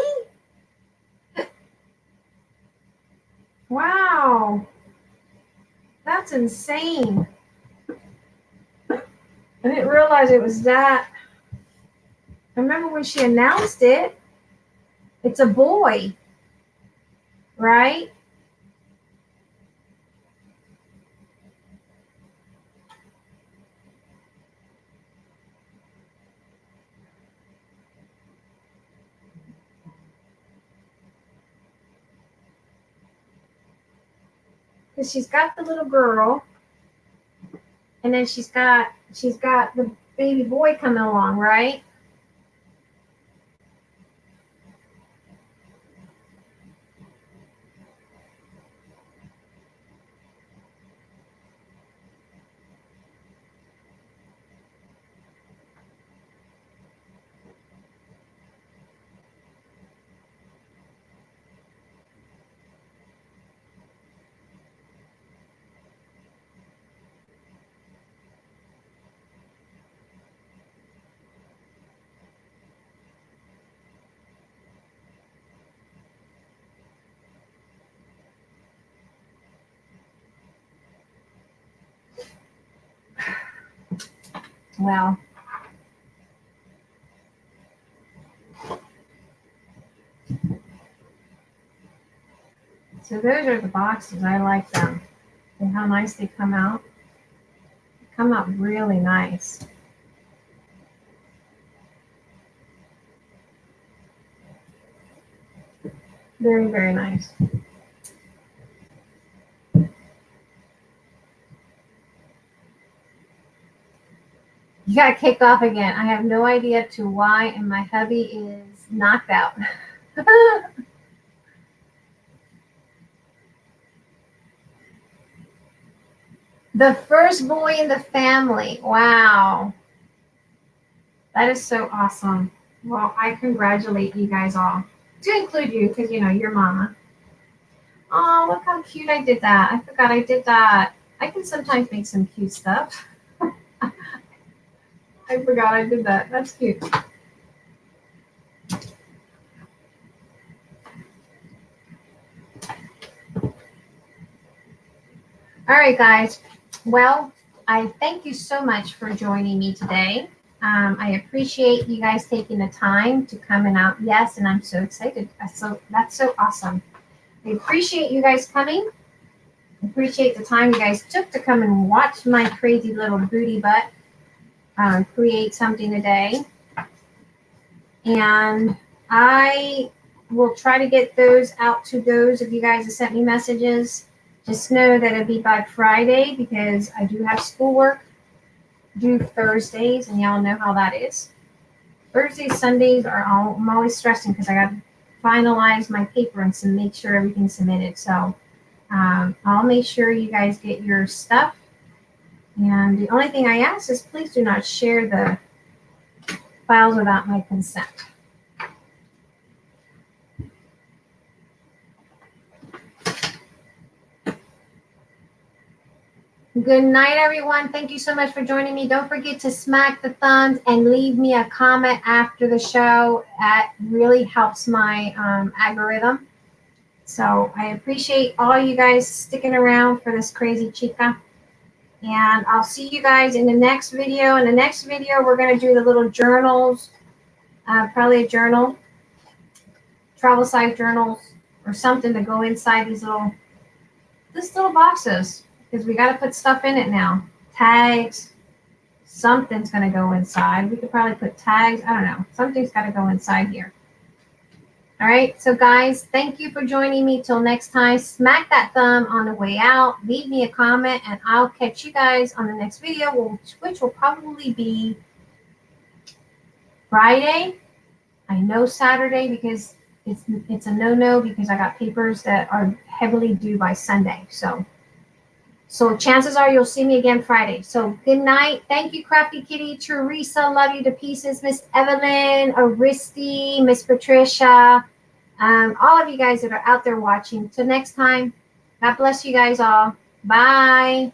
Wow. That's insane. I didn't realize it was that. I remember when she announced it. It's a boy, right? Because she's got the little girl, and then she's got the baby boy coming along, right? Well, so those are the boxes. I like them. And how nice they come out. They come out really nice. Very, very nice. You got kicked off again. I have no idea to why, and my hubby is knocked out. The first boy in the family. Wow. That is so awesome. Well, I congratulate you guys all. To include you, because, you know, you're mama. Oh, look how cute I did that. I forgot I did that. I can sometimes make some cute stuff. I forgot I did that. That's cute. All right, guys. Well, I thank you so much for joining me today. I appreciate you guys taking the time to come and out. Yes, and I'm so excited. That's so awesome. I appreciate you guys coming. Appreciate the time you guys took to come and watch my crazy little booty butt create something today. And I will try to get those out to those of you guys that sent me messages. Just know that it'll be by Friday because I do have schoolwork due Thursdays, and y'all know how that is. Thursdays, Sundays I'm always stressing because I got to finalize my paper and make sure everything's submitted. So I'll make sure you guys get your stuff. And the only thing I ask is please do not share the files without my consent. Good night, everyone. Thank you so much for joining me. Don't forget to smack the thumbs and leave me a comment after the show. That really helps my algorithm. So I appreciate all you guys sticking around for this crazy chica. And I'll see you guys in the next video. In the next video, we're going to do the little journals, probably a journal, travel size journals, or something to go inside these little boxes. Because we got to put stuff in it now. Tags. Something's going to go inside. We could probably put tags. I don't know. Something's got to go inside here. All right. So, guys, thank you for joining me. Till next time, smack that thumb on the way out. Leave me a comment, and I'll catch you guys on the next video, which will probably be Friday. I know Saturday because it's a no-no because I got papers that are heavily due by Sunday. So chances are you'll see me again Friday. So good night. Thank you, Crafty Kitty, Teresa, love you to pieces, Miss Evelyn, Aristi, Miss Patricia, all of you guys that are out there watching. Till next time, God bless you guys all. Bye.